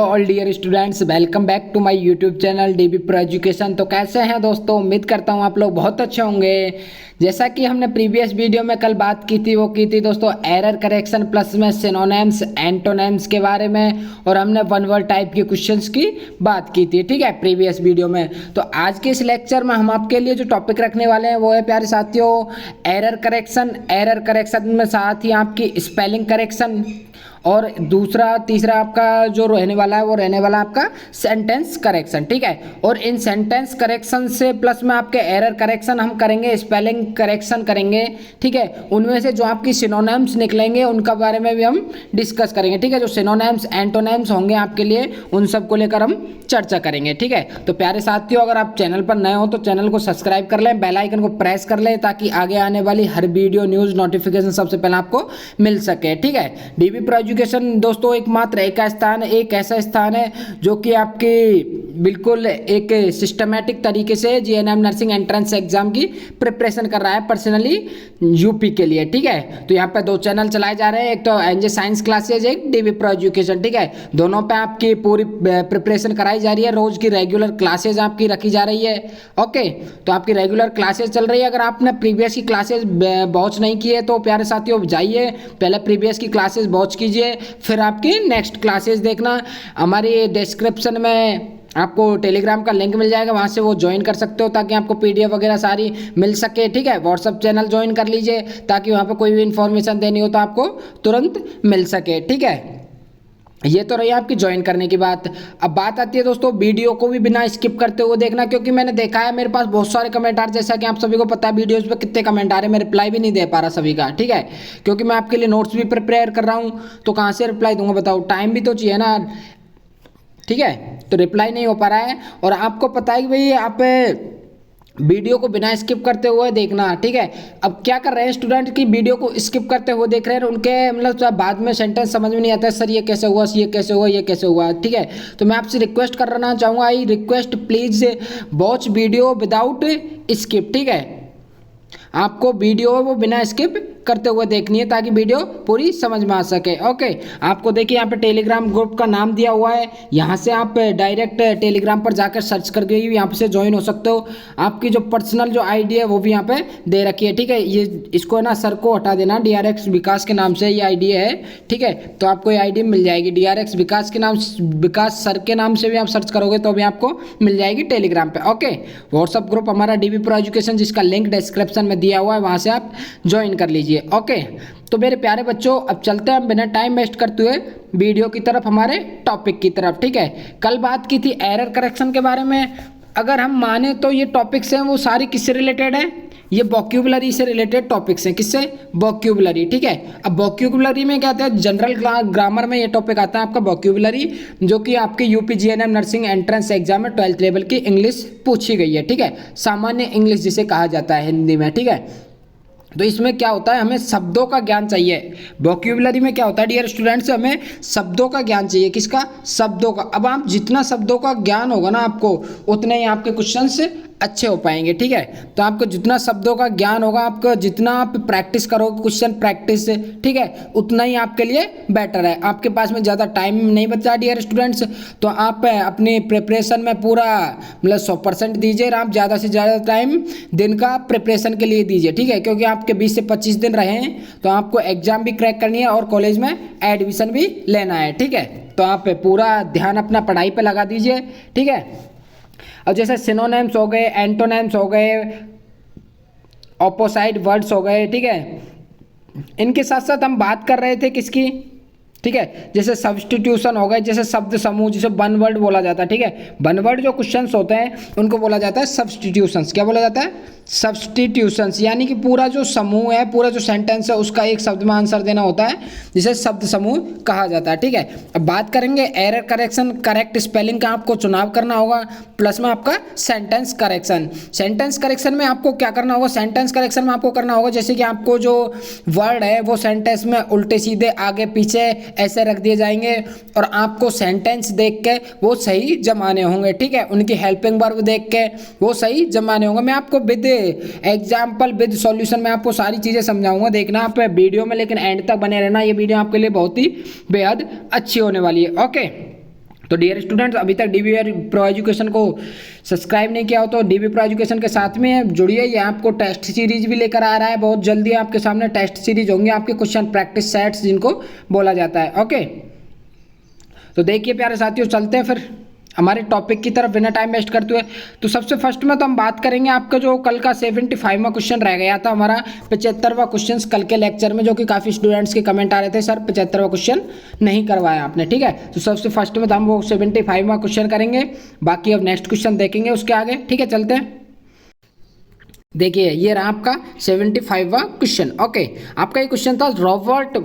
All dear students, welcome back to my YouTube channel DB pro education. तो कैसे हैं दोस्तों, उम्मीद करता हूं आप लोग बहुत अच्छे होंगे। जैसा कि हमने प्रीवियस वीडियो में कल बात की थी, वो की थी दोस्तों एरर करेक्शन प्लस में सिनोनिम्स एंटोनिम्स के बारे में, और हमने वन वर्ड टाइप के क्वेश्चंस की बात की थी, ठीक है, प्रीवियस वीडियो में। तो आज के इस लेक्चर में हम आपके लिए जो टॉपिक रखने वाले हैं वो है प्यारे साथियों एरर करेक्शन में साथ ही आपकी स्पेलिंग करेक्शन, और दूसरा तीसरा आपका जो रहने वाला है वो रहने वाला आपका सेंटेंस करेक्शन, ठीक है। और इन सेंटेंस करेक्शन से प्लस में आपके एरर करेक्शन हम करेंगे, स्पेलिंग करेक्शन करेंगे, ठीक है। उनमें से जो आपकी सिनोनिम्स निकलेंगे उनका बारे में भी हम डिस्कस करेंगे, ठीक है। जो सिनोनिम्स एंटोनिम्स होंगे आपके लिए उन सबको लेकर हम चर्चा करेंगे, ठीक है। तो प्यारे साथियों, अगर आप चैनल पर नए हो तो चैनल को सब्सक्राइब कर लें, बेल आइकन को प्रेस कर लें ताकि आगे आने वाली हर वीडियो न्यूज़ नोटिफिकेशन सबसे पहले आपको मिल सके, ठीक है। डीबी प्रो एजुकेशन दोस्तों एकमात्र एक ऐसा स्थान है जो कि आपकी बिल्कुल एक सिस्टमेटिक तरीके से जीएनएम नर्सिंग एंट्रेंस एग्जाम की प्रिपरेशन कर रहा है पर्सनली यूपी के लिए, ठीक है। तो यहाँ पे दो चैनल चलाए जा रहे हैं, एक तो एनजे साइंस क्लासेज, एक डीबी प्रो एजुकेशन, ठीक है। दोनों पे आपकी पूरी प्रिपरेशन कराई जा रही है, रोज की रेगुलर क्लासेज आपकी रखी जा रही है, ओके। तो आपकी रेगुलर क्लासेज चल रही है। अगर आपने प्रीवियस की क्लासेज वॉच नहीं की है तो प्यारे साथियों जाइए, पहले प्रीवियस की क्लासेज वॉच कीजिए, फिर आपकी नेक्स्ट क्लासेस देखना। हमारी डिस्क्रिप्शन में आपको टेलीग्राम का लिंक मिल जाएगा, वहाँ से वो ज्वाइन कर सकते हो ताकि आपको पीडीएफ वगैरह सारी मिल सके, ठीक है। व्हाट्सअप चैनल ज्वाइन कर लीजिए ताकि वहाँ पर कोई भी इन्फॉर्मेशन देनी हो तो आपको तुरंत मिल सके, ठीक है। ये तो रही आपकी ज्वाइन करने की बात। अब बात आती है दोस्तों वीडियो को भी बिना स्किप करते हुए देखना, क्योंकि मैंने देखा है मेरे पास बहुत सारे कमेंट आ रहे, जैसा कि आप सभी को पता है वीडियोस पे कितने कमेंट आ रहे हैं, मैं रिप्लाई भी नहीं दे पा रहा सभी का, ठीक है। क्योंकि मैं आपके लिए नोट्स भी प्रिपेयर कर रहा हूँ, तो कहाँ से रिप्लाई दूंगा बताओ, टाइम भी तो चाहिए ना, ठीक है। तो रिप्लाई नहीं हो पा रहा है, और आपको पता है कि भाई आप वीडियो को बिना स्किप करते हुए देखना, ठीक है। अब क्या कर रहे हैं स्टूडेंट की वीडियो को स्किप करते हुए देख रहे हैं, उनके मतलब बाद में सेंटेंस समझ में नहीं आता है, सर ये कैसे हुआ, ये कैसे हुआ, ये कैसे हुआ, ठीक है। तो मैं आपसे रिक्वेस्ट करना चाहूँगा, I request please watch video without skip, ठीक है। आपको वीडियो वो बिना स्किप करते हुए देखनी है ताकि वीडियो पूरी समझ में आ सके, ओके। आपको देखिए यहाँ पे टेलीग्राम ग्रुप का नाम दिया हुआ है, यहाँ से आप डायरेक्ट टेलीग्राम पर जाकर सर्च करके यहाँ से ज्वाइन हो सकते हो। आपकी जो पर्सनल जो आईडी है वो भी यहाँ पे दे रखी है, ठीक है। ये इसको ना सर को हटा देना, DRX विकास के नाम से ये आईडी है, ठीक है। तो आपको ये आईडी मिल जाएगी DRX विकास के नाम, विकास सर के नाम से भी आप सर्च करोगे तो भी आपको मिल जाएगी टेलीग्राम पे, ओके। व्हाट्सअप ग्रुप हमारा डीबी प्रो एजुकेशन, जिसका लिंक डिस्क्रिप्शन में दिया हुआ है, वहाँ से आप ज्वाइन कर लीजिए, ओके। तो मेरे प्यारे बच्चों, अब चलते हैं बिना टाइम वेस्ट करते हुए वीडियो की तरफ, हमारे टॉपिक की तरफ, ठीक है। कल बात की थी एरर करेक्शन के बारे में। अगर हम माने तो ये टॉपिक्स हैं वो सारी किससे रिलेटेड है, ये वोकैबुलरी से रिलेटेड टॉपिक्स हैं, किससे, वोकैबुलरी, ठीक है। अब वोकैबुलरी में क्या आता है, जनरल ग्रामर में ये टॉपिक आता है आपका वोकैबुलरी, जो कि आपके UP GNM nursing entrance exam में 12th लेवल की इंग्लिश पूछी गई है, ठीक है। सामान्य इंग्लिश जिसे कहा जाता है हिंदी में, ठीक है। तो इसमें क्या होता है, हमें शब्दों का ज्ञान चाहिए। वोकैबुलरी में क्या होता है डियर स्टूडेंट्स, हमें शब्दों का ज्ञान चाहिए, किसका, शब्दों का। अब आप जितना शब्दों का ज्ञान होगा ना आपको, उतने ही आपके क्वेश्चंस अच्छे हो पाएंगे, ठीक है। तो आपको जितना शब्दों का ज्ञान होगा, आपको जितना आप प्रैक्टिस करोगे, क्वेश्चन प्रैक्टिस, ठीक है, उतना ही आपके लिए बेटर है। आपके पास में ज़्यादा टाइम नहीं बचा डियर स्टूडेंट्स, तो आप अपनी प्रिपरेशन में पूरा मतलब 100% दीजिए, आप ज़्यादा से ज़्यादा टाइम दिन का प्रिपरेशन के लिए दीजिए, ठीक है। क्योंकि आपके 20 से 25 दिन रहे हैं, तो आपको एग्जाम भी क्रैक करनी है और कॉलेज में एडमिशन भी लेना है, ठीक है। तो आप पूरा ध्यान अपना पढ़ाई पर लगा दीजिए, ठीक है। अब जैसे सिनोनिम्स हो गए, एंटोनिम्स हो गए, ऑपोसाइड वर्ड्स हो गए, ठीक है। इनके साथ साथ हम बात कर रहे थे किसकी, ठीक है, जैसे सब्स्टिट्यूशन हो गए, जैसे शब्द समूह, जिसे वन वर्ड बोला जाता है, ठीक है। वन वर्ड जो क्वेश्चंस होते हैं उनको बोला जाता है सब्स्टिट्यूशंस। क्या बोला जाता है, सब्स्टिट्यूशंस, यानी कि पूरा जो समूह है, पूरा जो सेंटेंस है, उसका एक शब्द में आंसर देना होता है, जिसे शब्द समूह कहा जाता है, ठीक है। अब बात करेंगे एरर करेक्शन, करेक्ट स्पेलिंग का आपको चुनाव करना होगा, प्लस में आपका सेंटेंस करेक्शन। सेंटेंस करेक्शन में आपको क्या करना होगा, सेंटेंस करेक्शन में आपको करना होगा जैसे कि आपको जो वर्ड है वो सेंटेंस में उल्टे सीधे आगे पीछे ऐसे रख दिए जाएंगे, और आपको सेंटेंस देख के वो सही जमाने होंगे, ठीक है। उनकी हेल्पिंग वर्ब देख के वो सही जमाने होंगे। मैं आपको विद एग्जाम्पल विद सॉल्यूशन में आपको सारी चीज़ें समझाऊंगा, देखना आप वीडियो में, लेकिन एंड तक बने रहना, ये वीडियो आपके लिए बहुत ही बेहद अच्छी होने वाली है, ओके। तो डियर स्टूडेंट्स, अभी तक डीबी प्रो एजुकेशन को सब्सक्राइब नहीं किया हो तो डीबी प्रो एजुकेशन के साथ में जुड़िए। ये आपको टेस्ट सीरीज भी लेकर आ रहा है, बहुत जल्दी आपके सामने टेस्ट सीरीज होंगे, आपके क्वेश्चन प्रैक्टिस सेट्स जिनको बोला जाता है। ओके, तो देखिए प्यारे साथियों, चलते हैं फिर हमारे टॉपिक की तरफ बिना टाइम वेस्ट करते हुए। तो सबसे फर्स्ट में तो हम बात करेंगे आपका जो कल का 75वां क्वेश्चन रह गया था हमारा 75वां क्वेश्चन कल के लेक्चर में, जो कि काफ़ी स्टूडेंट्स के कमेंट आ रहे थे सर 75वां क्वेश्चन नहीं करवाया आपने। ठीक है, तो सबसे फर्स्ट में तो हम वो 75वां क्वेश्चन करेंगे, बाकी अब नेक्स्ट क्वेश्चन देखेंगे उसके आगे। ठीक है, चलते हैं। देखिए ये रहा आपका 75वां क्वेश्चन। ओके, आपका ये क्वेश्चन था रॉबर्ट,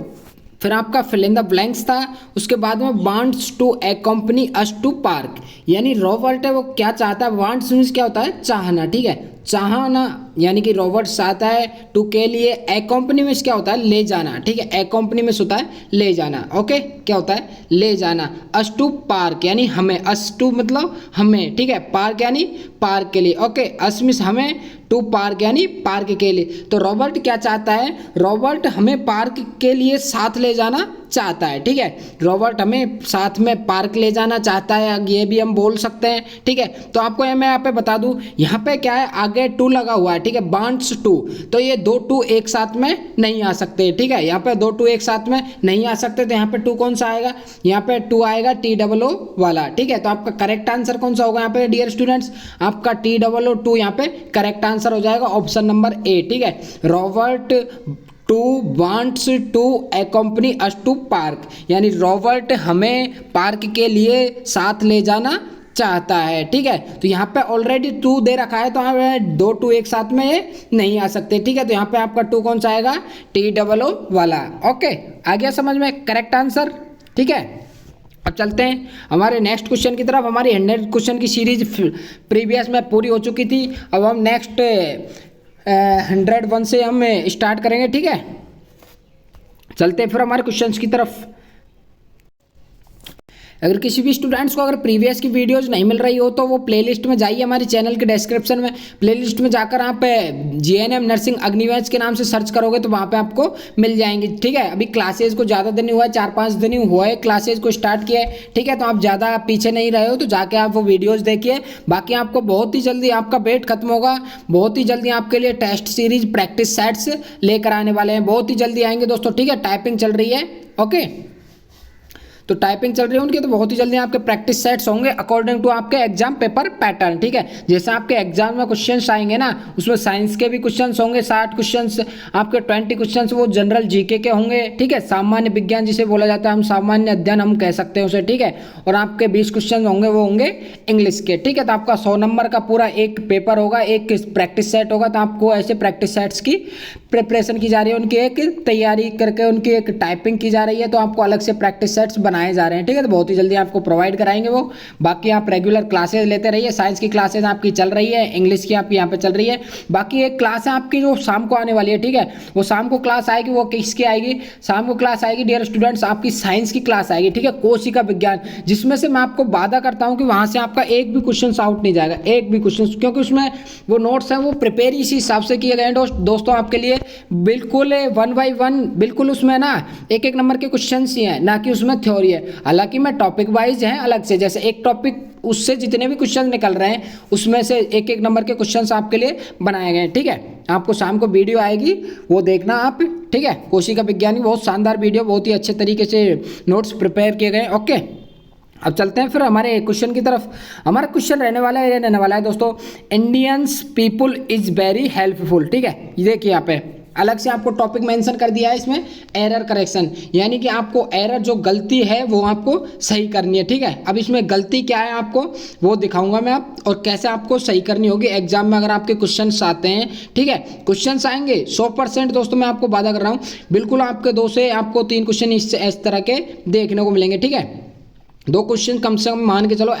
फिर आपका फिल इन द ब्लैंक्स था, उसके बाद में wants to accompany us to park, यानी रॉबर्ट है वो क्या चाहता है, वांट्स मीन्स क्या होता है, चाहना। ठीक है, चाहना यानी कि रॉबर्ट चाहता है टू के लिए, एक्कम्पनी में क्या होता है, ले जाना। ठीक है, एक्कम्पनी में होता है ले जाना। ओके, क्या होता है, ले जाना। अस टू पार्क यानी हमें, अस टू मतलब हमें। ठीक है, पार्क यानी पार्क के लिए। ओके, अस मीन्स हमें, टू पार्क यानी पार्क के लिए। तो रॉबर्ट क्या चाहता है, रॉबर्ट हमें पार्क के लिए साथ ले जाना चाहता है। ठीक है, रॉबर्ट हमें साथ में पार्क ले जाना चाहता है, ये भी हम बोल सकते हैं। ठीक है, तो आपको मैं यहाँ पे बता दूं, यहाँ पे क्या है, आगे टू लगा हुआ है। ठीक है, वांट्स टू, तो ये दो टू एक साथ में नहीं आ सकते। ठीक है, यहाँ पे दो टू एक साथ में नहीं आ सकते, तो यहाँ पे टू कौन सा आएगा, यहाँ पे टू आएगा TOO वाला। ठीक है, तो आपका करेक्ट आंसर कौन सा होगा यहाँ पे डियर स्टूडेंट्स, आपका TOO यहाँ पे करेक्ट आंसर हो जाएगा, ऑप्शन नंबर ए। ठीक है, Robert to wants to accompany us to park, यानी रॉबर्ट हमें पार्क के लिए साथ ले जाना चाहता है। ठीक है, तो यहाँ पे ऑलरेडी टू दे रखा है, तो यहाँ दो टू एक साथ में ये नहीं आ सकते। ठीक है, तो यहाँ पे आपका टू कौन सा आएगा, TOO वाला। ओके, आ गया समझ में, करेक्ट आंसर। ठीक है, अब चलते हैं हमारे नेक्स्ट क्वेश्चन की तरफ। हमारी 100 क्वेश्चन की सीरीज प्रीवियस में पूरी हो चुकी थी, अब हम नेक्स्ट 101 से हम स्टार्ट करेंगे। ठीक है, चलते हैं फिर हमारे क्वेश्चंस की तरफ। अगर किसी भी स्टूडेंट्स को अगर प्रीवियस की वीडियोस नहीं मिल रही हो तो वो प्लेलिस्ट में जाइए, हमारे चैनल के डिस्क्रिप्शन में प्लेलिस्ट में जाकर आप GNM नर्सिंग अग्निवेश के नाम से सर्च करोगे तो वहाँ पे आपको मिल जाएंगी। ठीक है, अभी क्लासेज को ज़्यादा दिन हुआ है, 4-5 दिन हुआ है क्लासेज को स्टार्ट किया है। ठीक है, तो आप ज़्यादा पीछे नहीं रहे हो तो जाके आप वो वीडियोज़ देखिए। बाकी आपको बहुत ही जल्दी आपका वेट खत्म होगा, बहुत ही जल्दी आपके लिए टेस्ट सीरीज प्रैक्टिस सेट्स लेकर आने वाले हैं, बहुत ही जल्दी आएंगे दोस्तों। ठीक है, टाइपिंग चल रही है। ओके, तो टाइपिंग चल रही है उनकी, तो बहुत ही जल्दी आपके प्रैक्टिस सेट्स होंगे अकॉर्डिंग टू आपके एग्जाम पेपर पैटर्न। ठीक है, जैसे आपके एग्जाम में क्वेश्चंस आएंगे ना, उसमें साइंस के भी क्वेश्चंस होंगे 60 क्वेश्चंस, आपके 20 क्वेश्चंस वो जनरल GK के होंगे। ठीक है, सामान्य विज्ञान जिसे बोला जाता है, हम सामान्य अध्ययन हम कह सकते हैं उसे। ठीक है, और आपके 20 क्वेश्चन होंगे वो होंगे इंग्लिश के। ठीक है, तो आपका 100 नंबर का पूरा एक पेपर होगा, एक प्रैक्टिस सेट होगा। तो आपको ऐसे प्रैक्टिस सेट्स की प्रिपरेशन की जा रही है, उनकी एक तैयारी करके उनकी एक टाइपिंग की जा रही है, तो आपको अलग से प्रैक्टिस सेट्स बनाए जा रहे हैं। ठीक है, तो बहुत ही जल्दी आपको प्रोवाइड कराएंगे वो। बाकी आप रेगुलर क्लासेज लेते रहिए, साइंस की क्लासेज आपकी चल रही है, इंग्लिश की आपकी यहाँ पे चल रही है। बाकी एक क्लास है आपकी जो शाम को आने वाली है। ठीक है, वो शाम को क्लास आएगी, वो किसकी आएगी, शाम को क्लास आएगी डियर स्टूडेंट्स, आपकी साइंस की क्लास आएगी। ठीक है, कोशिका विज्ञान, जिसमें से मैं आपको वादा करता हूँ कि वहाँ से आपका एक भी क्वेश्चन आउट नहीं जाएगा, एक भी क्वेश्चन, क्योंकि उसमें वो नोट्स हैं वो प्रिपेयर इसी हिसाब से किए गए हैं दोस्तों आपके लिए, बिल्कुल 1 by 1, बिल्कुल उसमें ना एक एक नंबर के क्वेश्चन ही हैं, ना कि उसमें थ्योरी है। हालांकि मैं टॉपिक वाइज है अलग से, जैसे एक टॉपिक उससे जितने भी क्वेश्चन निकल रहे हैं उसमें से एक एक नंबर के क्वेश्चंस आपके लिए बनाए गए हैं। ठीक है, आपको शाम को वीडियो आएगी वो देखना आप। ठीक है, कोशिका विज्ञान की बहुत शानदार वीडियो, बहुत ही अच्छे तरीके से नोट्स प्रिपेयर किए गए। ओके, अब चलते हैं फिर हमारे क्वेश्चन की तरफ। हमारा क्वेश्चन रहने वाला है दोस्तों, Indians people is very helpful. ठीक है, ये देखिए यहाँ पे अलग से आपको टॉपिक मेंशन कर दिया है इसमें, एरर करेक्शन, यानी कि आपको एरर जो गलती है वो आपको सही करनी है। ठीक है, अब इसमें गलती क्या है आपको वो दिखाऊंगा मैं आप, और कैसे आपको सही करनी होगी एग्जाम में अगर आपके क्वेश्चंस आते हैं। ठीक है, क्वेश्चंस आएंगे 100% दोस्तों, मैं आपको वादा कर रहा हूँ, बिल्कुल आपके 2 से आपको 3 क्वेश्चन इस तरह के देखने को मिलेंगे। ठीक है, 2 क्वेश्चन कम से कम मान के चलो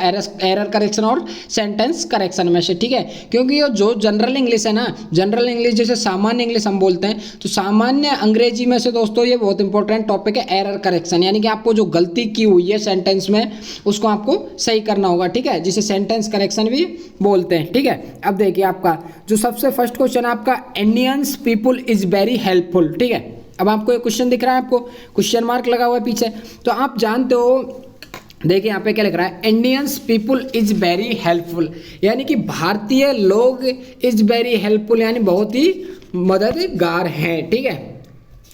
एरर करेक्शन और सेंटेंस करेक्शन में से। ठीक है, क्योंकि ये जो जनरल इंग्लिश है ना, जनरल इंग्लिश जैसे सामान्य इंग्लिश हम बोलते हैं, तो सामान्य अंग्रेजी में से दोस्तों ये बहुत इंपॉर्टेंट टॉपिक है एरर करेक्शन, यानी कि आपको जो गलती की हुई है सेंटेंस में उसको आपको सही करना होगा। ठीक है, जिसे सेंटेंस करेक्शन भी बोलते हैं। ठीक है, अब देखिए आपका जो सबसे फर्स्ट क्वेश्चन आपका, Indians people is very helpful. ठीक है, अब आपको एक क्वेश्चन दिख रहा है, आपको क्वेश्चन मार्क लगा हुआ है पीछे, तो आप जानते हो देखिए यहाँ पे क्या लिख रहा है, Indians people is very helpful, यानी कि भारतीय लोग इज वेरी हेल्पफुल यानी बहुत ही मददगार हैं। ठीक है,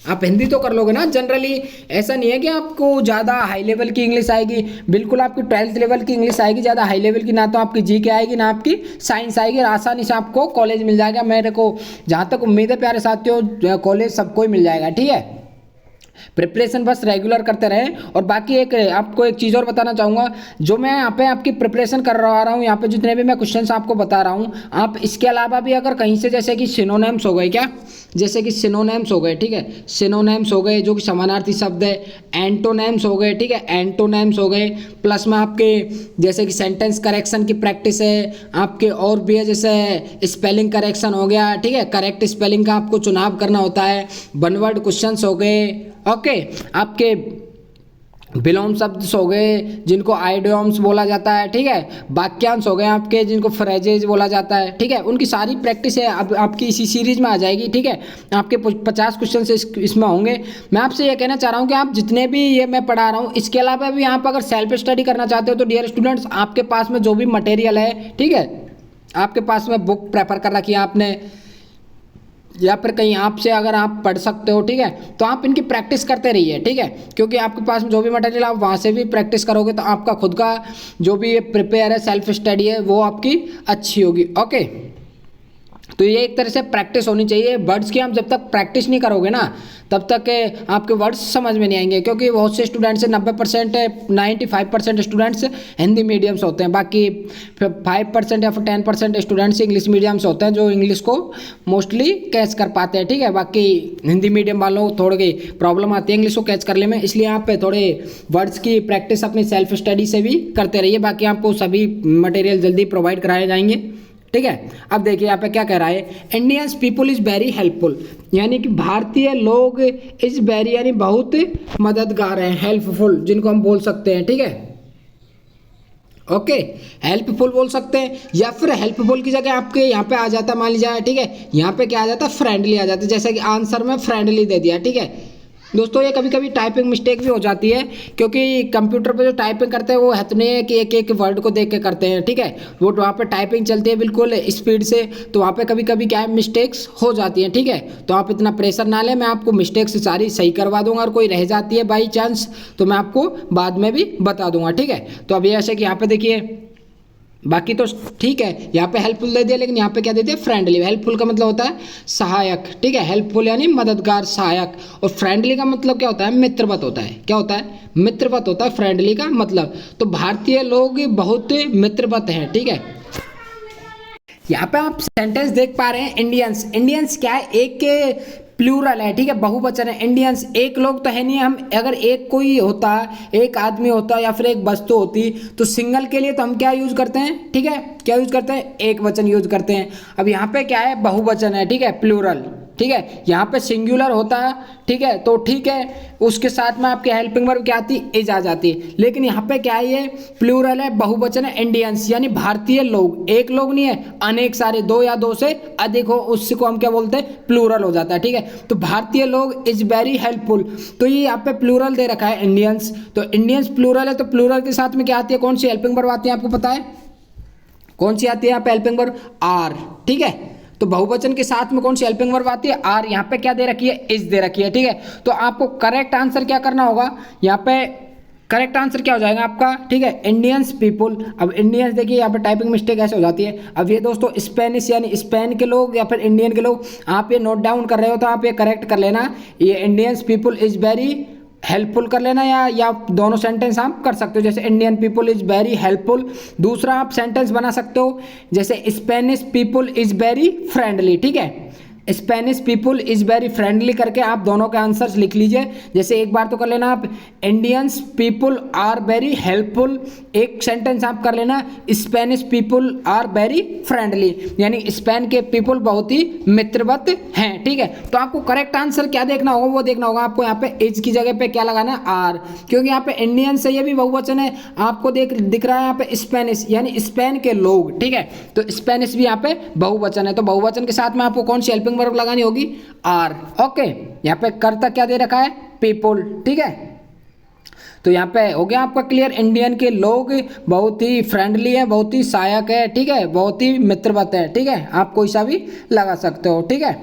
आप हिंदी तो कर लोगे ना जनरली, ऐसा नहीं है कि आपको ज़्यादा हाई लेवल की इंग्लिश आएगी, बिल्कुल आपकी 12th लेवल की इंग्लिश आएगी, ज़्यादा हाई लेवल की ना तो आपकी जी के आएगी ना आपकी साइंस आएगी, आसानी से आपको कॉलेज मिल जाएगा। मेरे को जहाँ तक उम्मीद है प्यारे साथियों, कॉलेज सबको ही मिल जाएगा। ठीक है, प्रिपरेशन बस रेगुलर करते रहें। और बाकी एक आपको एक चीज़ और बताना चाहूँगा, जो मैं यहाँ पे आपकी प्रिपरेशन कर रहा हूँ, यहाँ पे जितने भी मैं क्वेश्चंस आपको बता रहा हूँ, आप इसके अलावा भी अगर कहीं से जैसे कि सिनोनिम्स हो गए, क्या जैसे कि सिनोनिम्स हो गए, ठीक है, सिनोनिम्स हो गए जो कि समानार्थी शब्द है, एंटोनिम्स हो गए, ठीक है, एंटोनिम्स हो गए, प्लस में आपके जैसे कि सेंटेंस करेक्शन की प्रैक्टिस है आपके, और भी है जैसे स्पेलिंग करेक्शन हो गया, ठीक है, करेक्ट स्पेलिंग का आपको चुनाव करना होता है, वन वर्ड क्वेश्चंस हो गए, ओके, आपके विलोम शब्द हो गए जिनको आइडियम्स बोला जाता है, ठीक है, वाक्यांश हो गए आपके जिनको फ्रेजेज बोला जाता है, ठीक है, उनकी सारी प्रैक्टिस है अब आपकी इसी सीरीज में आ जाएगी। ठीक है, आपके 50 क्वेश्चन इसमें होंगे। मैं आपसे ये कहना चाह रहा हूँ कि आप जितने भी ये मैं पढ़ा रहा हूँ, इसके अलावा भी आप अगर सेल्फ स्टडी करना चाहते हो तो डियर स्टूडेंट्स, आपके पास में जो भी मटेरियल है, ठीक है, आपके पास में बुक प्रेफर कर रखी है आपने, या फिर कहीं आपसे अगर आप पढ़ सकते हो, ठीक है, तो आप इनकी प्रैक्टिस करते रहिए। ठीक है, क्योंकि आपके पास जो भी मटेरियल आप वहाँ से भी प्रैक्टिस करोगे तो आपका खुद का जो भी प्रिपेयर है, सेल्फ स्टडी है, वो आपकी अच्छी होगी। ओके, तो ये एक तरह से प्रैक्टिस होनी चाहिए। वर्ड्स की आप जब तक प्रैक्टिस नहीं करोगे ना, तब तक आपके वर्ड्स समझ में नहीं आएंगे, क्योंकि बहुत से स्टूडेंट्स 90% 95% स्टूडेंट्स हिंदी मीडियम्स होते हैं, बाकी 5% या फिर 10% स्टूडेंट्स इंग्लिश मीडियम्स होते हैं जो इंग्लिश को मोस्टली कैच कर पाते हैं। ठीक है, बाकी हिंदी मीडियम वालों को थोड़ी प्रॉब्लम आती है इंग्लिश को कैच करने में, इसलिए आप थोड़े वर्ड्स की प्रैक्टिस अपनी सेल्फ स्टडी से भी करते रहिए। बाकी आपको सभी मटेरियल जल्दी प्रोवाइड कराए जाएंगे। ठीक है, अब देखिए यहाँ पे क्या कह रहा है, Indians people is very helpful, यानी कि भारतीय लोग इज वेरी यानी बहुत मददगार हैं, हेल्पफुल जिनको हम बोल सकते हैं। ठीक है, ओके, हेल्पफुल बोल सकते हैं, या फिर हेल्पफुल की जगह आपके यहाँ पे आ जाता, मान लीजिए, ठीक है, यहाँ पे क्या आ जाता, फ्रेंडली आ जाता, जैसे कि आंसर में फ्रेंडली दे दिया। ठीक है दोस्तों, ये कभी कभी टाइपिंग मिस्टेक भी हो जाती है, क्योंकि कंप्यूटर पे जो टाइपिंग करते हैं वो है तो नहीं है कि एक एक वर्ड को देख के करते हैं। ठीक है, वो वहाँ पे टाइपिंग चलती है बिल्कुल स्पीड से, तो वहाँ पे कभी कभी क्या है, मिस्टेक्स हो जाती हैं। ठीक है, तो आप इतना प्रेशर ना लें, मैं आपको मिस्टेक्स सारी सही करवा दूंगा, और कोई रह जाती है बाई चांस तो मैं आपको बाद में भी बता दूंगा। ठीक है, तो अभी ऐसे कि यहाँ पे देखिए, बाकी तो ठीक है, यहाँ पे हेल्पफुल दे दिया, लेकिन यहाँ पे क्या दे दिया, फ्रेंडली। हेल्पफुल का मतलब होता है सहायक, ठीक है, हेल्पफुल यानी मददगार, सहायक, और फ्रेंडली का मतलब क्या होता है, मित्रवत होता है। क्या होता है, मित्रवत होता है फ्रेंडली का मतलब। तो भारतीय लोग बहुत मित्रवत हैं। ठीक है, यहाँ पे आप सेंटेंस देख पा रहे हैं, इंडियंस, इंडियंस क्या है, एक के प्लूरल है, ठीक है, बहुवचन है। इंडियंस एक लोग तो है नहीं, हम अगर एक कोई होता, एक आदमी होता या फिर एक वस्तु होती, तो सिंगल के लिए तो हम क्या यूज करते हैं, ठीक है, क्या यूज करते हैं, एक वचन यूज करते हैं। अब यहाँ पे क्या है, बहुवचन है, ठीक है, प्लूरल, ठीक है, यहाँ पे सिंगुलर होता है, ठीक है, तो ठीक है, उसके साथ में आपके हेल्पिंग वर्ब क्या आती, इज आ जाती है। लेकिन यहाँ पे क्या है, ये प्लूरल है, बहुवचन है, इंडियंस यानी भारतीय लोग, एक लोग नहीं है, अनेक सारे, दो या दो से अधिक हो, उसको हम क्या बोलते हैं, प्लूरल हो जाता है। ठीक है, तो भारतीय लोग इज वेरी हेल्पफुल, तो ये यहाँ पे प्लूरल दे रखा है, इंडियंस, तो इंडियंस प्लूरल है, तो प्लूरल के साथ में क्या आती है, कौन सी हेल्पिंग वर्ब आती है, आपको पता है कौन सी आती है यहाँ पे हेल्पिंग वर्ब, आर। ठीक है, तो बहुवचन के साथ में कौन सी हेल्पिंग वर्ब आती है, आर। यहाँ पे क्या दे रखी है, इज दे रखी है। ठीक है, तो आपको करेक्ट आंसर क्या करना होगा, यहाँ पे करेक्ट आंसर क्या हो जाएगा आपका, ठीक है, इंडियंस पीपुल। अब इंडियंस देखिए यहाँ पे टाइपिंग मिस्टेक ऐसे हो जाती है। अब ये दोस्तों स्पेनिश यानी स्पेन के लोग या फिर इंडियन के लोग, आप ये नोट डाउन कर रहे हो तो आप ये करेक्ट कर लेना, ये Indians people is very helpful कर लेना, या दोनों सेंटेंस आप कर सकते हो, जैसे Indian people is very helpful. दूसरा आप सेंटेंस बना सकते हो, जैसे Spanish people is very friendly. ठीक है, Spanish people is very friendly करके आप दोनों के आंसर्स लिख लीजिए। जैसे एक बार तो कर लेना आप, Indians people are very helpful, एक सेंटेंस आप कर लेना, Spanish people are very friendly, यानी स्पेन के पीपल बहुत ही मित्रवत हैं। ठीक है, तो आपको करेक्ट आंसर क्या देखना होगा, वो देखना होगा आपको यहाँ पे इज की जगह पे क्या लगाना है, आर, क्योंकि यहाँ पे इंडियन से ये भी बहुवचन है, आपको दिख रहा है यहाँ पे स्पेनिश यानी स्पेन के लोग। ठीक है, तो स्पेनिश भी यहाँ पे बहुवचन है, तो बहुवचन के साथ में आपको कौन सी हेल्पिंग वर्ब लगानी होगी, आर। ओके, यहाँ पे कर्ता क्या दे रखा है, पीपल। ठीक है, तो यहाँ पे हो गया आपका क्लियर। इंडियन के लोग बहुत ही फ्रेंडली है, बहुत ही सहायक है, ठीक है, बहुत ही मित्रवत है, ठीक है, आप कोई सा भी लगा सकते हो, ठीक है।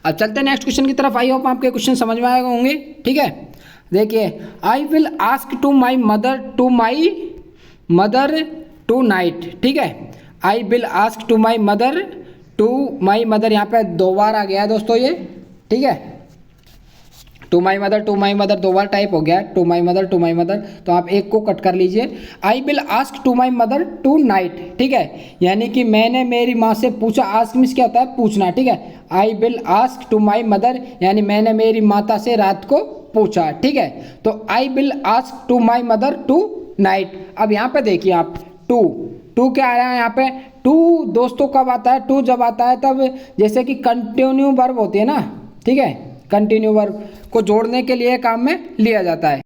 अब चलते हैं नेक्स्ट क्वेश्चन की तरफ। आई होप आपके क्वेश्चन समझ में आए होंगे, ठीक है। देखिए, I will ask to my mother tonight, ठीक है। I will ask to my mother यहाँ पे दो बार आ गया है दोस्तों ये, ठीक है। टू माई मदर दो बार टाइप हो गया है, टू माई मदर, तो आप एक को कट कर लीजिए। I will ask to my mother tonight, ठीक है, यानी कि मैंने मेरी माँ से पूछा। आस्क मीन्स क्या होता है, पूछना, ठीक है। I will ask to my mother यानी मैंने मेरी माता से रात को पूछा, ठीक है। तो I will ask to my mother tonight. अब यहाँ पे देखिए आप, टू क्या आया है यहाँ पे, टू दोस्तों कब आता है, टू जब आता है तब जैसे कि कंटिन्यू वर्ब होती है ना, ठीक है, कंटिन्यू वर्ब को जोड़ने के लिए काम में लिया जाता है,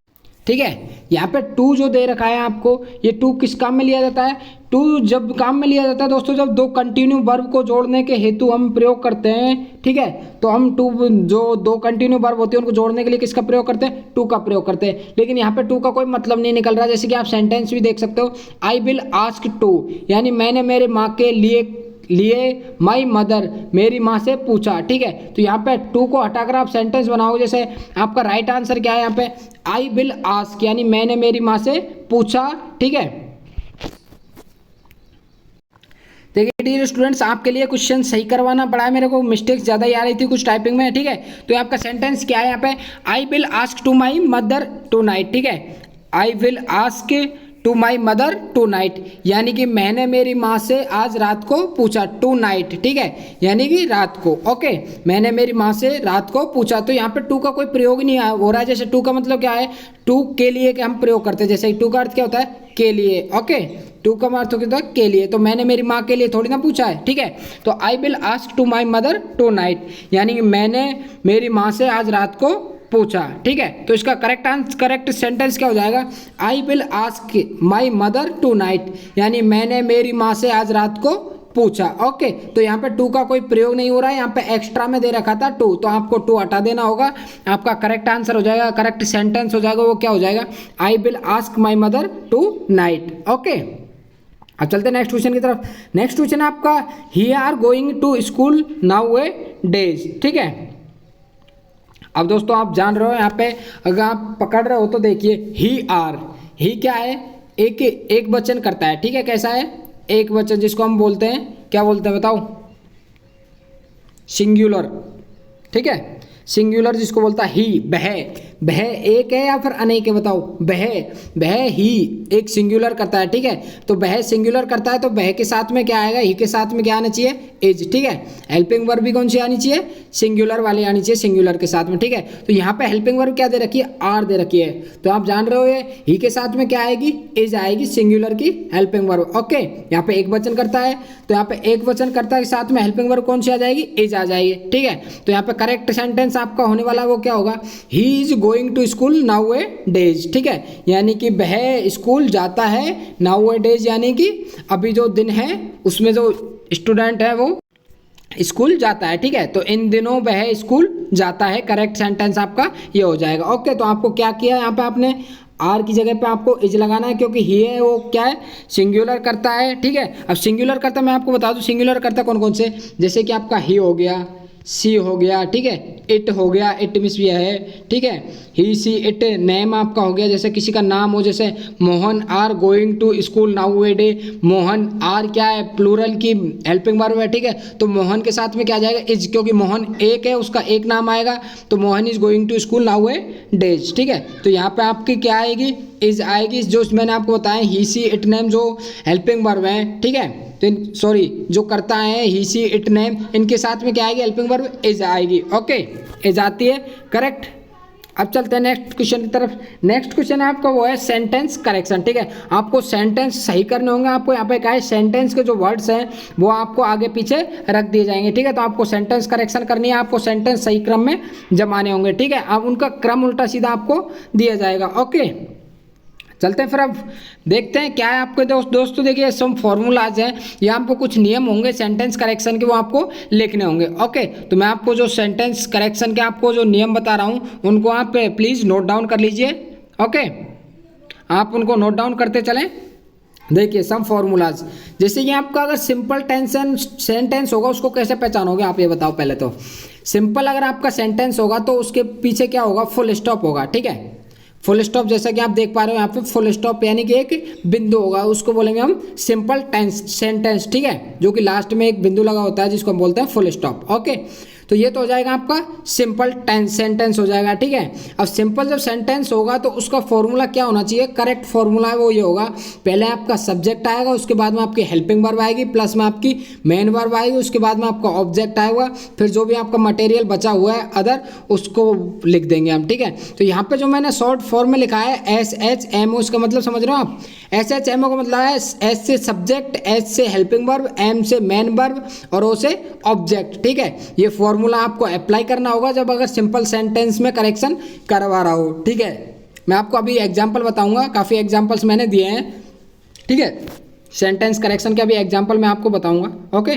ठीक है। यहाँ पे टू जो दे रखा है आपको, ये टू किस काम में लिया जाता है, टू जब काम में लिया जाता है दोस्तों जब दो कंटिन्यू वर्ब को जोड़ने के हेतु हम प्रयोग करते हैं, ठीक है। तो हम टू जो दो कंटिन्यू वर्ब होते हैं उनको जोड़ने के लिए किसका प्रयोग करते हैं, टू का प्रयोग करते हैं। लेकिन यहाँ पे टू का कोई मतलब नहीं निकल रहा, जैसे कि आप सेंटेंस भी देख सकते हो, आई विल आस्क टू यानी मैंने मेरे माँ के लिए माई मदर मेरी माँ से पूछा, ठीक है। तो यहाँ पे टू को हटाकर आप सेंटेंस बनाओगे, जैसे आपका राइट आंसर क्या है यहाँ पे, आई विल आस्क यानी मैंने मेरी माँ से पूछा, ठीक है। देखिए डियर स्टूडेंट्स, आपके लिए क्वेश्चन सही करवाना पड़ा है, मेरे को मिस्टेक्स ज़्यादा ही आ रही थी कुछ टाइपिंग में, ठीक है। तो आपका सेंटेंस क्या है यहाँ पे, I will ask to my mother tonight, ठीक है। I will ask to my mother tonight यानी कि मैंने मेरी माँ से आज रात को पूछा, टू नाइट, ठीक है, यानी कि रात को, ओके। मैंने मेरी माँ से रात को पूछा, तो यहाँ पे टू का कोई प्रयोग नहीं हो रहा है। जैसे टू का मतलब क्या है, टू के लिए के हम प्रयोग करते हैं, जैसे टू का अर्थ क्या होता है, के लिए, ओके। टू का अर्थ होता है के लिए, तो मैंने मेरी माँ के लिए थोड़ी ना पूछा है, ठीक है। तो I will ask to my mother tonight यानी कि मैंने मेरी माँ से आज रात को पूछा, ठीक है। तो इसका करेक्ट सेंटेंस क्या हो जाएगा, I will ask my mother tonight यानी मैंने मेरी माँ से आज रात को पूछा, ओके। तो यहाँ पे टू का कोई प्रयोग नहीं हो रहा है, यहाँ पे एक्स्ट्रा में दे रखा था टू, तो आपको टू हटा देना होगा। आपका करेक्ट आंसर हो जाएगा, करेक्ट सेंटेंस हो जाएगा, वो क्या हो जाएगा, I will ask my mother tonight, okay. अब चलते नेक्स्ट क्वेश्चन की तरफ। नेक्स्ट क्वेश्चन आपका, he are going to school now A days, ठीक है। अब दोस्तों आप जान रहे हो यहाँ पे, अगर आप पकड़ रहे हो तो देखिए, ही क्या है, एक वचन करता है, ठीक है। कैसा है, एक वचन, जिसको हम बोलते हैं, क्या बोलते हैं बताओ, सिंगुलर, ठीक है। सिंगुलर जिसको बोलता है ही, बह एक है या फिर अनेक है बताओ, बह ही एक सिंगुलर करता है, ठीक है। तो बह सिंगुलर करता है, तो बह के साथ में क्या आएगा, ही के साथ में क्या आना चाहिए, इज, ठीक है। हेल्पिंग वर्ब भी कौन सी आनी चाहिए, सिंगुलर वाली आनी चाहिए, सिंगुलर के साथ में, ठीक है। तो यहाँ पे हेल्पिंग वर्ब क्या दे रखी है, आर दे रखी है। तो आप जान रहे हो ये ही के साथ में क्या आएगी, इज आएगी, सिंगुलर की हेल्पिंग वर्ब, ओके। यहाँ पे एक वचन करता है, तो यहाँ पे एक वचन करता है, साथ में हेल्पिंग वर्ब कौन सी आ जाएगी, इज आ जाएगी, ठीक है। तो यहाँ पे करेक्ट सेंटेंस आपका होने वाला वो क्या होगा, he is going to school now A days, ठीक है। यानी कि वह स्कूल जाता है, नाउ ए डेज यानी कि अभी जो दिन है उसमें जो स्टूडेंट है वो स्कूल जाता है, ठीक है। तो इन दिनों वह स्कूल जाता है, करेक्ट सेंटेंस आपका ये हो जाएगा, ओके। तो आपको क्या किया यहाँ पे, आपने आर की जगह पे आपको इज लगाना है, क्योंकि ही है वो क्या है, सिंगुलर करता है, ठीक है। अब सिंगुलर करता मैं आपको बता दूं, सिंगुलर करता कौन कौन से, जैसे कि आपका ही हो गया, सी हो गया, ठीक है, इट हो गया, इट मीन्स भी है, ठीक है, ही सी इट। नेम आपका हो गया, जैसे किसी का नाम हो, जैसे Mohan are going to school now a day, Mohan are क्या है, प्लूरल की हेल्पिंग वर्ब है, ठीक है। तो मोहन के साथ में क्या आ जाएगा, इज, क्योंकि मोहन एक है, उसका एक नाम आएगा, तो Mohan is going to school now A days, ठीक है। तो यहाँ पे आपकी क्या आएगी, इज आएगी, जो मैंने आपको बताया ही सी इट नेम जो हेल्पिंग वर्ब है, ठीक है। तो सॉरी जो करता है ही सी इट नेम, इनके साथ में क्या आएगी, हेल्पिंग वर्ब इज आएगी, ओके, इज आती है, करेक्ट। अब चलते हैं नेक्स्ट क्वेश्चन की तरफ। नेक्स्ट क्वेश्चन है आपका वो है सेंटेंस करेक्शन, ठीक है। आपको सेंटेंस सही करने होंगे, आपको यहाँ पे क्या है, सेंटेंस के जो वर्ड्स हैं वो आपको आगे पीछे रख दिए जाएंगे, ठीक है। तो आपको सेंटेंस करेक्शन करनी है, आपको सेंटेंस सही क्रम में जमाने होंगे, ठीक है। अब उनका क्रम उल्टा सीधा आपको दिया जाएगा, ओके। चलते हैं फिर, अब देखते हैं क्या है आपके दोस्तों देखिए सम फॉर्मूलाज हैं, या आपको कुछ नियम होंगे सेंटेंस करेक्शन के, वो आपको लिखने होंगे, ओके। तो मैं आपको जो सेंटेंस करेक्शन के आपको जो नियम बता रहा हूँ उनको आप प्लीज़ नोट डाउन कर लीजिए, ओके, आप उनको नोट डाउन करते चलें। देखिए सम फॉर्मूलाज, जैसे ये आपका अगर सिंपल सेंटेंस होगा उसको कैसे पहचानोगे आप ये बताओ। पहले तो सिंपल अगर आपका सेंटेंस होगा तो उसके पीछे क्या होगा, फुल स्टॉप होगा, ठीक है। फुल स्टॉप जैसा कि आप देख पा रहे हो यहाँ पे फुल स्टॉप यानी कि एक बिंदु होगा, उसको बोलेंगे हम सिंपल सेंटेंस, ठीक है, जो कि लास्ट में एक बिंदु लगा होता है जिसको हम बोलते हैं फुल स्टॉप। ओके, तो ये तो हो जाएगा आपका सिंपल सेंटेंस हो जाएगा, ठीक है। अब सिंपल जब सेंटेंस होगा तो उसका फॉर्मूला क्या होना चाहिए, करेक्ट फॉर्मूला है वो ये होगा, पहले आपका सब्जेक्ट आएगा, उसके बाद में आपकी हेल्पिंग वर्ब आएगी, प्लस में आपकी मेन वर्ब आएगी, उसके बाद में आपका ऑब्जेक्ट आएगा, फिर जो भी आपका मटेरियल बचा हुआ है अदर उसको लिख देंगे हम, ठीक है। तो यहाँ पे जो मैंने शॉर्ट फॉर्म में लिखा है SHMO, इसका मतलब समझ रहे हो आप। SHMO का मतलब है S से सब्जेक्ट, H से हेल्पिंग वर्ब, M से मेन वर्ब और O से ऑब्जेक्ट, ठीक है। ये फॉर्मूला आपको अप्लाई करना होगा जब अगर सिंपल सेंटेंस में करेक्शन करवा रहा हो, ठीक है। मैं आपको अभी एग्जांपल बताऊंगा, काफ़ी एग्जांपल्स मैंने दिए हैं, ठीक है। सेंटेंस करेक्शन के अभी एग्जांपल मैं आपको बताऊंगा, ओके,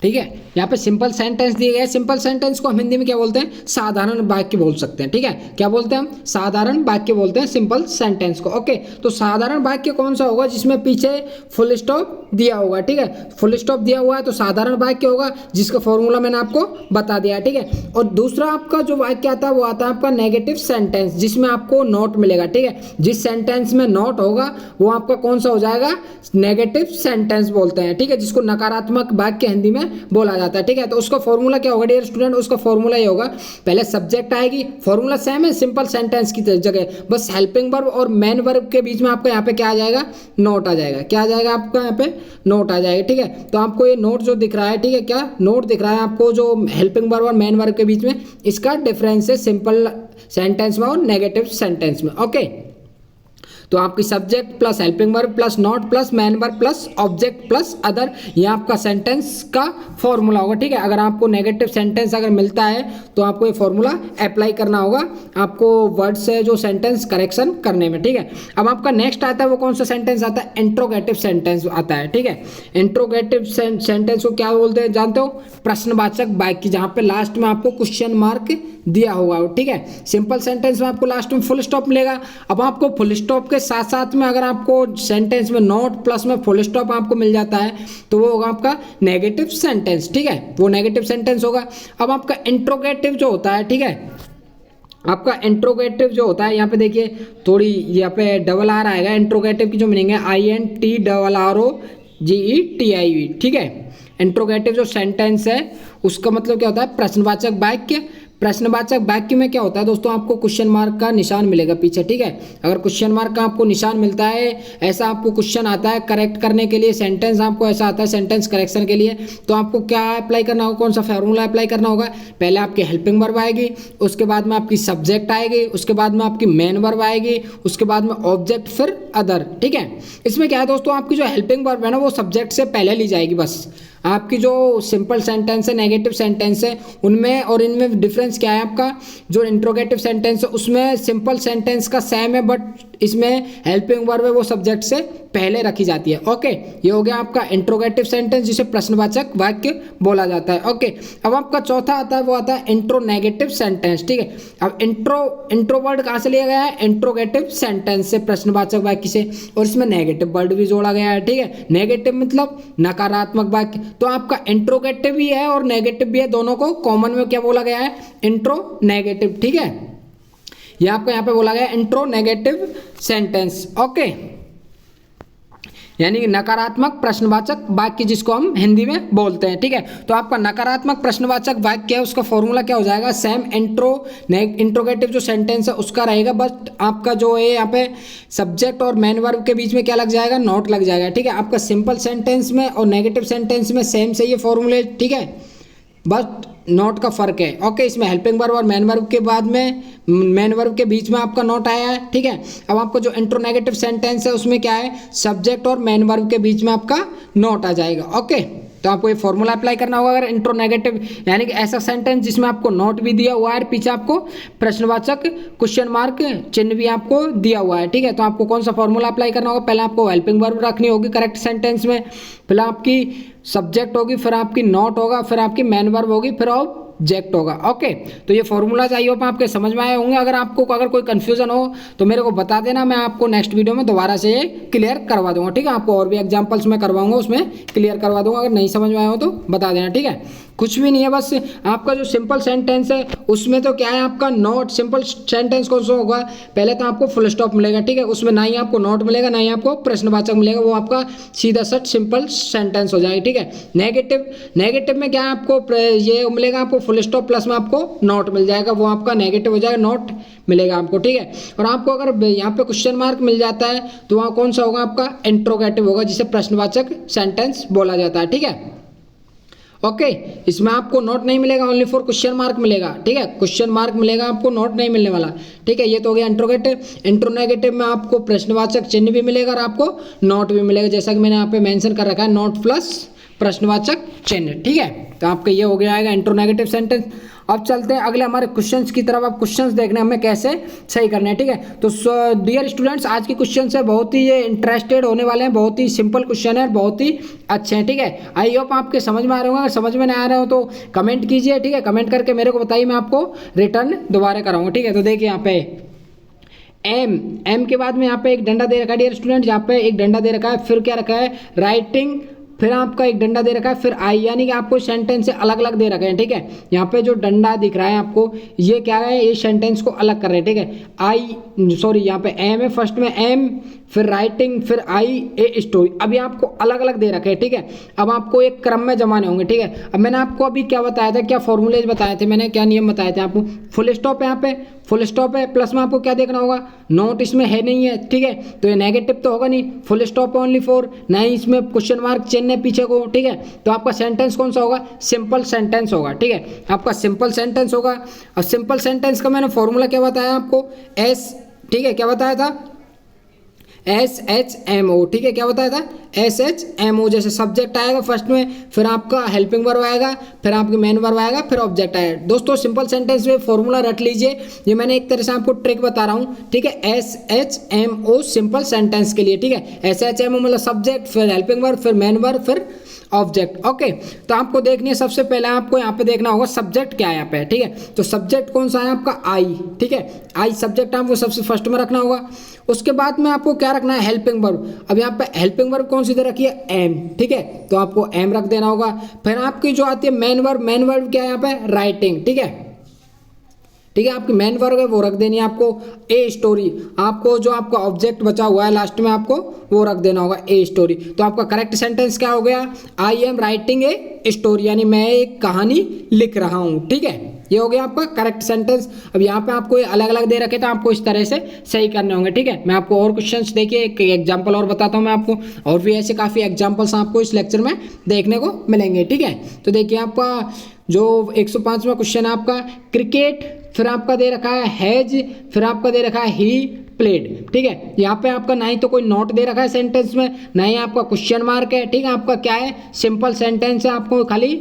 ठीक है। यहाँ पे सिंपल सेंटेंस दिए गए, सिंपल सेंटेंस को हम हिंदी में क्या बोलते हैं, साधारण वाक्य बोल सकते हैं, ठीक है। क्या बोलते हैं हम, साधारण वाक्य बोलते हैं सिंपल सेंटेंस को। ओके, तो साधारण वाक्य कौन सा होगा, जिसमें पीछे फुल स्टॉप दिया होगा, ठीक है। फुल स्टॉप दिया हुआ है तो साधारण वाक्य होगा, जिसका फॉर्मूला मैंने आपको बता दिया है, ठीक है। और दूसरा आपका जो वाक्य आता है वो आता है आपका नेगेटिव सेंटेंस, जिसमें आपको नोट मिलेगा, ठीक है। जिस सेंटेंस में नोट होगा वो आपका कौन सा हो जाएगा, नेगेटिव सेंटेंस बोलते हैं, ठीक है, जिसको नकारात्मक वाक्य हिंदी में बोला जाता है, ठीक है। तो उसका फॉर्मूला क्या होगा डियर स्टूडेंट, उसका फॉर्मूला ये होगा, पहले सब्जेक्ट आएगी, फॉर्मूला सेम है सिंपल सेंटेंस की जगह, बस हेल्पिंग वर्ब और मेन वर्ब के बीच में आपका यहाँ पे क्या आ जाएगा, नोट आ जाएगा। क्या आ जाएगा आपका यहाँ पे, नोट आ जाएगा, ठीक है। तो आपको ये नोट जो दिख रहा है, ठीक है, क्या नोट दिख रहा है आपको, जो हेल्पिंग वर्ब और मेन वर्ब के बीच में, इसका डिफरेंस है सिंपल सेंटेंस में और नेगेटिव सेंटेंस में। ओके, तो आपकी subject plus helping verb plus not plus man verb plus object plus other, ये आपका सेंटेंस का फॉर्मूला होगा, ठीक है। अगर आपको नेगेटिव सेंटेंस अगर मिलता है तो आपको ये फॉर्मूला अप्लाई करना होगा आपको वर्ड से जो सेंटेंस करेक्शन करने में, ठीक है। अब आपका नेक्स्ट आता है वो कौन सा सेंटेंस आता है, इंट्रोगेटिव सेंटेंस आता है, ठीक है। इंट्रोगेटिव सेंटेंस को क्या बोलते हैं जानते हो, प्रश्नवाचक वाक्य, जहाँ पे लास्ट में आपको क्वेश्चन मार्क दिया होगा, ठीक है। सिंपल सेंटेंस में आपको लास्ट में फुल स्टॉप मिलेगा। अब आपको फुल स्टॉप के साथ साथ में अगर आपको सेंटेंस में नोट प्लस में फुल स्टॉप आपको मिल जाता है तो वो होगा आपका नेगेटिव सेंटेंस, ठीक है, वो नेगेटिव सेंटेंस होगा। अब आपका इंट्रोगेटिव जो होता है, ठीक है, आपका इंट्रोगेटिव जो होता है, यहाँ पे देखिए थोड़ी यहाँ पे डबल आर आएगा, इंट्रोगेटिव की जो मीनिंग है INTRROGETIV, ठीक है। इंट्रोगेटिव जो सेंटेंस है उसका मतलब क्या होता है, प्रश्नवाचक वाक्य। प्रश्नवाचक वाक्य में क्या होता है दोस्तों, आपको क्वेश्चन मार्क का निशान मिलेगा पीछे, ठीक है। अगर क्वेश्चन मार्क का आपको निशान मिलता है, ऐसा आपको क्वेश्चन आता है करेक्ट करने के लिए, सेंटेंस आपको ऐसा आता है सेंटेंस करेक्शन के लिए, तो आपको क्या अप्लाई करना होगा, कौन सा फॉर्मूला अप्लाई करना होगा, पहले आपकी हेल्पिंग वर्ब आएगी, उसके बाद में आपकी सब्जेक्ट आएगी, उसके बाद में आपकी मेन वर्ब आएगी, उसके बाद में ऑब्जेक्ट, फिर अदर, ठीक है। इसमें क्या है दोस्तों, आपकी जो हेल्पिंग वर्ब है ना वो सब्जेक्ट से पहले ली जाएगी। बस आपकी जो सिंपल सेंटेंस है, नेगेटिव सेंटेंस है, उनमें और इनमें डिफरेंस क्या है, आपका जो इंट्रोगेटिव सेंटेंस है उसमें सिंपल सेंटेंस का सेम है, बट इसमें हेल्पिंग वर्ब है वो सब्जेक्ट से पहले रखी जाती है। ओके, ये हो गया आपका इंट्रोगेटिव सेंटेंस, जिसे प्रश्नवाचक वाक्य बोला जाता है। ओके, अब आपका चौथा आता है वो आता है इंट्रोनेगेटिव सेंटेंस, ठीक है। अब इंट्रो वर्ड कहाँ से लिया गया है, इंट्रोगेटिव सेंटेंस से, प्रश्नवाचक वाक्य से, और इसमें नेगेटिव वर्ड भी जोड़ा गया है, ठीक है। नेगेटिव मतलब नकारात्मक वाक्य, तो आपका इंट्रोगेटिव भी है और नेगेटिव भी है, दोनों को कॉमन में क्या बोला गया है, इंट्रो नेगेटिव, ठीक है। ये आपको यहाँ पे बोला गया इंट्रो नेगेटिव सेंटेंस। ओके, यानी नकारात्मक प्रश्नवाचक वाक्य जिसको हम हिंदी में बोलते हैं, ठीक है। तो आपका नकारात्मक प्रश्नवाचक वाक्य है, उसका फॉर्मूला क्या हो जाएगा, सेम इंट्रोगेटिव जो सेंटेंस है उसका रहेगा, बट आपका जो है यहाँ पे सब्जेक्ट और मेन वर्ब के बीच में क्या लग जाएगा, नोट लग जाएगा, ठीक है। आपका सिंपल सेंटेंस में और नेगेटिव सेंटेंस में सेम से ये फॉर्मूले, ठीक है, बट नोट का फर्क है। ओके, इसमें हेल्पिंग वर्ब और मेन वर्ब के बाद में मेन वर्ब के बीच में आपका नोट आया है, ठीक है। अब आपको जो इंट्रोनेगेटिव सेंटेंस है उसमें क्या है, सब्जेक्ट और मेन वर्ब के बीच में आपका नोट आ जाएगा। ओके, तो आपको ये फॉर्मूला अप्लाई करना होगा अगर इंट्रोनेगेटिव, यानी कि ऐसा सेंटेंस जिसमें आपको नोट भी दिया हुआ है, पीछे आपको प्रश्नवाचक क्वेश्चन मार्क चिन्ह भी आपको दिया हुआ है, ठीक है। तो आपको कौन सा फॉर्मूला अप्लाई करना होगा, पहले आपको हेल्पिंग वर्ब रखनी होगी करेक्ट सेंटेंस में, फिर आपकी सब्जेक्ट होगी, फिर आपकी नोट होगा, फिर आपकी मेन वर्ब होगी, फिर ऑब्जेक्ट होगा। ओके, तो ये फॉर्मूलाज आई होप आपके समझ में आए होंगे। अगर कोई कंफ्यूजन हो तो मेरे को बता देना, मैं आपको नेक्स्ट वीडियो में दोबारा से ये क्लियर करवा दूंगा। ठीक है, आपको और भी एग्जांपल्स मैं करवाऊंगा, उसमें क्लियर करवा दूंगा। अगर नहीं समझ में आया हो तो बता देना। ठीक है, कुछ भी नहीं है, बस आपका जो सिंपल सेंटेंस है उसमें तो क्या है आपका नॉट। सिंपल सेंटेंस कौन सा होगा, पहले तो आपको फुल स्टॉप मिलेगा। ठीक है, उसमें ना ही आपको नॉट मिलेगा ना ही आपको प्रश्नवाचक मिलेगा, वो आपका सीधा सट सिंपल सेंटेंस हो जाएगा। ठीक है, नेगेटिव में क्या है आपको ये मिलेगा, आपको फुल स्टॉप प्लस में आपको नॉट मिल जाएगा, वो आपका नेगेटिव हो जाएगा, नॉट मिलेगा आपको। ठीक है, और आपको अगर यहाँ पे क्वेश्चन मार्क मिल जाता है तो वहाँ कौन सा होगा आपका इंट्रोगेटिव होगा, जिसे प्रश्नवाचक सेंटेंस बोला जाता है। ठीक है, ओके, इसमें आपको नोट नहीं मिलेगा, ओनली फॉर क्वेश्चन मार्क मिलेगा। ठीक है, क्वेश्चन मार्क मिलेगा, आपको नोट नहीं मिलने वाला। ठीक है, ये तो हो गया इंट्रोगेटिव। इंट्रोनेगेटिव में आपको प्रश्नवाचक चिन्ह भी मिलेगा और आपको नोट भी मिलेगा, जैसा कि मैंने यहाँ पे मेंशन कर रखा है, नोट प्लस प्रश्नवाचक चिन्ह। ठीक है, तो आपका ये हो गया आएगा इंट्रोनेगेटिव सेंटेंस। अब चलते हैं अगले हमारे क्वेश्चंस की तरफ। अब क्वेश्चंस देखने हमें कैसे सही करने हैं। ठीक है, तो डियर स्टूडेंट्स, आज के क्वेश्चन है बहुत ही ये इंटरेस्टेड होने वाले हैं, बहुत ही सिंपल क्वेश्चन है, बहुत ही अच्छे हैं। ठीक है, आई होप आपके समझ में आ रहे होंगे। अगर समझ में नहीं आ रहे हो तो कमेंट कीजिए। ठीक है, कमेंट करके मेरे को बताइए, मैं आपको रिटर्न दोबारा कराऊंगा। ठीक है, तो देखिए यहाँ पे एम के बाद में यहाँ पे एक डंडा दे रखा है डियर स्टूडेंट, यहाँ पे एक डंडा दे रखा है, फिर क्या रखा है राइटिंग, फिर आपका एक डंडा दे रखा है, फिर आई, यानी कि आपको सेंटेंस से अलग अलग दे रखे हैं। ठीक है, यहाँ पे जो डंडा दिख रहा है आपको, ये क्या है, ये सेंटेंस को अलग कर रहे हैं। ठीक है, यहाँ पे एम है, फर्स्ट में एम, फिर राइटिंग, फिर आई, ए स्टोरी। अभी आपको अलग अलग दे रखे हैं। ठीक है, अब आपको एक क्रम में जमाने होंगे। ठीक है, अब मैंने आपको अभी क्या बताया था, क्या फॉर्मूलेज बताए थे मैंने, क्या नियम बताए थे आपको। फुल स्टॉप है, यहाँ पे फुल स्टॉप है, प्लस में आपको क्या देखना होगा, नोट इसमें है नहीं है। ठीक है, तो ये नेगेटिव तो होगा नहीं, फुल स्टॉप ओनली फॉर, ना ही इसमें क्वेश्चन मार्क चिन्ह पीछे को। ठीक है, तो आपका सेंटेंस कौन सा होगा, सिंपल सेंटेंस होगा। ठीक है, आपका सिंपल सेंटेंस होगा। और सिंपल सेंटेंस का मैंने फॉर्मूला क्या बताया आपको, एस। ठीक है, क्या बताया था, SHMO। ठीक है, क्या बताया था, SHMO। जैसे सब्जेक्ट आएगा फर्स्ट में, फिर आपका हेल्पिंग वर्ब आएगा, फिर आपकी मेन वर्ब आएगा, फिर ऑब्जेक्ट आएगा। दोस्तों सिंपल सेंटेंस में फॉर्मूला रट लीजिए, ये मैंने एक तरह से आपको ट्रिक बता रहा हूँ। ठीक है, SHMO सिंपल सेंटेंस के लिए। ठीक है, SHMO मतलब सब्जेक्ट, फिर हेल्पिंग वर्ब, फिर मेन वर्ब, फिर ऑब्जेक्ट। ओके, तो आपको देखनी है, सबसे पहले आपको यहाँ पे देखना होगा सब्जेक्ट क्या है यहाँ पे। ठीक है, तो सब्जेक्ट कौन सा है आपका, आई। ठीक है, आई सब्जेक्ट आपको सबसे फर्स्ट में रखना होगा। उसके बाद में आपको क्या रखना है, हेल्पिंग वर्ब। अब यहाँ पे हेल्पिंग वर्ब कौन सी दे रखी है, एम। ठीक है, तो आपको एम रख देना होगा। फिर आपकी जो आती है मेन वर्ब, मेन वर्ब क्या है यहाँ पे, राइटिंग। ठीक है, ठीक है, आपकी मेन वर्ब है वो रख देनी है आपको, ए स्टोरी। आपको जो आपका ऑब्जेक्ट बचा हुआ है लास्ट में आपको वो रख देना होगा, ए स्टोरी। तो आपका करेक्ट सेंटेंस क्या हो गया, I am writing a story, यानी मैं एक कहानी लिख रहा हूँ। ठीक है, ये हो गया आपका करेक्ट सेंटेंस। अब यहाँ पे आपको अलग अलग दे रखे तो आपको इस तरह से सही करने होंगे। ठीक है, मैं आपको और क्वेश्चंस देखिए, एक एग्जांपल और बताता हूँ मैं आपको, और भी ऐसे काफ़ी एग्जांपल्स आपको इस लेक्चर में देखने को मिलेंगे। ठीक है, तो देखिए आपका जो 105वां क्वेश्चन है आपका, क्रिकेट, फिर आपका दे रखा है हैज, फिर आपका दे रखा है ही प्लेड। ठीक है, यहाँ पे आपका ना ही तो कोई नोट दे रखा है सेंटेंस में, ना ही आपका क्वेश्चन मार्क है। ठीक है, आपका क्या है, सिंपल सेंटेंस है, आपको खाली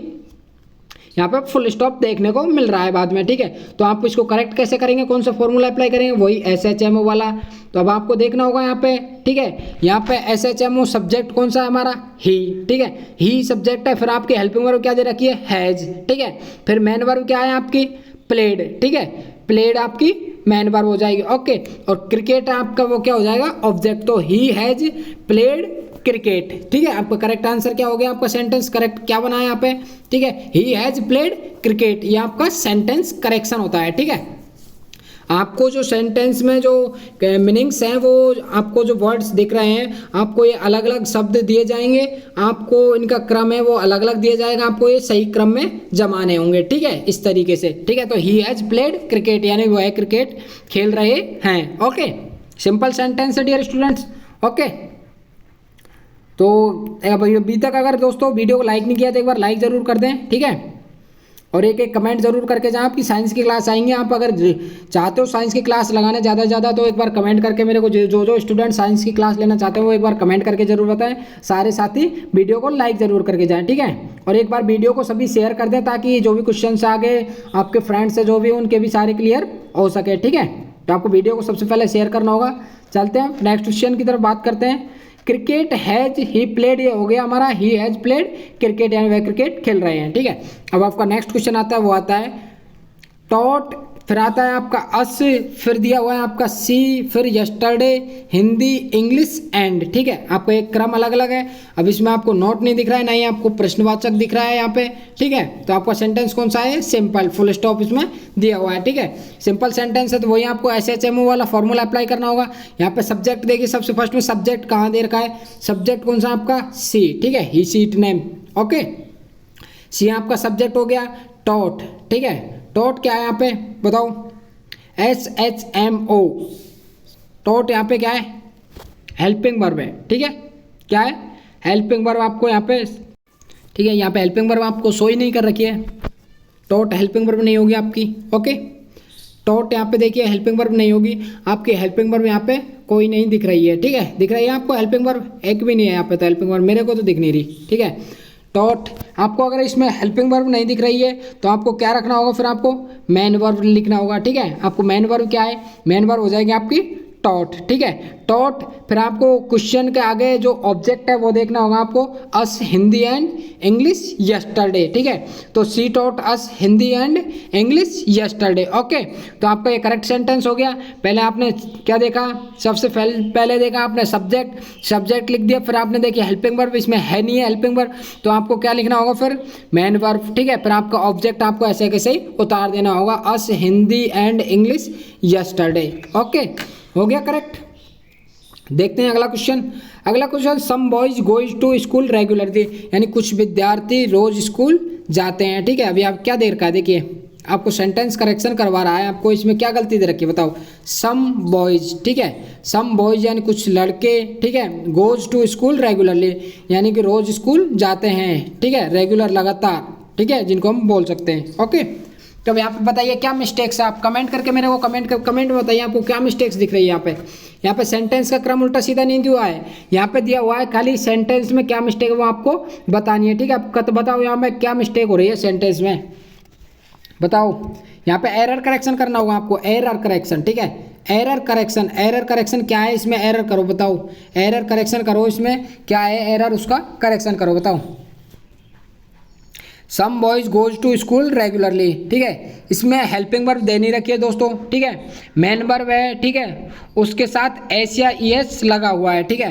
यहाँ पे फुल स्टॉप देखने को मिल रहा है बाद में। ठीक है, तो आप इसको करेक्ट कैसे करेंगे, कौन सा फॉर्मूला अप्लाई करेंगे, वही SHMO वाला। तो अब आपको देखना होगा यहाँ पे। ठीक है, यहाँ पे SHMO सब्जेक्ट कौन सा है हमारा, ही। ठीक है, ही सब्जेक्ट है, फिर आपकी हेल्पिंग वर्ब क्या दे रखी है, हैज। ठीक है, फिर मेन वर्ब क्या है आपकी, प्लेड। ठीक है, प्लेड आपकी मेन वर्ब हो जाएगी। ओके, और क्रिकेट आपका वो क्या हो जाएगा, ऑब्जेक्ट। तो ही हैज प्लेड क्रिकेट। ठीक है, आपका करेक्ट आंसर क्या हो गया, आपका सेंटेंस करेक्ट क्या बना है यहाँ पे। ठीक है, ही हैज प्लेड क्रिकेट, ये आपका सेंटेंस करेक्शन होता है। ठीक है, आपको जो सेंटेंस में जो मीनिंग्स हैं, वो आपको जो वर्ड्स दिख रहे हैं, आपको ये अलग अलग शब्द दिए जाएंगे, आपको इनका क्रम है वो अलग अलग दिया जाएगा, आपको ये सही क्रम में जमाने होंगे। ठीक है, इस तरीके से। ठीक है, तो ही हैज प्लेड क्रिकेट, यानी वो है क्रिकेट खेल रहे हैं। ओके, सिंपल सेंटेंस है डियर स्टूडेंट्स। ओके, तो अभी तक अगर दोस्तों वीडियो को लाइक नहीं किया तो एक बार लाइक ज़रूर कर दें। ठीक है, और एक एक कमेंट जरूर करके जाएं। आपकी साइंस की क्लास आएंगे, आप अगर चाहते हो साइंस की क्लास लगाने ज़्यादा से ज़्यादा, तो एक बार कमेंट करके मेरे को जो स्टूडेंट साइंस की क्लास लेना चाहते हो वो एक बार कमेंट करके जरूर बताएं। सारे साथी वीडियो को लाइक ज़रूर करके जाएं। ठीक है, और एक बार वीडियो को सभी शेयर कर दें, ताकि जो भी क्वेश्चन आगे आपके फ्रेंड्स है जो भी, उनके भी सारे क्लियर हो सके। ठीक है, तो आपको वीडियो को सबसे पहले शेयर करना होगा। चलते हैं नेक्स्ट क्वेश्चन की तरफ बात करते हैं। क्रिकेट हैज ही प्लेड, ये हो गया हमारा ही हैज प्लेड क्रिकेट, यानी वह क्रिकेट खेल रहे हैं। ठीक है, अब आपका नेक्स्ट क्वेश्चन आता है, वो आता है टॉट, फिर आता है आपका अस, फिर दिया हुआ है आपका सी, फिर यस्टरडे, हिंदी, इंग्लिश एंड। ठीक है, आपका एक क्रम अलग अलग है। अब इसमें आपको नोट नहीं दिख रहा है, ना ही आपको प्रश्नवाचक दिख रहा है यहाँ पे। ठीक है, तो आपका सेंटेंस कौन सा है, सिंपल, फुल स्टॉप इसमें दिया हुआ है। ठीक है, सिंपल सेंटेंस है तो वही आपको SHMO वाला फॉर्मूला अप्लाई करना होगा। यहाँ पे सब्जेक्ट देखिए, सबसे फर्स्ट में सब्जेक्ट कहाँ दे रखा है, सब्जेक्ट कौन सा आपका सी। ठीक है, ही सी इट नेम, ओके, सी आपका सब्जेक्ट हो गया। टॉट, ठीक है, टॉट क्या है यहाँ पे बताओ, SHMO, टॉट यहाँ पे क्या है, हेल्पिंग वर्ब है। ठीक है, क्या है, हेल्पिंग वर्ब आपको यहाँ पे, ठीक है, यहाँ पे हेल्पिंग वर्ब आपको शो ही नहीं कर रखी है, टॉट हेल्पिंग वर्ब नहीं होगी आपकी। ओके, टॉट यहाँ पे देखिए हेल्पिंग वर्ब नहीं होगी आपकी, हेल्पिंग वर्ब यहाँ पे कोई नहीं दिख रही है। ठीक है, दिख रही है आपको हेल्पिंग वर्ब, एक भी नहीं है यहाँ पे तो हेल्पिंग वर्ब, मेरे को तो दिख नहीं रही। ठीक है, टॉट आपको अगर इसमें हेल्पिंग वर्ब नहीं दिख रही है तो आपको क्या रखना होगा, फिर आपको मेन वर्ब लिखना होगा। ठीक है, आपको मेन वर्ब क्या है, मेन वर्ब हो जाएगी आपकी टॉट। ठीक है, टॉट, फिर आपको क्वेश्चन के आगे जो ऑब्जेक्ट है वो देखना होगा आपको, us Hindi and English yesterday. ठीक है, तो she taught us Hindi and English yesterday. Okay, तो आपका ये करेक्ट सेंटेंस हो गया। पहले आपने क्या देखा, सबसे पहले देखा आपने सब्जेक्ट लिख दिया, फिर आपने देखिए हेल्पिंग वर्ब इसमें है नहीं है हेल्पिंग वर्ब, तो आपको क्या लिखना होगा फिर, मेन वर्ब। ठीक है, फिर आपका ऑब्जेक्ट आपको ऐसे कैसे ही उतार देना होगा, us Hindi and English yesterday. Okay, हो गया करेक्ट। देखते हैं अगला क्वेश्चन। अगला क्वेश्चन, some boys goes to school regularly, यानी कुछ विद्यार्थी रोज स्कूल जाते हैं। ठीक है, अभी आप क्या दे रखा है, देखिए आपको सेंटेंस करेक्शन करवा रहा है, आपको इसमें क्या गलती दे रखी है बताओ, सम बॉयज। ठीक है, सम बॉयज यानी कुछ लड़के, ठीक है, गोज टू स्कूल रेगुलरली यानी कि रोज स्कूल जाते हैं। ठीक है, रेगुलर लगातार, ठीक है, जिनको हम बोल सकते हैं। ओके, तो यहाँ पे बताइए क्या मिस्टेक्स है, आप कमेंट करके मेरे को कमेंट में बताइए आपको क्या मिस्टेक्स दिख रही है। यहाँ पे सेंटेंस का क्रम उल्टा सीधा नहीं दिया है, यहाँ पे दिया हुआ है खाली सेंटेंस में क्या मिस्टेक है वो आपको बतानी है। ठीक है, आप बताओ यहाँ में क्या मिस्टेक हो रही है सेंटेंस में, बताओ। यहाँ पे एरर करेक्शन करना होगा आपको, एरर करेक्शन। ठीक है, एरर करेक्शन क्या है, इसमें एरर करो, बताओ, एरर करेक्शन करो, इसमें क्या है एरर, उसका करेक्शन करो, बताओ। Some boys goes to school regularly, ठीक है, इसमें हेल्पिंग वर्ब दे नहीं रखी है दोस्तों। ठीक है, मेन वर्ब है, ठीक है, उसके साथ एस या ES लगा हुआ है। ठीक है,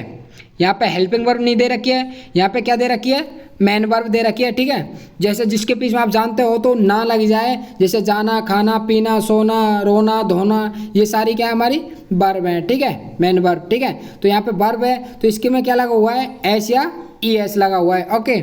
यहाँ पे हेल्पिंग वर्ब नहीं दे रखी है, यहाँ पे क्या दे रखी है, मेन वर्ब दे रखी है। ठीक है, जैसे जिसके पीछे में आप जानते हो तो ना लग जाए, जैसे जाना, खाना, पीना, सोना, रोना, धोना, ये सारी क्या है हमारी वर्ब है। ठीक है, मेन वर्ब। ठीक है, तो यहाँ पे वर्ब है तो इसके में क्या लगा हुआ है, एस या ES लगा हुआ है। ओके,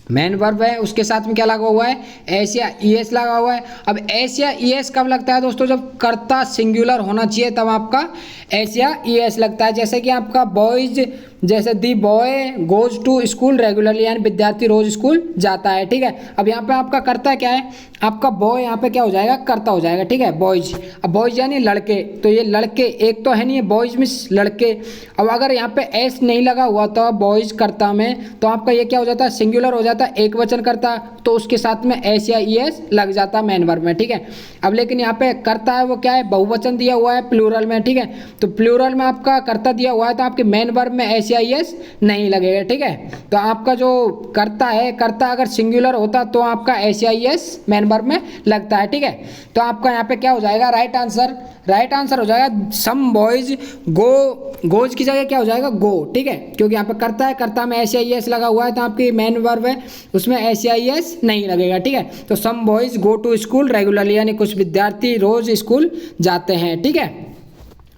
मेन वर्ब है, उसके साथ में क्या लगा हुआ है, एस या ES लगा हुआ है। अब एस या ES कब लगता है दोस्तों, जब कर्ता सिंगुलर होना चाहिए तब आपका एस या ES लगता है। जैसे कि आपका बॉयज, जैसे the boy goes to school regularly, यानी विद्यार्थी रोज स्कूल जाता है। ठीक है, अब यहाँ पे आपका कर्ता क्या है, आपका बॉय यहाँ पे क्या हो जाएगा, कर्ता हो जाएगा। ठीक है, बॉयज, अब बॉयज यानी लड़के, तो ये लड़के एक तो है नहीं है, बॉयज मीन्स लड़के। अब अगर यहाँ पे एस नहीं लगा हुआ तो बॉयज कर्ता में, तो आपका ये क्या हो जाता है, सिंगुलर हो जाता है, एक वचन करता, तो उसके साथ में एस या ES लग जाता है मेन वर्ब में। ठीक है, अब लेकिन यहाँ पे कर्ता है वो क्या है, बहुवचन दिया हुआ है प्लूरल में। ठीक है, तो प्लूरल में आपका कर्ता दिया हुआ है तो आपके मेन वर्ब में एस या ES नहीं लगेगा। ठीक है, तो आपका जो कर्ता है, कर्ता अगर सिंगुलर होता तो आपका एस या ES मेन वर्ब में लगता है। ठीक है, तो आपका यहाँ पे क्या हो जाएगा, राइट आंसर हो जाएगा सम बॉयज गोज की जगह क्या हो जाएगा, गो। ठीक है, क्योंकि यहाँ पे कर्ता है, कर्ता में एस या ES लगा हुआ है तो आपकी मेन वर्ब है उसमें एस या ES नहीं लगेगा। ठीक है, तो some boys go to school regularly, यानी कुछ विद्यार्थी रोज स्कूल जाते हैं। ठीक है,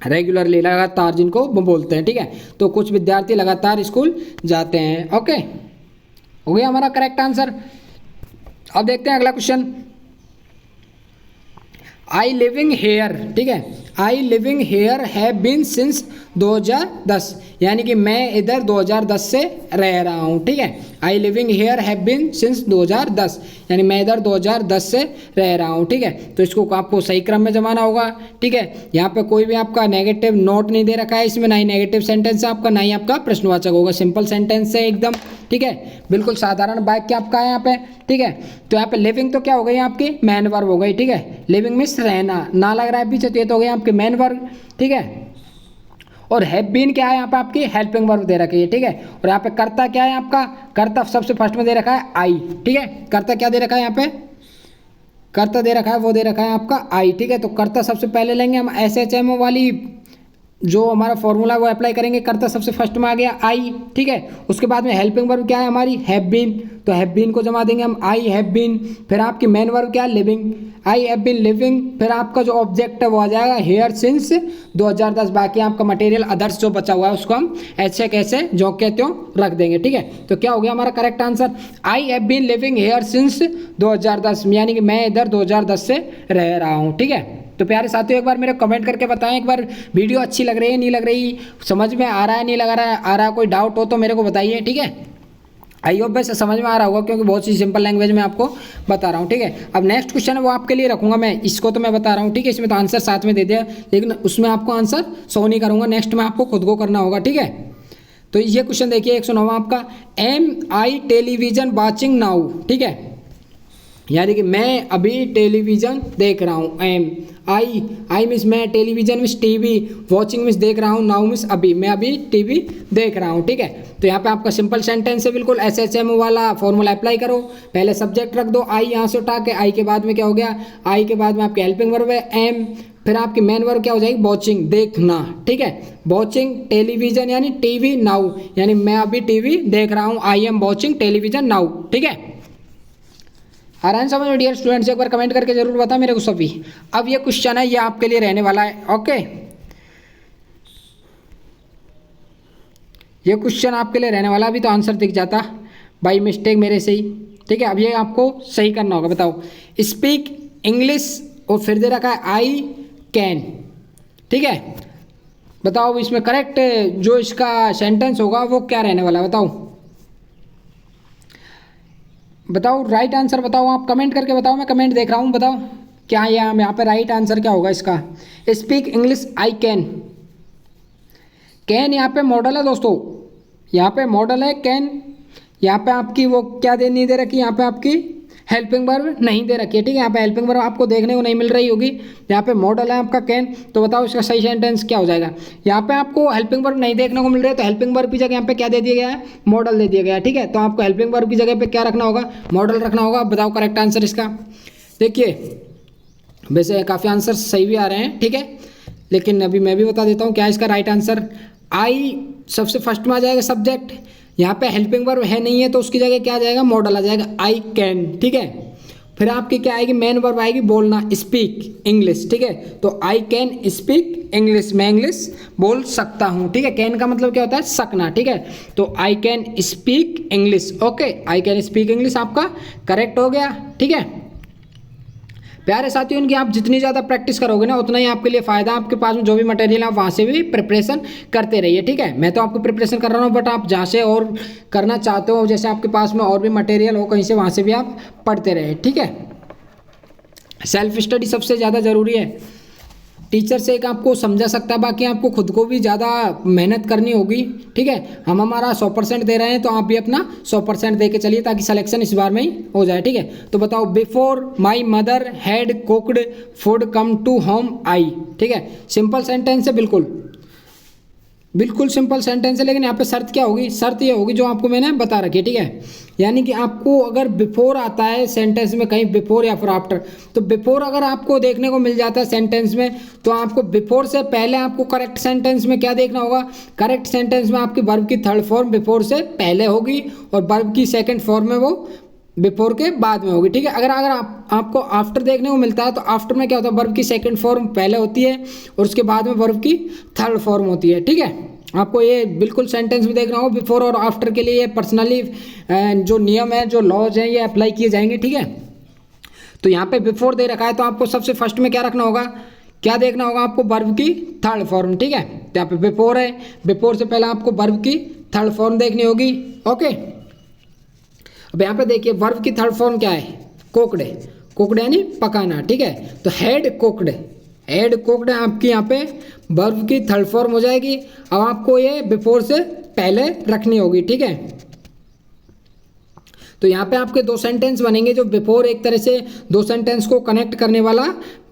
रेगुलरली लगातार जिनको बोलते हैं। ठीक है, तो कुछ विद्यार्थी लगातार स्कूल जाते हैं। ओके, हो गया हमारा करेक्ट आंसर। अब देखते हैं अगला क्वेश्चन, आई लिविंग हेयर। ठीक है, I living here have been since 2010, यानी कि मैं इधर 2010 से रह रहा हूँ। ठीक है, I living here have been since 2010, यानी मैं इधर 2010 से रह रहा हूँ। ठीक है, तो इसको आपको सही क्रम में जमाना होगा। ठीक है, यहाँ पे कोई भी आपका नेगेटिव नोट नहीं दे रखा है इसमें, ना ही नेगेटिव सेंटेंस है आपका, ना ही आपका प्रश्नवाचक होगा, सिंपल सेंटेंस है एकदम। ठीक है, बिल्कुल साधारण वाक्य आपका है यहाँ पे। ठीक है, तो यहाँ पे लिविंग तो क्या हो गई आपकी, मेन वर्ब हो गई। ठीक है, लिविंग मीन्स रहना, ना लग रहा है पीछे, तो ये तो हो गई आपकी मेन वर्ब। ठीक है, और हैव बीन क्या है यहाँ पे आपकी हेल्पिंग वर्ब दे रखी है, ठीक है। और यहाँ पे कर्ता क्या है आपका, कर्ता सबसे फर्स्ट में दे रखा है आई, ठीक है। कर्ता क्या दे रखा है यहाँ पे, कर्ता दे रखा है, वो दे रखा है आपका आई, ठीक है। तो कर्ता सबसे पहले लेंगे हम, SHMO वाली जो हमारा फॉर्मूला वो अप्लाई करेंगे, कर्ता सबसे फर्स्ट में आ गया आई, ठीक है। उसके बाद में हेल्पिंग वर्ब क्या है हमारी, हैव बीन, तो हैव बीन को जमा देंगे हम आई हैव बीन। फिर आपकी मेन वर्ब क्या है, living, I have been living. फिर आपका जो ऑब्जेक्ट है वो आ जाएगा हियर सिंस 2010। बाकी आपका मटेरियल अदर्स जो बचा हुआ है उसको हम ऐसे कैसे जो कहते हो रख देंगे, ठीक है। तो क्या हो गया हमारा correct answer, I have been living here since 2010, यानी कि मैं इधर 2010 से रह रहा हूँ, ठीक है। तो प्यारे साथियों एक बार मेरे कमेंट करके बताएं, एक बार वीडियो अच्छी लग रही है नहीं लग रही, समझ में आ रहा है नहीं लग रहा है, आ रहा है कोई डाउट हो तो मेरे को बताइए, ठीक है। आई होप वैसे समझ में आ रहा होगा क्योंकि बहुत सी सिंपल लैंग्वेज में आपको बता रहा हूँ, ठीक है। अब नेक्स्ट क्वेश्चन है वो आपके लिए रखूंगा मैं, इसको तो मैं बता रहा हूँ, ठीक है। इसमें तो आंसर साथ में दे दिया लेकिन उसमें आपको आंसर शो नहीं करूँगा, नेक्स्ट में आपको खुद को करना होगा, ठीक है। तो ये क्वेश्चन देखिए 109 आपका, एम आई टेलीविजन वॉचिंग नाउ, ठीक है। यानी कि मैं अभी टेलीविज़न देख रहा हूँ, एम आई मीन्स मैं, television means TV, watching means देख रहा हूँ, नाउ मीन्स अभी, मैं अभी टीवी देख रहा हूँ, ठीक है। तो यहाँ पे आपका सिंपल सेंटेंस है बिल्कुल, SHMO वाला फॉर्मूला अप्लाई करो, पहले सब्जेक्ट रख दो आई, यहाँ से उठा के आई के बाद में क्या हो गया, आई के बाद में आपकी हेल्पिंग वर्ब है एम, फिर आपकी मेन वर्ब क्या हो जाएगी, वॉचिंग देखना, ठीक है। वॉचिंग टेलीविजन यानी टीवी, नाउ यानी मैं अभी टीवी देख रहा हूँ, I am watching television now, ठीक है। आराम समझ में डियर स्टूडेंट्स, एक बार कमेंट करके जरूर बता मेरे को सभी। अब ये क्वेश्चन है ये आपके लिए रहने वाला है, ओके। ये क्वेश्चन आपके लिए रहने वाला, अभी तो आंसर दिख जाता बाई मिस्टेक मेरे से ही, ठीक है। अब ये आपको सही करना होगा, बताओ स्पीक इंग्लिश और फिर दे रखा है आई कैन, ठीक है। बताओ इसमें करेक्ट जो इसका सेंटेंस होगा वो क्या रहने वाला है, बताओ राइट आंसर बताओ, आप कमेंट करके बताओ, मैं कमेंट देख रहा हूँ, बताओ क्या यहाँ पे राइट आंसर क्या होगा इसका। Speak English I can, can यहाँ पे मॉडल है दोस्तों, यहाँ पे मॉडल है कैन, यहाँ पे आपकी वो क्या नहीं दे रखी, यहाँ पे आपकी हेल्पिंग वर्ब नहीं दे रखी है, ठीक है। यहाँ पे हेल्पिंग वर्ब आपको देखने को नहीं मिल रही होगी, यहाँ पे मॉडल है आपका कैन। तो बताओ इसका सही सेंटेंस क्या हो जाएगा। यहाँ पे आपको हेल्पिंग वर्ब नहीं देखने को मिल रही है तो हेल्पिंग वर्ब की जगह यहाँ पे क्या दे दिया गया है, मॉडल दे दिया गया है, ठीक है। तो आपको हेल्पिंग वर्ब की जगह पे क्या रखना होगा, मॉडल रखना होगा। बताओ करेक्ट आंसर इसका। देखिए वैसे काफ़ी आंसर सही भी आ रहे हैं, ठीक है, लेकिन अभी मैं भी बता देता हूँ क्या इसका राइट आंसर। आई सबसे फर्स्ट में आ जाएगा सब्जेक्ट, यहाँ पे हेल्पिंग वर्ब है नहीं है तो उसकी जगह क्या आ जाएगा, मॉडल आ जाएगा आई कैन, ठीक है। फिर आपकी क्या आएगी, मेन वर्ब आएगी बोलना, स्पीक इंग्लिश, ठीक है। तो आई कैन स्पीक इंग्लिश, मैं इंग्लिश बोल सकता हूँ, ठीक है। कैन का मतलब क्या होता है, सकना, ठीक है। तो I can speak English, okay, I can speak English आपका करेक्ट हो गया, ठीक है। प्यारे साथियों इनकी आप जितनी ज़्यादा प्रैक्टिस करोगे ना उतना ही आपके लिए फ़ायदा, आपके पास में जो भी मटेरियल है आप वहाँ से भी प्रिपरेशन करते रहिए, ठीक है। मैं तो आपको प्रिपरेशन कर रहा हूँ बट आप जहाँ से और करना चाहते हो, जैसे आपके पास में और भी मटेरियल हो कहीं से, वहाँ से भी आप पढ़ते रहे, ठीक है। सेल्फ स्टडी सबसे ज़्यादा ज़रूरी है, टीचर से एक आपको समझा सकता है, बाकी आपको खुद को भी ज़्यादा मेहनत करनी होगी, ठीक है। हम हमारा 100% दे रहे हैं तो आप भी अपना 100% दे के चलिए ताकि सिलेक्शन इस बार में ही हो जाए, ठीक है। तो बताओ before my mother had cooked food come to home I, ठीक है। सिंपल सेंटेंस है, बिल्कुल सिंपल सेंटेंस है, लेकिन यहाँ पे शर्त क्या होगी, शर्त ये होगी जो आपको मैंने बता रखी है, ठीक है। यानी कि आपको अगर बिफोर आता है सेंटेंस में कहीं बिफोर या फिर आफ्टर, तो बिफोर अगर आपको देखने को मिल जाता है सेंटेंस में तो आपको बिफोर से पहले आपको करेक्ट सेंटेंस में क्या देखना होगा, करेक्ट सेंटेंस में आपकी वर्ब की थर्ड फॉर्म बिफोर से पहले होगी और वर्ब की सेकेंड फॉर्म में वो बिफोर के बाद में होगी, ठीक है। अगर आपको आफ्टर देखने को मिलता है तो आफ्टर में क्या होता है, वर्ब की सेकंड फॉर्म पहले होती है और उसके बाद में वर्ब की थर्ड फॉर्म होती है, ठीक है। आपको ये बिल्कुल सेंटेंस में देखना हो, बिफोर और आफ्टर के लिए ये पर्सनली जो नियम है, जो लॉज हैं ये अप्लाई किए जाएंगे, ठीक है। तो यहाँ पे बिफोर दे रखा है तो आपको सबसे फर्स्ट में क्या रखना होगा, क्या देखना होगा आपको, वर्ब की थर्ड फॉर्म, ठीक है। तो यहाँ पे बिफोर है, बिफोर से पहले आपको वर्ब की थर्ड फॉर्म देखनी होगी, ओके। अब यहाँ पे देखिए वर्ब की थर्ड फॉर्म क्या है, कुक्ड, कुक्ड यानी पकाना, ठीक है। तो हैड कुक्ड आपकी यहाँ पे वर्ब की थर्ड फॉर्म हो जाएगी। अब आपको ये बिफोर से पहले रखनी होगी, ठीक है। तो यहाँ पे आपके दो सेंटेंस बनेंगे जो बिफोर एक तरह से दो सेंटेंस को कनेक्ट करने वाला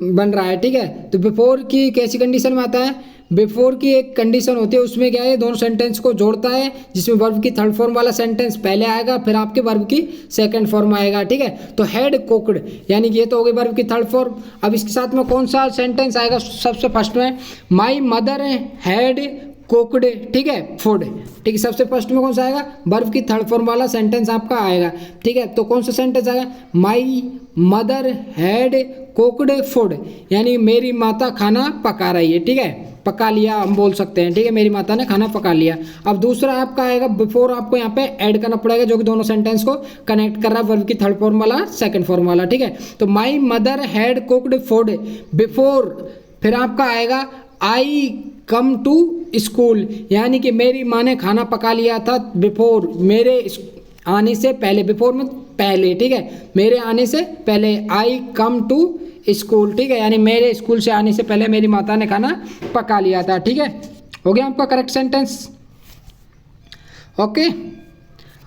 बन रहा है, ठीक है। तो बिफोर की कैसी कंडीशन में आता है, बिफोर की एक कंडीशन होती है, उसमें क्या है, दोनों सेंटेंस को जोड़ता है, जिसमें वर्ब की थर्ड फॉर्म वाला सेंटेंस पहले आएगा, फिर आपके वर्ब की सेकंड फॉर्म आएगा, ठीक है। तो हैड कुक्ड यानी कि ये तो हो गई वर्ब की थर्ड फॉर्म। अब इसके साथ में कौन सा सेंटेंस आएगा सबसे फर्स्ट में, माई मदर हैड कुक्ड, ठीक है, फूड, ठीक है। सबसे फर्स्ट में कौन सा आएगा, वर्ब की थर्ड फॉर्म वाला सेंटेंस आपका आएगा, ठीक है। तो कौन सा सेंटेंस आएगा, माई मदर हैड कुक्ड फूड, यानी मेरी माता खाना पका रही है, ठीक है, पका लिया हम बोल सकते हैं, ठीक है, मेरी माता ने खाना पका लिया। अब दूसरा आपका आएगा बिफोर, आपको यहाँ पे ऐड करना पड़ेगा जो कि दोनों सेंटेंस को कनेक्ट कर रहा है, वर्ब की थर्ड फॉर्म वाला सेकंड फॉर्म वाला, ठीक है। तो माई mother had cooked food before, फिर आपका आएगा आई कम टू स्कूल, यानी कि मेरी माँ ने खाना पका लिया था बिफोर, मेरे आने से पहले, बिफोर में पहले, ठीक है, मेरे आने से पहले, आई कम टू स्कूल, ठीक है, यानी मेरे स्कूल से आने से पहले मेरी माता ने खाना पका लिया था, ठीक है। हो गया आपका करेक्ट सेंटेंस, ओके।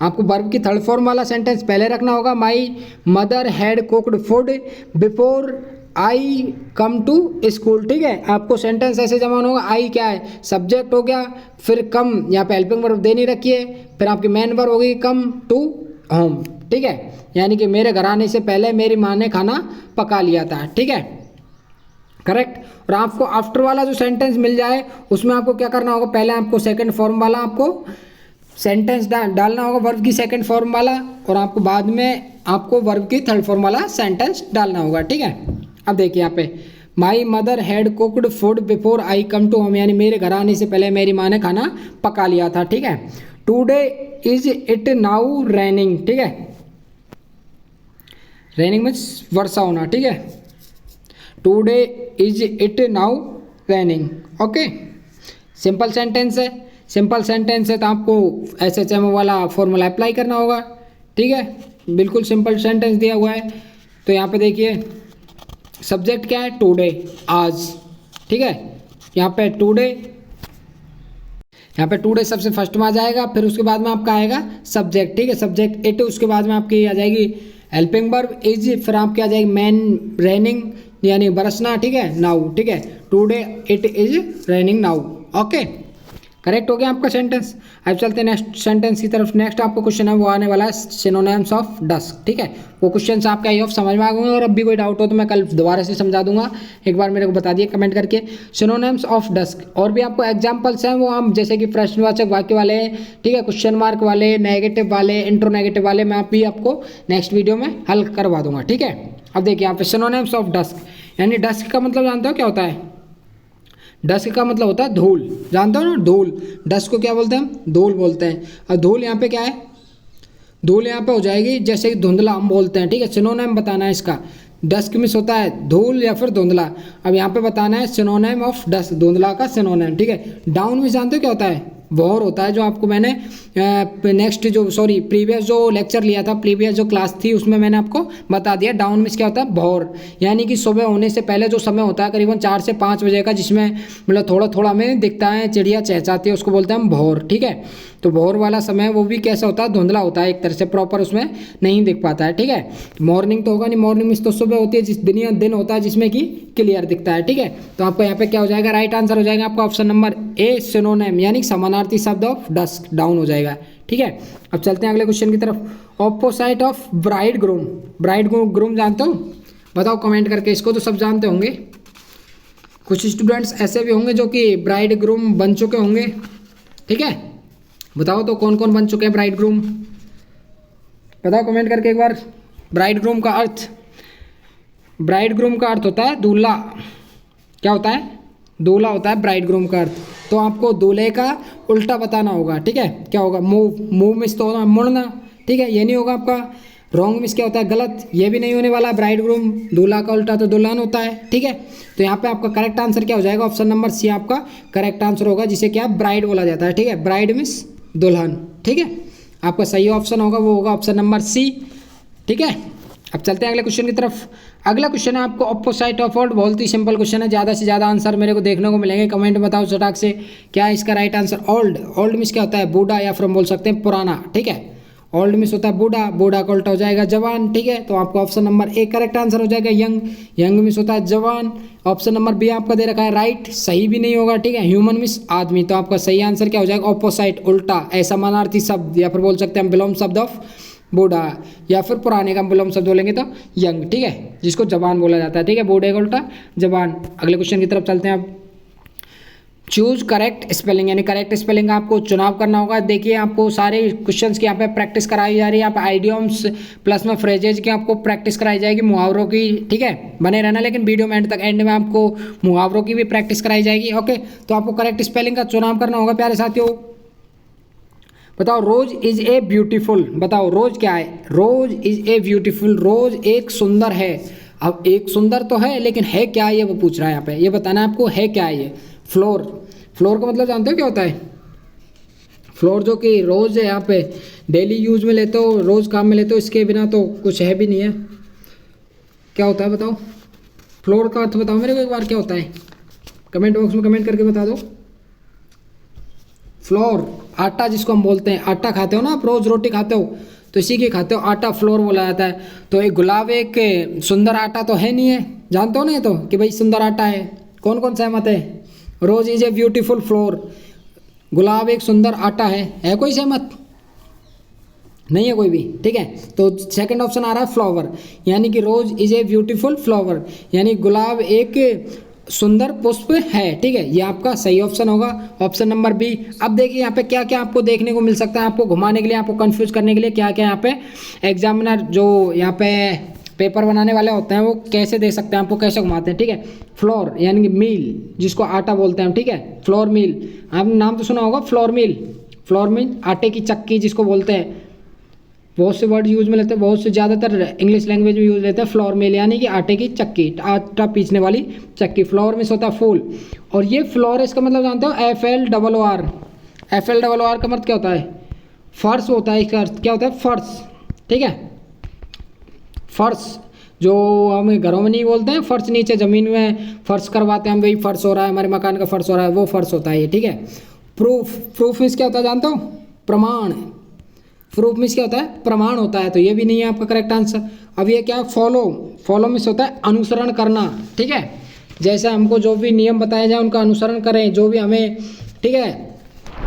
आपको वर्ब की थर्ड फॉर्म वाला सेंटेंस पहले रखना होगा, my mother had cooked food before I come to school, ठीक है। आपको सेंटेंस ऐसे जमाना होगा, आई क्या है, सब्जेक्ट हो गया, फिर कम, यहाँ पे हेल्पिंग वर्ब दे नहीं रखी है, फिर आपकी मेन वर्ब होगी कम टू होम, ठीक है, यानी कि मेरे घर आने से पहले मेरी माँ ने खाना पका लिया था, ठीक है, करेक्ट। और आपको आफ्टर वाला जो सेंटेंस मिल जाए उसमें आपको क्या करना होगा, पहले आपको सेकंड फॉर्म वाला आपको सेंटेंस डालना होगा, वर्ब की सेकंड फॉर्म वाला, और आपको बाद में आपको वर्ब की थर्ड फॉर्म वाला सेंटेंस डालना होगा, ठीक है। अब देखिए यहाँ पे my mother had cooked food before I come to home, यानी मेरे घर आने से पहले मेरी माँ ने खाना पका लिया था, ठीक है। Today is it now raining, ठीक है, रेनिंग मीन्स वर्षा होना, ठीक है। Today is it now raining, okay. Simple sentence है, सिंपल सेंटेंस है तो आपको SHM वाला फॉर्मूला अप्लाई करना होगा, ठीक है, बिल्कुल सिंपल सेंटेंस दिया हुआ है। तो यहाँ पे देखिए सब्जेक्ट क्या है, टुडे, आज, ठीक है, यहाँ पे टुडे, यहाँ पे टुडे सबसे फर्स्ट में आ जाएगा, फिर उसके बाद में आपका आएगा सब्जेक्ट, ठीक है, सब्जेक्ट इट, उसके बाद में आपकी आ जाएगी हेल्पिंग वर्ब इज, फिर आपकी आ जाएगी मेन रेनिंग यानी बरसना, ठीक है, नाउ, ठीक है, today it is raining now, okay, correct हो गया आपका सेंटेंस। अब चलते हैं नेक्स्ट सेंटेंस की तरफ। नेक्स्ट आपको क्वेश्चन है वो आने वाला है सिनोनिम्स ऑफ डस्क, ठीक है, वो क्वेश्चन आपके आई ऑफ समझ में आ गए, और अब भी कोई डाउट हो तो मैं कल दोबारा से समझा दूंगा, एक बार मेरे को बता दिए कमेंट करके। सिनोनिम्स ऑफ डस्क, और भी आपको एग्जाम्पल्स हैं वो हम जैसे कि प्रश्नवाचक वाक्य वाले, ठीक है, क्वेश्चन मार्क वाले, नेगेटिव वाले, इंट्रोनेगेटिव वाले, मैं भी आपको नेक्स्ट वीडियो में हल करवा दूंगा, ठीक है। अब देखिए यहाँ पे सिनोनिम्स ऑफ डस्क, यानी डस्क का मतलब जानते हो क्या होता है, डस्क का मतलब होता है धूल, जानते हो ना, धूल, डस्क को क्या बोलते हैं हम, धूल बोलते हैं। और धूल यहाँ पे क्या है, धूल यहाँ पे हो जाएगी जैसे कि धुंधला हम बोलते हैं, ठीक है, सिनोनिम बताना है इसका, डस्क मिस होता है धूल या फिर धुंधला, अब यहाँ पे बताना है सिनोनिम ऑफ डस्क, धुंधला का सिनोनिम, ठीक है। डाउन मिस जानते हो क्या होता है, भौर होता है, जो आपको मैंने नेक्स्ट जो प्रीवियस जो लेक्चर लिया था, प्रीवियस जो क्लास थी उसमें मैंने आपको बता दिया, डाउन मिस क्या होता है, भौर, यानी कि सुबह होने से पहले जो समय होता है करीबन 4 से 5 बजे का, जिसमें मतलब थोड़ा थोड़ा हमें दिखता है, चिड़िया चहचहाती है, उसको बोलते हैं हम भौर, ठीक है। तो भौर वाला समय वो भी कैसा होता है, धुंधला होता है, एक तरह से प्रॉपर उसमें नहीं दिख पाता है, ठीक है। मॉर्निंग तो होगा नहीं, मॉर्निंग मिस तो सुबह होती है, जिस दिन होता है जिसमें कि क्लियर दिखता है, ठीक है। तो आपको यहाँ पे क्या हो जाएगा, राइट आंसर हो जाएगा आपका ऑप्शन नंबर ए, सिनोनिम यानी समानार्थी शब्द ऑफ डस्क, डाउन हो जाएगा, ठीक है। अब चलते हैं अगले क्वेश्चन की तरफ। Opposite of bride groom, bride groom जानते हो, बताओ कमेंट करके, इसको तो सब जानते होंगे, कुछ स्टूडेंट्स ऐसे भी होंगे जो कि ब्राइड ग्रूम बन चुके होंगे, ठीक है, बताओ तो कौन कौन बन चुके हैं ब्राइड ग्रूम, बताओ कमेंट करके एक बार। ब्राइड ग्रूम का अर्थ, ब्राइड ग्रूम का अर्थ होता है दूल्हा, क्या होता है, दूल्हा होता है ब्राइड ग्रूम का अर्थ। तो आपको दूल्हे का उल्टा बताना होगा, ठीक है, क्या होगा, मूव मिस तो होगा मुड़ना, ठीक है, ये नहीं होगा आपका। रॉन्ग मिस क्या होता है, गलत, ये भी नहीं होने वाला, ब्राइड ग्रूम, दूल्हा का उल्टा तो दुल्हन होता है, ठीक है। तो यहाँ पे आपका करेक्ट आंसर क्या हो जाएगा, ऑप्शन नंबर सी आपका करेक्ट आंसर होगा, जिसे क्या ब्राइड बोला जाता है, ठीक है, ब्राइड मिस दुल्हन, ठीक है, आपका सही ऑप्शन होगा वो होगा ऑप्शन नंबर सी, ठीक है। अब चलते हैं अगले क्वेश्चन की तरफ। अगला क्वेश्चन है आपको ऑपोजिट ऑफ ओल्ड, बहुत ही सिंपल क्वेश्चन है, ज़्यादा से ज़्यादा आंसर मेरे को देखने को मिलेंगे, कमेंट बताओ चटाक से क्या है इसका right answer. Old, old means क्या होता है, बूढ़ा या फिर हम बोल सकते हैं पुराना, ठीक है, ओल्ड मीन्स होता है बूढ़ा, बूढ़ा का उल्टा हो जाएगा जवान, ठीक है। तो आपका option number A correct answer हो जाएगा यंग। यंग मीन्स होता है जवान। ऑप्शन नंबर बी आपका दे रखा है राइट, सही भी नहीं होगा, ठीक है। ह्यूमन मीन्स आदमी, तो आपका सही आंसर क्या हो जाएगा ऑपोसाइट, उल्टा, असमानार्थी शब्द, या फिर बोल सकते हैं हम विलोम शब्द ऑफ बूढ़ा, या फिर पुराने का विलोम शब्द बोलेंगे तो यंग, ठीक है, जिसको जवान बोला जाता है, ठीक है। बूढ़े का उल्टा जवान। अगले क्वेश्चन की तरफ चलते हैं आप। चूज करेक्ट स्पेलिंग, यानी करेक्ट स्पेलिंग का आपको चुनाव करना होगा। देखिए आपको सारे क्वेश्चंस की यहाँ पे प्रैक्टिस कराई जा रही है, यहाँ पे आइडियम्स प्लस में फ्रेजेज की आपको प्रैक्टिस कराई जाएगी, मुहावरों की, ठीक है। बने रहना लेकिन वीडियो में एंड में आपको मुहावरों की भी प्रैक्टिस कराई जाएगी, ओके। तो आपको करेक्ट स्पेलिंग का चुनाव करना होगा प्यारे साथियों। बताओ रोज इज ए ब्यूटीफुल, बताओ रोज क्या है, रोज इज ए ब्यूटीफुल, रोज एक सुंदर है। अब एक सुंदर तो है लेकिन है क्या ये वो पूछ रहा है यहाँ पे, ये बताना है आपको है क्या है ये। फ्लोर, फ्लोर का मतलब जानते हो क्या होता है? फ्लोर जो कि रोज है यहाँ पे डेली यूज में लेते हो, रोज काम में लेते हो, इसके बिना तो कुछ है भी नहीं है। क्या होता है बताओ, फ्लोर का अर्थ बताओ मेरे को एक बार, क्या होता है? कमेंट बॉक्स में कमेंट करके बता दो। फ्लोर, आटा जिसको हम बोलते हैं, आटा खाते हो ना आप, रोज रोटी खाते हो तो इसी के खाते हो, आटा फ्लोर बोला जाता है। तो एक गुलाब एक सुंदर आटा तो है नहीं है, जानते हो ना ये तो कि भाई सुंदर आटा है। कौन कौन सहमत है? रोज इज ए ब्यूटीफुल फ्लोर, गुलाब एक सुंदर आटा है कोई सहमत? नहीं है कोई भी, ठीक है। तो सेकंड ऑप्शन आ रहा है फ्लावर, यानी कि रोज इज ए ब्यूटीफुल फ्लावर, यानी गुलाब एक सुंदर पुष्प है, ठीक है। ये आपका सही ऑप्शन होगा, ऑप्शन नंबर बी। अब देखिए यहाँ पे क्या क्या आपको देखने को मिल सकता है, आपको घुमाने के लिए, आपको कंफ्यूज करने के लिए क्या क्या यहाँ पे एग्जामिनर जो यहाँ पे पेपर बनाने वाले होते हैं वो कैसे दे सकते हैं, आपको कैसे घुमाते हैं, ठीक है। फ्लोर यानी कि मील, जिसको आटा बोलते हैं, ठीक है, फ्लोर मील, आपने नाम तो सुना होगा फ्लोर मील। फ्लोर मील आटे की चक्की जिसको बोलते हैं, बहुत से वर्ड यूज में लेते हैं, बहुत से ज़्यादातर इंग्लिश लैंग्वेज में यूज लेते हैं फ्लोर मिल, यानी कि आटे की चक्की, आटा पीसने वाली चक्की। फ्लोर में होता है फूल, और ये फ्लोर इसका मतलब जानते हो FLOOR, FLOOR का मतलब क्या होता है? फर्श होता है, इसका अर्थ क्या होता है? फर्श, ठीक है। फर्श जो हम घरों में नहीं बोलते हैं, फर्श नीचे ज़मीन में फर्श करवाते हैं हम, वही फर्श हो रहा है, हमारे मकान का फर्श हो रहा है, वो फर्श होता है ये, ठीक है। प्रूफ, प्रूफ मीन्स क्या होता है जानते हो? प्रमाण, प्रूफ मीन्स क्या होता है? प्रमाण होता है, तो ये भी नहीं है आपका करेक्ट आंसर। अब ये क्या है? फॉलो, फॉलो मीन्स होता है अनुसरण करना, ठीक है। जैसे हमको जो भी नियम बताए जाए उनका अनुसरण करें, जो भी हमें, ठीक है,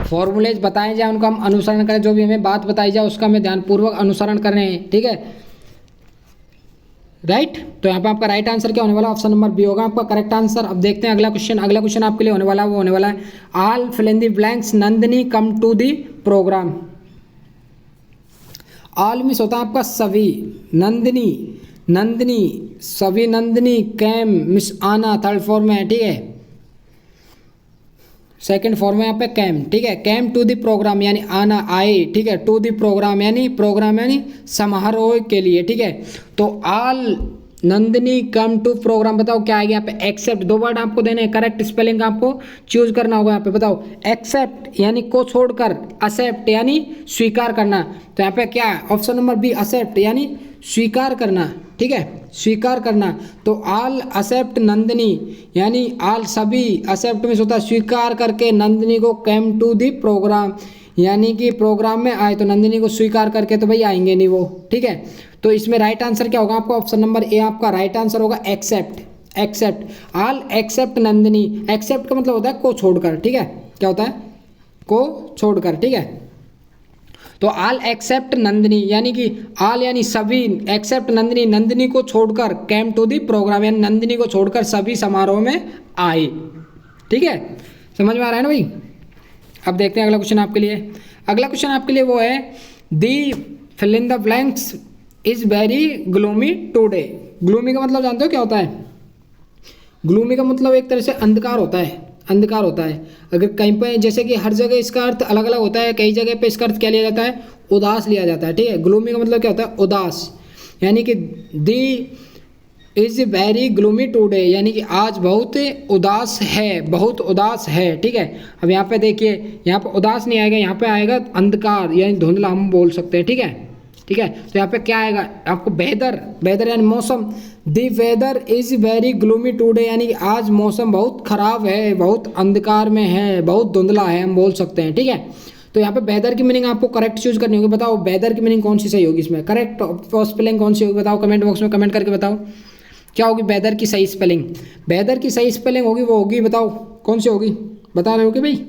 फॉर्मूलेज बताए जाए उनका हम अनुसरण करें, जो भी हमें बात बताई जाए उसका हमें ध्यानपूर्वक अनुसरण करें, ठीक है, राइट। तो यहाँ पे आपका राइट आंसर क्या होने वाला? ऑप्शन नंबर बी होगा आपका करेक्ट आंसर। अब देखते हैं अगला क्वेश्चन, अगला क्वेश्चन आपके लिए होने वाला है, वो होने वाला है all fill in the blanks Nandini come to the programme. All means होता है आपका सभी, नंदिनी, नंदिनी सभी, नंदिनी कैम मिस आना थर्ड फॉर्म में है, ठीक है। सेकंड फॉर्म में यहाँ पे कैम, ठीक है। कैम टू द प्रोग्राम यानी आना, आए, ठीक है। टू द प्रोग्राम यानी समारोह के लिए, ठीक है। तो all Nandini come to programme, बताओ क्या आएगा यहाँ पे? एक्सेप्ट, दो वर्ड आपको देने हैं, करेक्ट स्पेलिंग आपको चूज करना होगा यहाँ पे। बताओ एक्सेप्ट यानी को छोड़कर, एक्सेप्ट यानी स्वीकार करना, तो यहाँ पे क्या है? ऑप्शन नंबर बी एक्सेप्ट यानी स्वीकार करना, ठीक है, स्वीकार करना। तो ऑल एक्सेप्ट नंदिनी यानी ऑल सभी, एक्सेप्ट में होता है स्वीकार करके नंदिनी को, कैम टू दी प्रोग्राम यानी कि प्रोग्राम में आए, तो नंदिनी को स्वीकार करके तो भाई आएंगे नहीं वो, ठीक है। तो इसमें राइट आंसर क्या होगा आपका? ऑप्शन नंबर ए आपका राइट आंसर होगा except, except. All except Nandini, except का मतलब होता है को छोड़कर, ठीक है। क्या होता है? को छोड़कर, ठीक है। तो ऑल एक्सेप्ट नंदिनी यानी कि ऑल यानी सभी, एक्सेप्ट नंदिनी, नंदिनी को छोड़कर, कैम टू दी प्रोग्राम यानी नंदिनी को छोड़कर सभी समारोह में आए, ठीक है। समझ में आ रहा है ना भाई? अब देखते हैं अगला क्वेश्चन आपके लिए। अगला क्वेश्चन आपके लिए वो है the fill in the blanks is very gloomy today. Gloomy का मतलब जानते हो क्या होता है? ग्लूमी का मतलब एक तरह से अंधकार होता है, अंधकार होता है। अगर कहीं पर, जैसे कि हर जगह इसका अर्थ अलग अलग होता है, कई जगह पे इसका अर्थ क्या लिया जाता है? उदास लिया जाता है, ठीक है। ग्लूमी का मतलब क्या होता है? उदास, यानी कि दी इज वेरी ग्लूमी टुडे यानी कि आज बहुत उदास है, बहुत उदास है, ठीक है। अब यहाँ पे देखिए, यहाँ पे उदास नहीं आएगा, यहाँ पे आएगा अंधकार यानी धुंधला हम बोल सकते हैं, ठीक है, ठीक है। तो यहाँ पे क्या आएगा आपको? वेदर, वेदर यानी मौसम। The weather is very gloomy today यानी कि आज मौसम बहुत खराब है, बहुत अंधकार में है, बहुत धुंधला है हम बोल सकते हैं, ठीक है। तो यहाँ पे वेदर की मीनिंग आपको करेक्ट चूज करनी होगी। बताओ वेदर की मीनिंग कौन सी सही होगी इसमें, करेक्ट स्पेलिंग कौन सी होगी बताओ, कमेंट बॉक्स में कमेंट करके बताओ क्या होगी वेदर की सही स्पेलिंग। वेदर की सही स्पेलिंग होगी वो होगी, बताओ कौन सी होगी, बता रहे हो कि भाई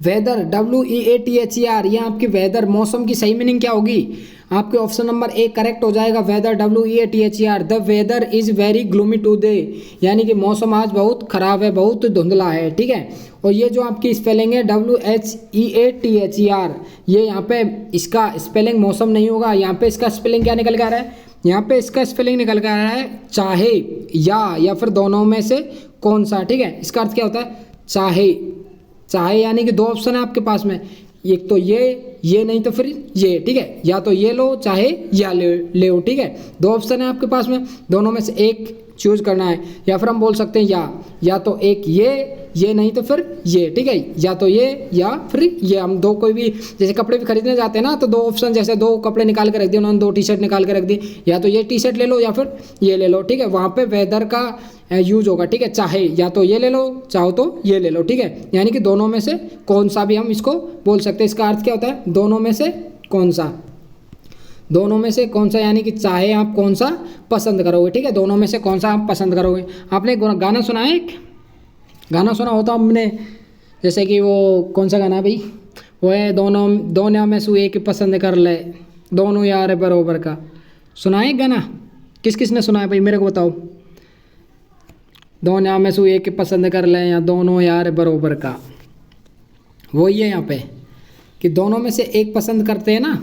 वेदर WEATHER, ये आपकी वेदर मौसम की सही मीनिंग क्या होगी, आपके ऑप्शन नंबर ए करेक्ट हो जाएगा। Weather WEATHER, the weather is very gloomy today, यानी कि मौसम आज बहुत खराब है, बहुत धुंधला है, ठीक है। और ये जो आपकी स्पेलिंग है WHEATHER, ये यहाँ पे इसका स्पेलिंग मौसम नहीं होगा, यहाँ पे इसका स्पेलिंग क्या निकल के आ रहा है, यहाँ पे इसका स्पेलिंग निकल के आ रहा है चाहे या फिर दोनों में से कौन सा, ठीक है। इसका अर्थ क्या होता है चाहे, चाहे यानी कि दो ऑप्शन है आपके पास में, एक तो ये नहीं तो फिर ये, ठीक है, या तो ये लो चाहे या ले लो, ठीक है। दो ऑप्शन है आपके पास में, दोनों में से एक चूज करना है, या फिर हम बोल सकते हैं या तो एक ये नहीं तो फिर ये, ठीक है, या तो ये या फिर ये। हम दो कोई भी जैसे कपड़े भी खरीदने जाते हैं ना, तो दो ऑप्शन, जैसे दो कपड़े निकाल के रख दिए उन्होंने, दो टी शर्ट निकाल के रख दी, या तो ये टी शर्ट ले लो या फिर ये ले लो, ठीक है। वहाँ पे वेदर का यूज होगा, ठीक है, चाहे या तो ये ले लो चाहो तो ये ले लो, ठीक है, यानी कि दोनों में से कौन सा भी हम इसको बोल सकते हैं। इसका अर्थ क्या होता है दोनों में से कौन सा, दोनों में से कौन सा, यानी कि चाहे आप कौन सा पसंद करोगे, ठीक है, दोनों में से कौन सा आप पसंद करोगे। आपने गाना सुना है, एक गाना सुना होता हमने, जैसे कि वो कौन सा गाना है भाई, वो है दोनों में से एक पसंद कर ले, दोनों यार बरोबर का, सुना है गाना, किस किस ने सुना है भाई मेरे को बताओ। दोनों में से एक पसंद कर ले या दोनों यार बरोबर का, वो ही है यहाँ पे कि दोनों में से एक पसंद करते हैं ना,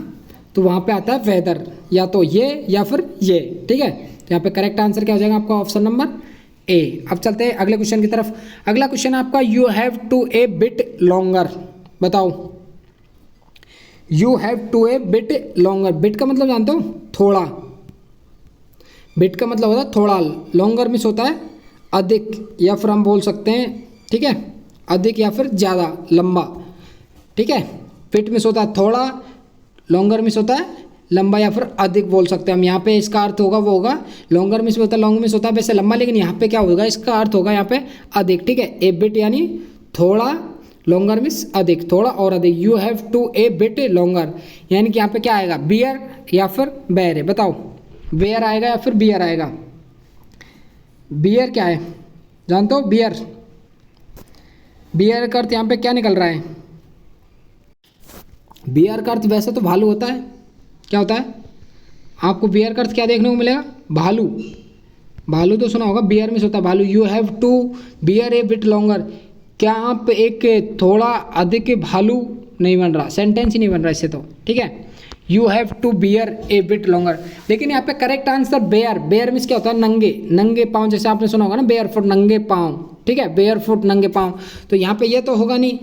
तो वहाँ पे आता है वेदर, या तो ये या फिर ये, ठीक है। यहाँ पे करेक्ट आंसर क्या हो जाएगा आपका ऑप्शन नंबर ए। अब चलते हैं अगले क्वेश्चन की तरफ। अगला क्वेश्चन आपका you have to a bit longer, बताओ you have to a bit longer, bit का मतलब जानते हो थोड़ा, बिट का मतलब होता है थोड़ा, लॉन्गर मिस होता है अधिक, या फिर हम बोल सकते हैं, ठीक है, अधिक या फिर ज़्यादा लंबा, ठीक है। बिट मिस होता है थोड़ा, लॉन्गर मिस होता है लंबा या फिर अधिक बोल सकते हैं हम। यहाँ पे इसका अर्थ होगा वो होगा, लॉन्गर मिस होता है, लॉन्ग मिस होता है वैसे लंबा, लेकिन यहाँ पे क्या होगा इसका अर्थ होगा यहाँ पे अधिक, ठीक है। ए बिट यानी थोड़ा, लॉन्गर मिस अधिक, थोड़ा और अधिक। You have to a bit longer, यानी कि यहाँ पे क्या आएगा बियर या फिर बेयर है, बताओ बेयर आएगा या फिर बियर आएगा। बियर क्या है जानते हो, बियर, बियर का अर्थ यहाँ पे क्या निकल रहा है, बियर का अर्थ वैसे तो भालू होता है, क्या होता है आपको बियर का अर्थ क्या देखने को मिलेगा, भालू, भालू तो सुना होगा, बियर में होता है भालू। You have to bear a bit longer, क्या आप एक थोड़ा अधिक भालू, नहीं बन रहा, सेंटेंस ही नहीं बन रहा इससे तो, ठीक है। You have to bear a bit longer, लेकिन यहाँ पे correct answer bear, bear means क्या होता है नंगे, नंगे पाँव, जैसे आपने सुना होगा ना बेयर फुट नंगे पाँव, ठीक है, बेयर फुट नंगे पाँव, तो यहाँ पे ये तो होगा नहीं,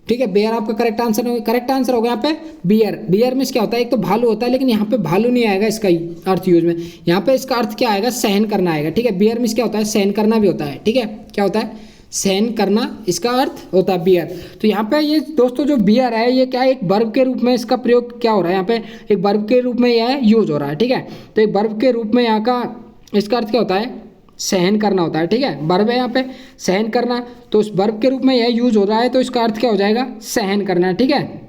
ठीक है। बेयर आपका करेक्ट आंसर होगा, करेक्ट आंसर होगा यहाँ पे बियर। बियर मीन्स क्या होता है, एक तो भालू होता है, लेकिन यहाँ पे भालू नहीं आएगा इसका अर्थ यूज में, यहाँ पे इसका अर्थ क्या आएगा सहन करना आएगा, ठीक है। बियर मीन्स क्या होता है सहन करना भी होता है, ठीक है, क्या होता है सहन करना, इसका अर्थ होता है बियर। तो यहाँ पे ये दोस्तों जो बियर है ये क्या है, एक वर्ब के रूप में इसका प्रयोग क्या हो रहा है, यहाँ पे एक वर्ब के रूप में यह यूज हो रहा है, ठीक है। तो एक वर्ब के रूप में यहाँ का इसका अर्थ क्या होता है सहन करना होता है, ठीक है, वर्ब है यहाँ पे सहन करना, तो उस वर्ब के रूप में यह यूज हो रहा है, तो इसका अर्थ क्या हो जाएगा सहन करना, ठीक है।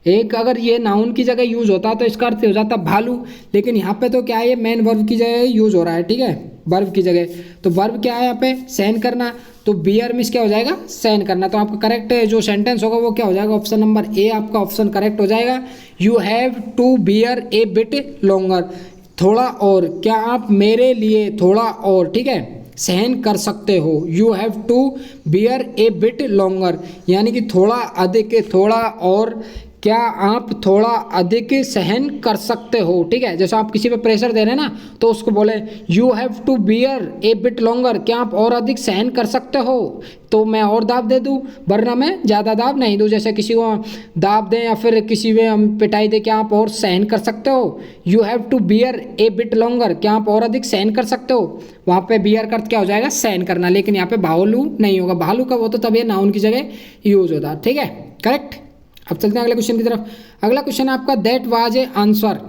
एक अगर ये नाउन की जगह यूज होता तो इसका अर्थ हो जाता भालू, लेकिन यहाँ पे तो क्या है ये मेन वर्ब की जगह यूज हो रहा है, ठीक है, वर्ब की जगह। तो वर्ब क्या है यहाँ पे सहन करना, तो बियर मीन्स क्या हो जाएगा सहन करना। तो आपका करेक्ट जो सेंटेंस होगा वो क्या हो जाएगा ऑप्शन नंबर ए आपका ऑप्शन करेक्ट हो जाएगा। You have to bear a bit longer, थोड़ा और, क्या आप मेरे लिए थोड़ा और, ठीक है, सहन कर सकते हो। You have to bear a bit longer, यानी कि थोड़ा अधिक, थोड़ा और, क्या आप थोड़ा अधिक सहन कर सकते हो, ठीक है। जैसे आप किसी पे प्रेशर दे रहे हैं ना, तो उसको बोले you have to bear a bit longer, क्या आप और अधिक सहन कर सकते हो, तो मैं और दाब दे दूँ वरना मैं ज़्यादा दाब नहीं दूँ। जैसे किसी को दाब दें या फिर किसी में हम पिटाई दे, क्या आप और सहन कर सकते हो। You have to bear a bit longer, क्या आप और अधिक सहन कर सकते हो। वहाँ पे बियर का अर्थ क्या हो जाएगा सहन करना, लेकिन यहाँ पे भालू नहीं होगा, भालू का वो तो तब ये नाउन की जगह यूज होता है, ठीक है, करेक्ट। अब चलते हैं अगले क्वेश्चन की तरफ। अगला क्वेश्चन है आपका दैट वाज ए आंसर,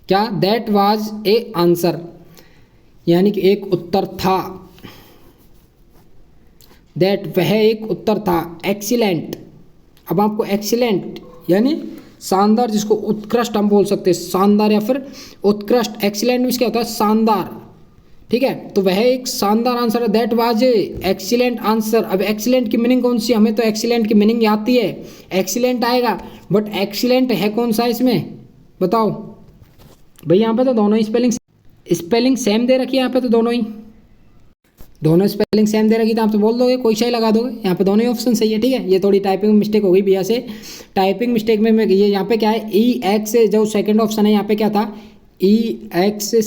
क्या दैट वाज ए आंसर, यानी कि एक उत्तर था, दैट वह एक उत्तर था, एक्सीलेंट अब आपको एक्सीलेंट यानी शानदार, जिसको उत्कृष्ट हम बोल सकते हैं, शानदार या फिर उत्कृष्ट। एक्सीलेंट में क्या होता है? शानदार, ठीक है। तो वह एक शानदार आंसर है, दैट वाज एक्सीलेंट आंसर। अब एक्सीलेंट की मीनिंग कौन सी? हमें तो एक्सीलेंट की मीनिंग आती है, एक्सीलेंट आएगा, बट एक्सीलेंट है कौन सा इसमें बताओ भाई। यहाँ पे तो दोनों ही स्पेलिंग सेम दे रखी है, यहाँ पे तो दोनों स्पेलिंग सेम दे रखी, तो आप तो बोल दोगे, कोई सा ही लगा दोगे। यहाँ पे दोनों ही ऑप्शन सही है, ठीक है। ये थोड़ी टाइपिंग मिस्टेक हो गई भैया से, टाइपिंग मिस्टेक में ये यहाँ पे क्या है, EX जो सेकंड ऑप्शन है यहाँ पे क्या था, EXCELENT,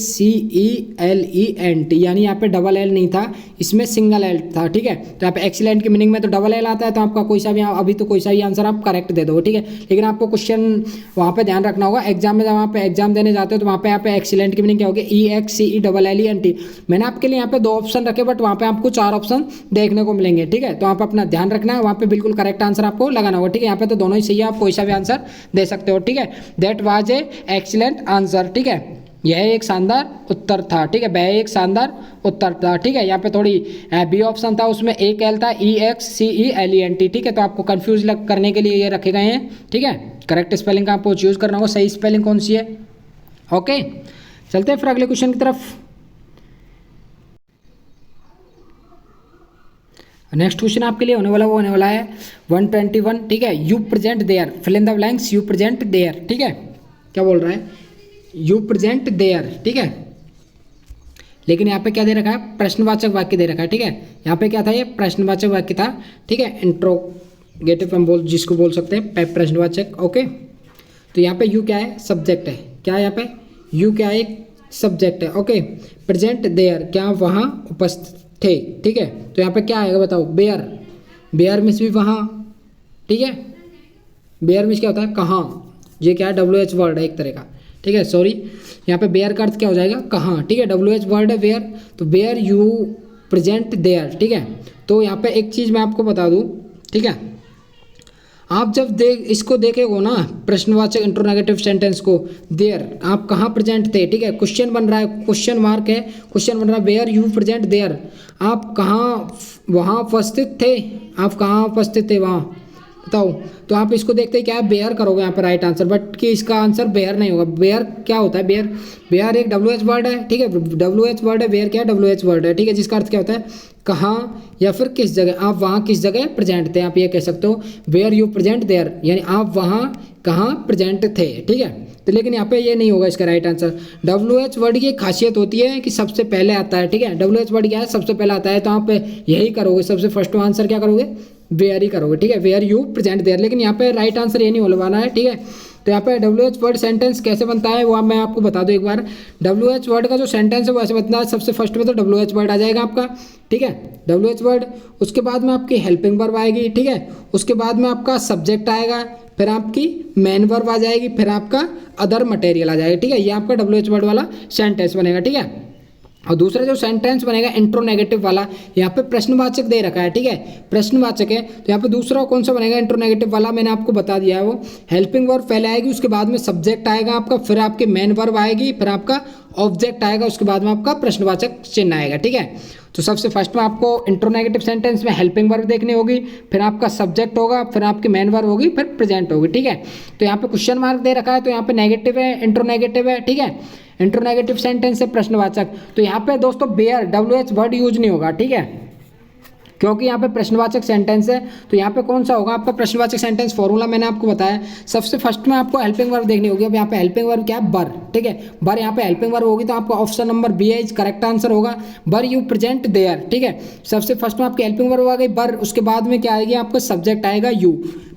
यानी यहाँ पे डबल एल नहीं था, इसमें सिंगल एल था, ठीक है। तो यहाँ पे एक्सीलेंट की मीनिंग में तो डबल एल आता है, तो आपका कोई सा भी अभी तो कोई सा ही आंसर आप करेक्ट दे दो, ठीक है। लेकिन आपको क्वेश्चन वहाँ पे ध्यान रखना होगा, एग्जाम में जब वहाँ पे एग्जाम देने जाते हो तो वहाँ पे यहाँ पे एक्सीलेंट की मीनिंग क्या होगी, EXCELLENT। मैंने आपके लिए यहाँ पे 2 ऑप्शन रखे, बट वहाँ पे आपको 4 ऑप्शन देखने को मिलेंगे, ठीक है। तो आप अपना ध्यान रखना है, वहाँ पे बिल्कुल करेक्ट आंसर आपको लगाना होगा, ठीक है। यहाँ पे तो दोनों ही सही है, आप कोई सा भी आंसर दे सकते हो, ठीक है। That was a excellent answer, ठीक है। यह एक शानदार उत्तर था, ठीक है। वह एक शानदार उत्तर था, ठीक है। यहाँ पे थोड़ी बी ऑप्शन था, उसमें एक एल था, EXCELENT, ठीक है। तो आपको कंफ्यूज करने के लिए ये रखे गए हैं, ठीक है। करेक्ट स्पेलिंग का आपको चूज करना होगा, सही स्पेलिंग कौन सी है। ओके, चलते हैं फिर अगले क्वेश्चन की तरफ। नेक्स्ट क्वेश्चन आपके लिए होने वाला है 121, ठीक है। You present there, fill in the blanks, you present there, ठीक है। क्या बोल रहा है, यू प्रेजेंट देयर, ठीक है। लेकिन यहाँ पे क्या दे रखा है, प्रश्नवाचक वाक्य दे रखा है, ठीक है। यहाँ पे क्या था, ये प्रश्नवाचक वाक्य था, ठीक है। इंट्रोगेटिव हम जिसको बोल सकते हैं प्रश्नवाचक, ओके। तो यहाँ पे यू क्या है, सब्जेक्ट है, क्या है यहाँ पे, यू क्या है, एक सब्जेक्ट है, ओके। प्रेजेंट देयर, क्या वहाँ उपस्थित थे, ठीक है। तो यहाँ पे क्या आएगा बताओ, बेयर मीन्स भी वहाँ, ठीक है। बेयर मीन्स क्या होता है, कहाँ, ये क्या है, WH वर्ड है एक तरह का, ठीक है। सॉरी, यहाँ पे बेयर का अर्थ क्या हो जाएगा, कहाँ, ठीक है। WH वर्ड है बेयर, तो बेयर यू प्रेजेंट देयर, ठीक है। तो यहाँ पे एक चीज़ मैं आपको बता दूँ, ठीक है। आप जब इसको देखेगो ना, प्रश्नवाचक इंट्रोनेगेटिव सेंटेंस को, देयर आप कहाँ प्रेजेंट थे, ठीक है। क्वेश्चन बन रहा है, क्वेश्चन मार्क है, क्वेश्चन बन रहा है, वेयर यू प्रेजेंट देयर, आप कहाँ वहाँ उपस्थित थे, आप कहाँ उपस्थित थे वहाँ, बताओ। तो आप इसको देखते ही क्या है, बेयर करोगे यहाँ पर राइट आंसर, बट कि इसका आंसर बेयर नहीं होगा। बेयर क्या होता है, बेयर एक WH वर्ड है, ठीक है। WH वर्ड है, बेयर क्या है, WH वर्ड है, ठीक है। जिसका अर्थ क्या होता है, कहाँ या फिर किस जगह, आप वहाँ किस जगह प्रेजेंट थे, आप ये कह सकते हो वेयर यू प्रेजेंट देयर, यानी आप वहाँ कहाँ प्रेजेंट थे, ठीक है। तो लेकिन यहाँ पे ये नहीं होगा इसका राइट आंसर। WH वर्ड की खासियत होती है कि सबसे पहले आता है, ठीक है। WH वर्ड क्या है, सबसे पहले आता है, तो आप यही करोगे, सबसे फर्स्ट आंसर क्या करोगे, वेयर ही करोगे, ठीक है। वेयर यू प्रेजेंट देयर, लेकिन यहाँ पे राइट आंसर ये नहीं होने वाला है, ठीक है। तो यहाँ पे WH वर्ड सेंटेंस कैसे बनता है वो मैं आपको बता दूँ एक बार। WH वर्ड का जो सेंटेंस है वो ऐसे बनता है, सबसे फर्स्ट में तो WH वर्ड आ जाएगा आपका, ठीक है, WH वर्ड। उसके बाद में आपकी हेल्पिंग वर्ब आएगी, ठीक है। उसके बाद में आपका सब्जेक्ट आएगा, फिर आपकी मेन वर्ब आ जाएगी, फिर आपका अदर मटेरियल आ जाएगा, ठीक है। ये आपका WH वर्ड वाला सेंटेंस बनेगा, ठीक है। और दूसरा जो सेंटेंस बनेगा इंट्रोनेगेटिव वाला, यहाँ पे प्रश्नवाचक दे रखा है, ठीक है, प्रश्नवाचक है। तो यहाँ पे दूसरा कौन सा बनेगा, इंट्रोनेगेटिव वाला, मैंने आपको बता दिया है वो। हेल्पिंग वर्ब पहले आएगी, उसके बाद में सब्जेक्ट आएगा आपका, फिर आपकी मेन वर्ब आएगी, फिर आपका ऑब्जेक्ट आएगा, उसके बाद में आपका प्रश्नवाचक चिन्ह आएगा, ठीक है। तो सबसे फर्स्ट में आपको इंट्रोनेगेटिव सेंटेंस में हेल्पिंग वर्ब देखनी होगी, फिर आपका सब्जेक्ट होगा, फिर आपकी मेन वर्ब होगी, फिर प्रेजेंट होगी, ठीक है। तो यहाँ पे क्वेश्चन मार्क दे रखा है, तो यहाँ पे नेगेटिव है, इंट्रोनेगेटिव है, ठीक है। इंट्रोनेगेटिव सेंटेंस है प्रश्नवाचक, तो यहाँ पे दोस्तों बेयर WH वर्ड यूज नहीं होगा, ठीक है, क्योंकि यहाँ पे प्रश्नवाचक सेंटेंस है। तो यहाँ पे कौन सा होगा आपका प्रश्नवाचक सेंटेंस, फॉर्मूला मैंने आपको बताया। सबसे फर्स्ट में आपको हेल्पिंग वर्ब देखनी होगी। अब यहाँ पे हेल्पिंग वर्ब क्या है, बर, ठीक है। बर यहाँ पे हेल्पिंग वर्ब होगी, तो आपका ऑप्शन नंबर बी है करेक्ट आंसर होगा, बर यू प्रेजेंट देयर, ठीक है। सबसे फर्स्ट में आपकी हेल्पिंग वर्ब आ गई बर, उसके बाद में क्या आएगी, आपका सब्जेक्ट आएगा यू,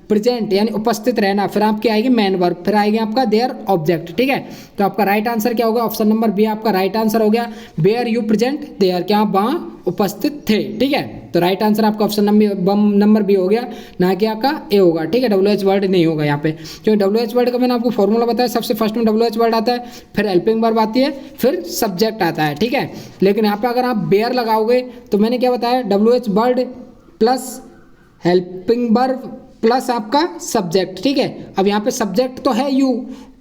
प्रेजेंट यानी उपस्थित रहना, फिर आपकी आएगी मेन वर्ब, फिर आएगी आपका देयर ऑब्जेक्ट, ठीक है। तो आपका राइट आंसर क्या होगा, ऑप्शन नंबर बी आपका राइट आंसर हो गया, वेयर यू प्रेजेंट देयर, क्या आप वहाँ उपस्थित थे, ठीक है। तो राइट आंसर आपका ऑप्शन नंबर बी हो गया, ना कि आपका ए होगा, ठीक है। WH वर्ड नहीं होगा यहाँ पे, क्योंकि WH वर्ड का मैंने आपको फॉर्मूला बताया, सबसे फर्स्ट में WH वर्ड आता है, फिर हेल्पिंग वर्ब आती है, फिर सब्जेक्ट आता है, ठीक है। लेकिन यहाँ पे अगर आप बेयर लगाओगे तो मैंने क्या बताया, WH word plus helping verb plus आपका सब्जेक्ट, ठीक है। अब यहाँ पे सब्जेक्ट तो है यू,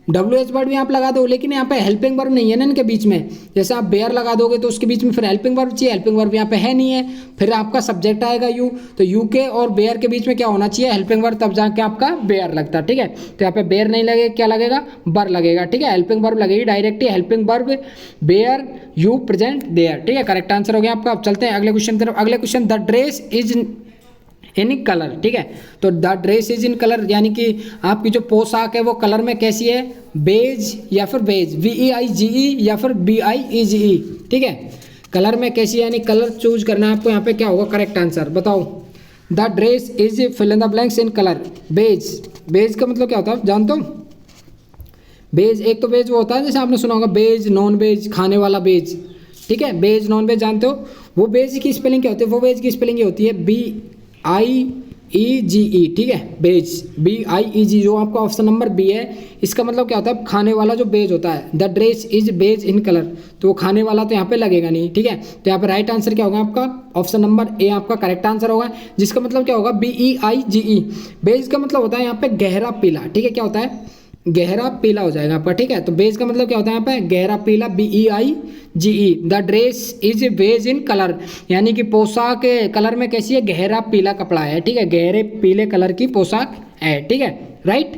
WH वर्ड भी आप लगा दो, लेकिन यहाँ पे हेल्पिंग वर्ब नहीं है ना इनके बीच में। जैसे आप बेयर लगा दोगे तो उसके बीच में फिर हेल्पिंग वर्ब चाहिए, हेल्पिंग वर्ब यहाँ पे है नहीं है। फिर आपका सब्जेक्ट आएगा यू, तो यू के और बेयर के बीच में क्या होना चाहिए, हेल्पिंग वर्ब, तब जाके आपका बेयर लगता है। ठीक है, तो यहाँ पे बेयर नहीं लगेगा, क्या लगेगा, बर लगेगा। ठीक है, हेल्पिंग वर्ब लगेगी directly, helping verb bear you present there. ठीक है, करेक्ट आंसर हो गया आपका। अब चलते हैं अगले क्वेश्चन की तरफ। अगले question, the dress is in colour. ठीक है, तो the dress is in colour यानी कि आपकी जो पोशाक है वो कलर में कैसी है, बेज या फिर बेज, VEIGE या फिर BIEGE। ठीक है, कलर में कैसी है, यानी कलर चूज करना है आपको। यहाँ पे क्या होगा करेक्ट आंसर, बताओ। The dress is fill in the blanks in colour beige. Beige का मतलब क्या होता है, जानते हो? बेज, एक तो बेज वो होता है जैसे आपने सुना होगा बेज, नॉन बेज, खाने वाला बेज। ठीक है, बेज नॉन बेज जानते हो, वो बेज की स्पेलिंग क्या होती है, वो बेज की स्पेलिंग ये होती है BIEGE। ठीक है, बेज BIEG, जो आपका ऑप्शन नंबर बी है, इसका मतलब क्या होता है, खाने वाला जो बेज होता है। The dress is beige in colour, तो वो खाने वाला तो यहाँ पे लगेगा नहीं। ठीक है, तो यहाँ पे राइट आंसर क्या होगा आपका, ऑप्शन नंबर ए आपका करेक्ट आंसर होगा, जिसका मतलब क्या होगा BEIGE। बेज का मतलब होता है यहाँ पे गहरा पीला। ठीक है, क्या होता है, गहरा पीला हो जाएगा आपका। ठीक है, तो बेज का मतलब क्या होता है यहाँ पे, गहरा पीला, BEIGE। The dress is beige in colour, यानी कि पोशाक कलर में कैसी है, गहरा पीला कपड़ा है। ठीक है, गहरे पीले कलर की पोशाक है। ठीक है, राइट,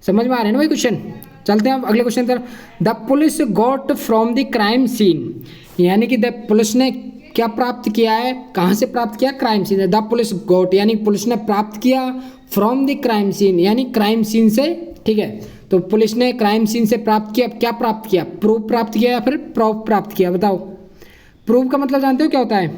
समझ में आ रहे हैं ना भाई क्वेश्चन। चलते हैं अब अगले क्वेश्चन पर। The police got from the crime scene, यानी कि द पुलिस ने क्या प्राप्त किया है, कहाँ से प्राप्त किया, crime scene. The police got यानी पुलिस ने प्राप्त किया, फ्रॉम द क्राइम सीन यानी क्राइम सीन से। ठीक है, तो पुलिस ने क्राइम सीन से प्राप्त किया, क्या प्राप्त किया, प्रूफ प्राप्त किया या फिर प्रूफ प्राप्त किया, बताओ। प्रूफ का मतलब जानते हो क्या होता है,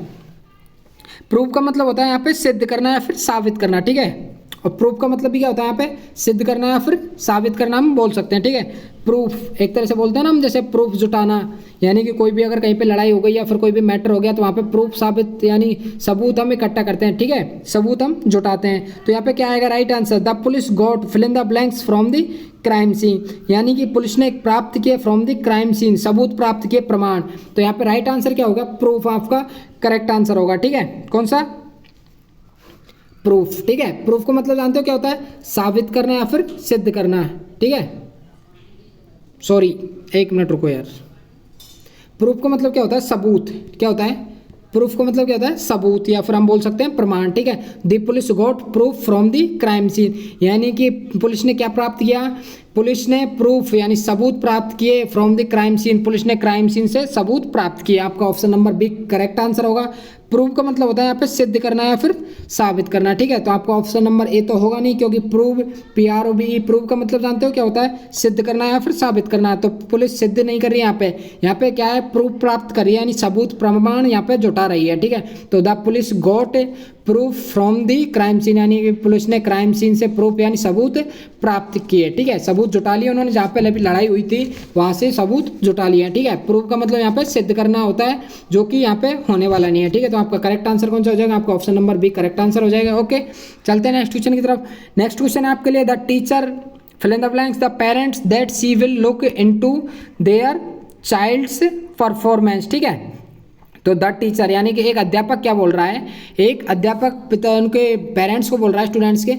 प्रूफ का मतलब होता है यहाँ पे सिद्ध करना या फिर साबित करना। ठीक है, और प्रूफ का मतलब भी क्या होता है, यहाँ पे सिद्ध करना या फिर साबित करना हम बोल सकते हैं। ठीक है, प्रूफ एक तरह से बोलते हैं ना हम, जैसे प्रूफ जुटाना, यानी कि कोई भी अगर कहीं पे लड़ाई हो गई या फिर कोई भी मैटर हो गया तो वहाँ पे प्रूफ साबित यानी सबूत हम इकट्ठा करते हैं। ठीक है, सबूत हम जुटाते हैं। तो यहाँ पे क्या आएगा right answer, the police got fill in the blanks from the crime scene, यानी कि पुलिस ने प्राप्त किए फ्रॉम द क्राइम सीन, सबूत प्राप्त किए, प्रमाण। तो यहाँ पे राइट आंसर क्या होगा, प्रूफ आपका करेक्ट आंसर होगा। ठीक है, कौन सा, प्रूफ। ठीक है, प्रूफ को मतलब जानते हो क्या होता है, साबित करना या फिर सिद्ध करना। ठीक है, सॉरी एक मिनट रुको यार, प्रूफ का मतलब क्या होता है, सबूत। क्या होता है, प्रूफ का मतलब क्या होता है, सबूत या फिर हम बोल सकते हैं प्रमाण। ठीक है, the police got proof from the crime scene, यानी कि पुलिस ने क्या प्राप्त किया, पुलिस ने प्रूफ यानी सबूत प्राप्त किए, from the crime scene, police ने क्राइम सीन से सबूत प्राप्त किए। आपका option number B correct answer होगा। प्रूव का मतलब होता है यहाँ पे सिद्ध करना या फिर साबित करना। ठीक है, तो आपका ऑप्शन नंबर ए तो होगा नहीं, क्योंकि प्रूव PROVE, प्रूव का मतलब जानते हो क्या होता है, सिद्ध करना या फिर साबित करना। तो पुलिस सिद्ध नहीं कर रही है यहाँ पे क्या है, प्रूफ प्राप्त कर रही है, यानी सबूत प्रमाण यहाँ पे जुटा रही है। ठीक है, तो the police got proof from the crime scene, यानी कि पुलिस ने क्राइम सीन से प्रूफ यानी सबूत प्राप्त किए। ठीक है, सबूत जुटा लिए उन्होंने, जहाँ पे लड़ाई हुई थी वहाँ से सबूत जुटा लिया। ठीक है, प्रूफ का मतलब यहाँ पे सिद्ध करना होता है, जो कि यहाँ पे होने वाला नहीं है। ठीक है, तो आपका करेक्ट आंसर कौन सा हो जाएगा, आपका option number B correct answer हो जाएगा। ओके, चलते हैं नेक्स्ट क्वेश्चन की तरफ। नेक्स्ट क्वेश्चन है आपके लिए, the teacher fill in the blanks the parents that she will look into their child's performance. ठीक है, तो द टीचर यानी कि एक अध्यापक क्या बोल रहा है, एक अध्यापक पिता उनके पेरेंट्स को बोल रहा है, स्टूडेंट्स के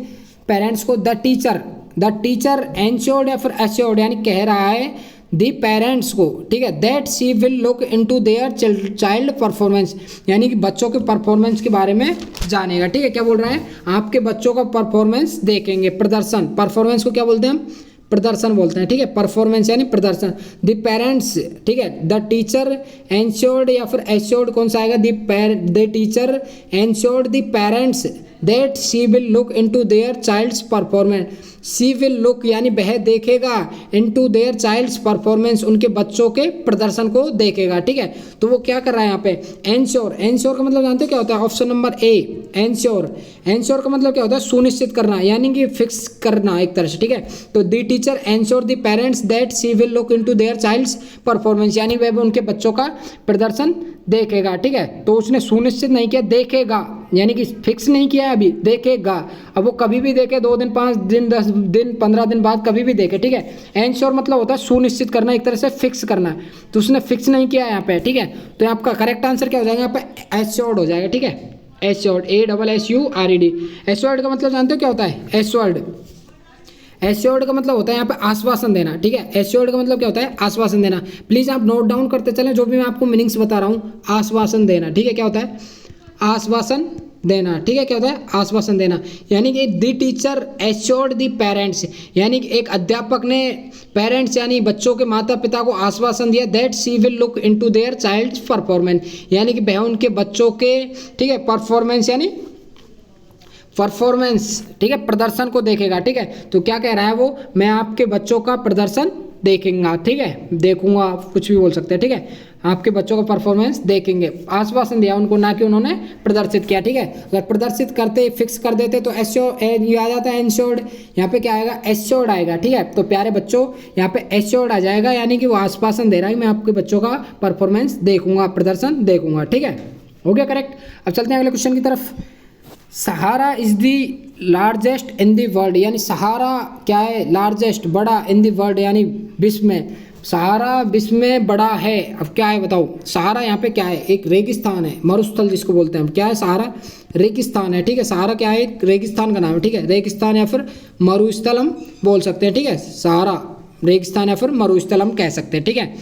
पेरेंट्स को, द टीचर एंश्योर्ड या फिर एश्योर्ड यानी कह रहा है दी पेरेंट्स को। ठीक है, that she will look into their child performance, यानी कि बच्चों के परफॉर्मेंस के बारे में जानेगा। ठीक है, क्या बोल रहा है, आपके बच्चों का परफॉर्मेंस देखेंगे, प्रदर्शन, परफॉर्मेंस को क्या बोलते हैं हम, प्रदर्शन बोलते हैं। ठीक है, परफॉर्मेंस यानी प्रदर्शन। द पेरेंट्स, ठीक है, द टीचर एंश्योर्ड या फिर एश्योर्ड कौन सा आएगा, the teacher ensured the parents that she will look into their child's performance. She will look यानी वह देखेगा, इनटू देयर चाइल्ड्स परफॉर्मेंस उनके बच्चों के प्रदर्शन को देखेगा। ठीक है, तो वो क्या कर रहा है यहाँ पे, एंश्योर। एंश्योर का मतलब जानते हो क्या होता है, ऑप्शन नंबर ए एंश्योर। एंश्योर का मतलब क्या होता है, सुनिश्चित करना यानी कि फिक्स करना एक तरह से। ठीक है, तो the teacher ensure the parents that she will look into their child's performance, यानी वह उनके बच्चों का प्रदर्शन देखेगा। ठीक है, तो उसने सुनिश्चित नहीं किया, देखेगा यानी कि फिक्स नहीं किया है, अभी देखेगा। अब वो कभी भी देखे, 2 दिन 5 दिन 10 दिन 15 दिन बाद कभी भी देखे। ठीक है, एंश्योर मतलब होता है सुनिश्चित करना, एक तरह से फिक्स करना, तो उसने फिक्स नहीं किया यहाँ पे। ठीक है, तो आपका करेक्ट आंसर क्या हो जाएगा, यहाँ पे एश्योर्ड हो जाएगा। ठीक है, एश्योर्ड, ASSURED। एश्योर्ड का मतलब जानते हो क्या होता है, एश्योर्ड। एश्योर्ड का मतलब होता है यहाँ पे आश्वासन देना, ठीक है। एश्योर्ड का मतलब क्या होता है, आश्वासन देना। प्लीज आप नोट डाउन करते चलें जो भी मैं आपको मीनिंग्स बता रहा हूँ। आश्वासन देना, ठीक है, क्या होता है, आश्वासन देना, ठीक है, क्या होता है, आश्वासन देना। यानी कि the teacher assured the parents, यानी कि एक अध्यापक ने पेरेंट्स यानी बच्चों के माता पिता को आश्वासन दिया that she will look into their child's performance, यानी कि वह उनके बच्चों के, ठीक है, परफॉर्मेंस यानी परफॉर्मेंस, ठीक है, प्रदर्शन को देखेगा, ठीक है। तो क्या कह रहा है वो, मैं आपके बच्चों का प्रदर्शन देखेंगे, ठीक है, देखूंगा, कुछ भी बोल सकते हैं, ठीक है, आपके बच्चों का परफॉर्मेंस देखेंगे। आश्वासन दिया उनको, ना कि उन्होंने प्रदर्शित किया, ठीक है। अगर प्रदर्शित करते फिक्स कर देते तो एश्योर्ड ये आ जाता है एंश्योर्ड, यहाँ पे क्या आएगा, एश्योर्ड आएगा, ठीक है। तो प्यारे बच्चों यहाँ पे एश्योर्ड आ जाएगा, यानी कि वो आश्वासन दे रहा है मैं आपके बच्चों का परफॉर्मेंस देखूंगा, प्रदर्शन देखूंगा, ठीक है, हो गया करेक्ट। अब चलते हैं अगले क्वेश्चन की तरफ। Sahara is the largest in the world, यानी सहारा क्या है, लार्जेस्ट, बड़ा, इन दी वर्ल्ड यानी विश्व में, सहारा विश्व में बड़ा है। अब क्या है बताओ, सहारा यहाँ पे क्या है, एक रेगिस्तान है, मरुस्थल जिसको बोलते हैं, क्या है, सहारा रेगिस्तान है, ठीक है। सहारा क्या है, एक रेगिस्तान का नाम है, ठीक है, रेगिस्तान या फिर मरुस्थल हम बोल सकते हैं, ठीक है। सहारा रेगिस्तान या फिर मरुस्थल हम कह सकते हैं, ठीक है।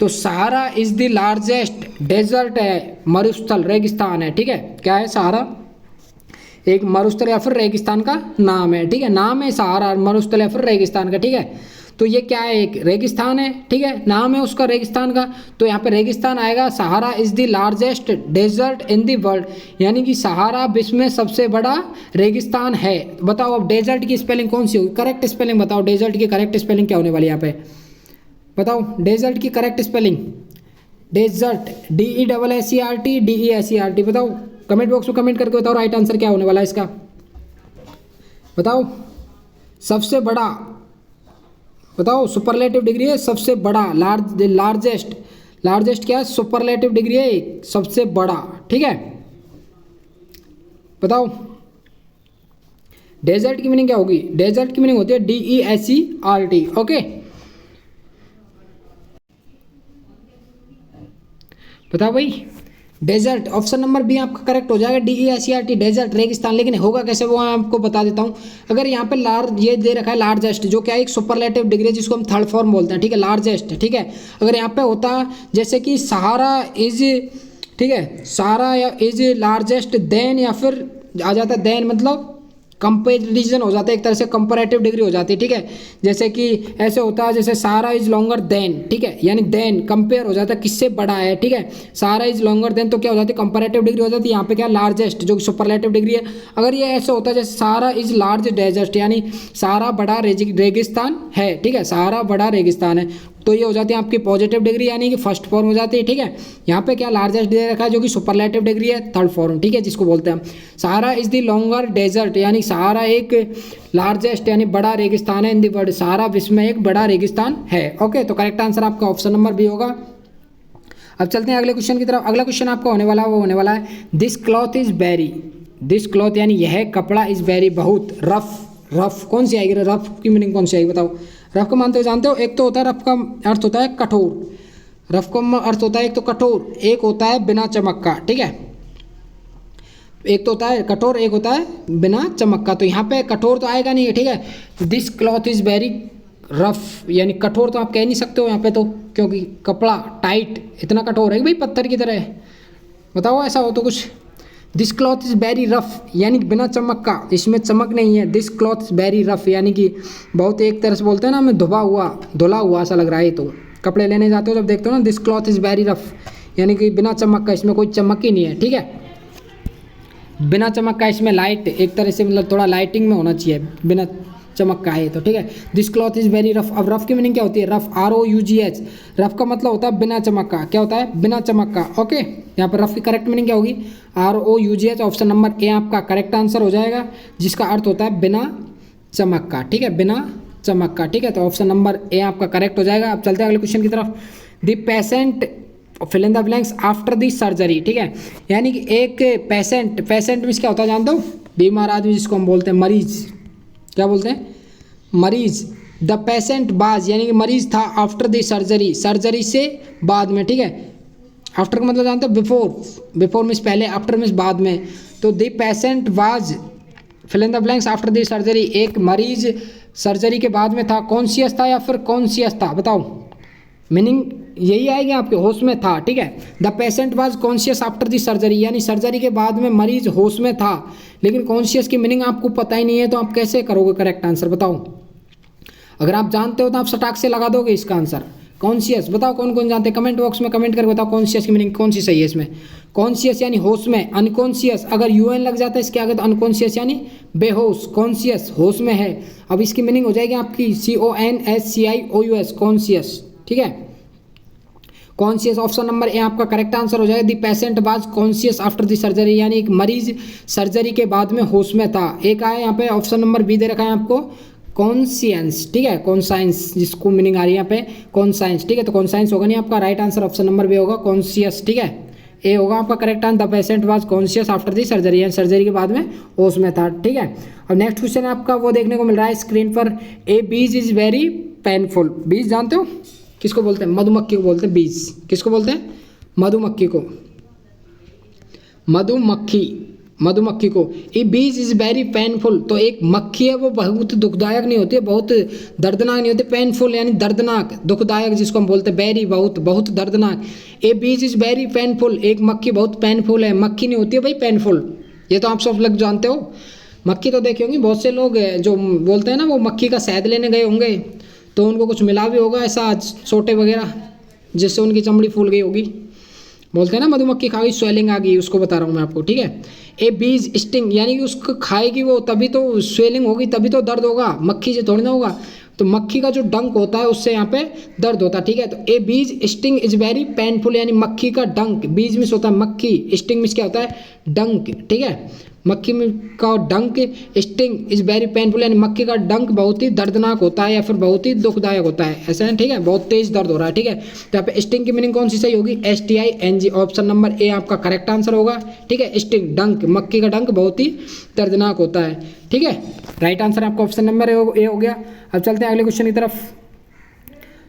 तो सहारा इज द लार्जेस्ट डेजर्ट है, मरुस्थल रेगिस्तान है, ठीक है, क्या है, सहारा एक मरुस्थल या फिर रेगिस्तान का नाम है, ठीक है, नाम है सहारा मरुस्थल या फिर रेगिस्तान का, ठीक है। तो ये क्या है, एक रेगिस्तान है, ठीक है, नाम है उसका रेगिस्तान का, तो यहाँ पे रेगिस्तान आएगा। Sahara is the largest desert in the world, यानी कि सहारा विश्व में सबसे बड़ा रेगिस्तान है। बताओ अब डेजर्ट की स्पेलिंग कौन सी होगी, करेक्ट स्पेलिंग बताओ, डेजर्ट की करेक्ट स्पेलिंग क्या होने वाली है यहाँ पे, बताओ डेजर्ट की correct spelling, dessert DESSERT DESERT, बताओ कमेंट बॉक्स में कमेंट करके बताओ राइट आंसर क्या होने वाला है इसका, बताओ। सबसे बड़ा, बताओ, सुपरलेटिव डिग्री है, सबसे बड़ा, लार्जेस्ट, लार्जेस्ट क्या है, सुपरलेटिव डिग्री है, सबसे बड़ा, ठीक है, बताओ। डेजर्ट की मीनिंग क्या होगी, डेजर्ट की मीनिंग होती है DESERT, ओके। बताओ भाई, डेजर्ट ऑप्शन नंबर बी आपका करेक्ट हो जाएगा, DESERT डेजर्ट रेगिस्तान। लेकिन होगा कैसे वो मैं आपको बता देता हूँ। अगर यहाँ पे लार्ज ये दे रखा है लार्जेस्ट, जो क्या है एक सुपरलेटिव डिग्री जिसको हम थर्ड फॉर्म बोलते हैं, ठीक है, लार्जेस्ट, ठीक है। अगर यहाँ पे होता जैसे कि सहारा इज, ठीक है, सहारा इज लार्जेस्ट देन, या फिर आ जाता देन मतलब कंपेरिजन हो जाता है, एक तरह से कंपैरेटिव डिग्री हो जाती है, ठीक है। जैसे कि ऐसे होता है जैसे सहारा इज लॉन्गर देन, ठीक है, यानी देन कंपेयर हो जाता है किससे बड़ा है, ठीक है। सहारा इज लॉन्गर देन तो क्या हो जाती है, कंपैरेटिव डिग्री हो जाती है। यहाँ पे क्या लार्जेस्ट जो सुपरलेटिव डिग्री है। अगर ये ऐसे होता है जैसे सहारा इज लार्ज डेजर्ट, यानी सहारा बड़ा रेगिस्तान है, ठीक है, सहारा बड़ा रेगिस्तान है, तो ये हो जाती है आपकी पॉजिटिव डिग्री, यानी कि फर्स्ट फॉर्म हो जाती है, ठीक है। यहाँ पे क्या लार्जेस्ट दे रखा है जो कि सुपरलेटिव डिग्री है, थर्ड फॉर्म, ठीक है, जिसको बोलते हैं सहारा इज द लॉन्गर डेजर्ट, यानी सहारा एक लार्जेस्ट यानी बड़ा रेगिस्तान है इन दी वर्ल्ड, सहारा विश्व में एक बड़ा रेगिस्तान है, ओके। तो करेक्ट आंसर आपका ऑप्शन नंबर बी होगा। अब चलते हैं अगले क्वेश्चन की तरफ। अगला क्वेश्चन आपका होने वाला है, वो होने वाला है this cloth is very, this cloth यानी यह कपड़ा इज वेरी बहुत रफ, रफ कौन सी आएगी, रफ की मीनिंग कौन सी आएगी बताओ। रफ को मानते हो जानते हो, एक तो होता है रफ का अर्थ होता है कठोर, रफ का अर्थ होता है एक तो कठोर, एक होता है बिना चमक का, ठीक है, एक तो होता है कठोर, एक होता है बिना चमक का। तो यहाँ पे कठोर तो आएगा नहीं है, ठीक है। This cloth is very rough, यानी कठोर तो आप कह नहीं सकते हो यहाँ पे तो, क्योंकि कपड़ा टाइट इतना कठोर है कि भाई पत्थर की तरह है, बताओ ऐसा हो तो कुछ। This cloth is very rough, यानी बिना चमक का, इसमें चमक नहीं है। This cloth is very rough, यानी कि बहुत एक तरह से बोलते हैं ना, हमें धुला हुआ ऐसा लग रहा है। तो कपड़े लेने जाते हो जब देखते हो ना, this cloth is very rough, यानी कि बिना चमक का, इसमें कोई चमक ही नहीं है, ठीक है, बिना चमक का। इसमें लाइट एक तरह से मतलब थोड़ा लाइटिंग में होना चाहिए, बिना चमक का है तो, ठीक है। This cloth is very rough. अब रफ की मीनिंग क्या होती है, रफ ROUGH, रफ का मतलब होता है बिना चमक का, क्या होता है बिना चमक का, ओके। यहाँ पर रफ की करेक्ट मीनिंग क्या होगी, ROUGH, ऑप्शन नंबर ए आपका करेक्ट आंसर हो जाएगा, जिसका अर्थ होता है बिना चमक का, ठीक है, बिना चमक का, ठीक है। तो ऑप्शन नंबर ए आपका करेक्ट हो जाएगा। अब चलते हैं अगले क्वेश्चन की तरफ। The patient fill in the blanks after the surgery, ठीक है, यानी कि एक पेशेंट, पेशेंट मीन्स क्या होता है जानते हो, बीमार आदमी जिसको हम बोलते हैं मरीज, क्या बोलते हैं मरीज। द पेशेंट बाज, यानी कि मरीज था आफ्टर द सर्जरी, सर्जरी से बाद में, ठीक है। आफ्टर का मतलब जानते हो बिफोर, बिफोर मीन्स पहले, आफ्टर मीन्स बाद में। तो the patient was fill in the blanks after the surgery, एक मरीज सर्जरी के बाद में था, कॉन्शियस था या फिर कॉन्शियस था, बताओ। मीनिंग यही आएगी आपके, होश में था, ठीक है। The patient was conscious after the surgery, यानी सर्जरी के बाद में मरीज होश में था, लेकिन कॉन्शियस की मीनिंग आपको पता ही नहीं है, तो आप कैसे करोगे करेक्ट आंसर, बताओ। अगर आप जानते हो तो आप सटाक से लगा दोगे इसका आंसर। कॉन्शियस बताओ कौन कौन जानते हैं, कमेंट बॉक्स में कमेंट करके बताओ कॉन्शियस की मीनिंग कौन सी सही है इसमें। कॉन्शियस यानी होश में, अनकॉन्शियस अगर यूएन लग जाता है इसके आगे तो अनकॉन्शियस यानी बेहोश, कॉन्शियस होश में है। अब इसकी मीनिंग हो जाएगी आपकी CONSCIOUS, कॉन्शियस, ठीक है। कॉन्शियस ऑप्शन नंबर ए आपका करेक्ट आंसर हो जाएगा। The patient was conscious after the surgery, यानी एक मरीज सर्जरी के बाद में होश में था। एक आया यहाँ पे ऑप्शन नंबर बी दे रखा है आपको कॉन्सियंस, ठीक है, कॉन्साइंस जिसको मीनिंग आ रही है यहाँ पे कॉन्साइंस, ठीक है। तो कॉन्साइंस होगा नहीं आपका, right answer option number B होगा कॉन्शियस, ठीक है। ए होगा आपका correct answer. The patient was conscious after the surgery, यानी सर्जरी के बाद में होश में था, ठीक है। अब नेक्स्ट क्वेश्चन है आपका, वो देखने को मिल रहा है स्क्रीन पर। ए बीज इज वेरी पेनफुल, बीज जानते हो किसको बोलते हैं, मधुमक्खी को बोलते हैं बीज। किसको बोलते हैं, मधुमक्खी को, मधुमक्खी को। ए बीज इज वेरी पेनफुल, तो एक मक्खी है वो बहुत दुखदायक नहीं होती है, बहुत दर्दनाक नहीं होती, पेनफुल यानी दर्दनाक, दुखदायक जिसको हम बोलते हैं, वेरी बहुत दर्दनाक। ए बीज इज वेरी पेनफुल, एक मक्खी बहुत पेनफुल है, मक्खी नहीं होती है भाई पेनफुल, ये तो आप सब लोग जानते हो। मक्खी तो देखे होंगे बहुत से लोग जो बोलते हैं ना, वो मक्खी का शहद लेने गए होंगे तो उनको कुछ मिला भी होगा ऐसा सोटे वगैरह, जिससे उनकी चमड़ी फूल गई होगी। बोलते हैं ना मधुमक्खी खा गई स्वेलिंग आ गई, उसको बता रहा हूँ मैं आपको, ठीक है। ए बीज स्टिंग, यानी कि उसको खाएगी वो तभी तो स्वेलिंग होगी, तभी तो दर्द होगा, मक्खी से थोड़ी ना होगा। तो मक्खी का जो डंक होता है उससे यहाँ पे दर्द होता है, ठीक है। तो ए बीज स्टिंग इज वेरी पेनफुल, यानी मक्खी का डंक, बीज मिस होता है मक्खी, स्टिंग मिस क्या होता है डंक, ठीक है। मक्खी का डंक, स्टिंग इज वेरी पेनफुल, यानी मक्खी का डंक बहुत ही दर्दनाक होता है या फिर बहुत ही दुखदायक होता है, ऐसा है, ठीक है, बहुत तेज दर्द हो रहा है, ठीक है। तो यहाँ पे स्टिंग की मीनिंग कौन सी सही होगी, STING, ऑप्शन नंबर ए आपका करेक्ट आंसर होगा, ठीक है। स्टिंग डंक, मक्खी का डंक बहुत ही दर्दनाक होता है, ठीक है। राइट आंसर आपका ऑप्शन नंबर ए हो गया। अब चलते हैं अगले क्वेश्चन की तरफ।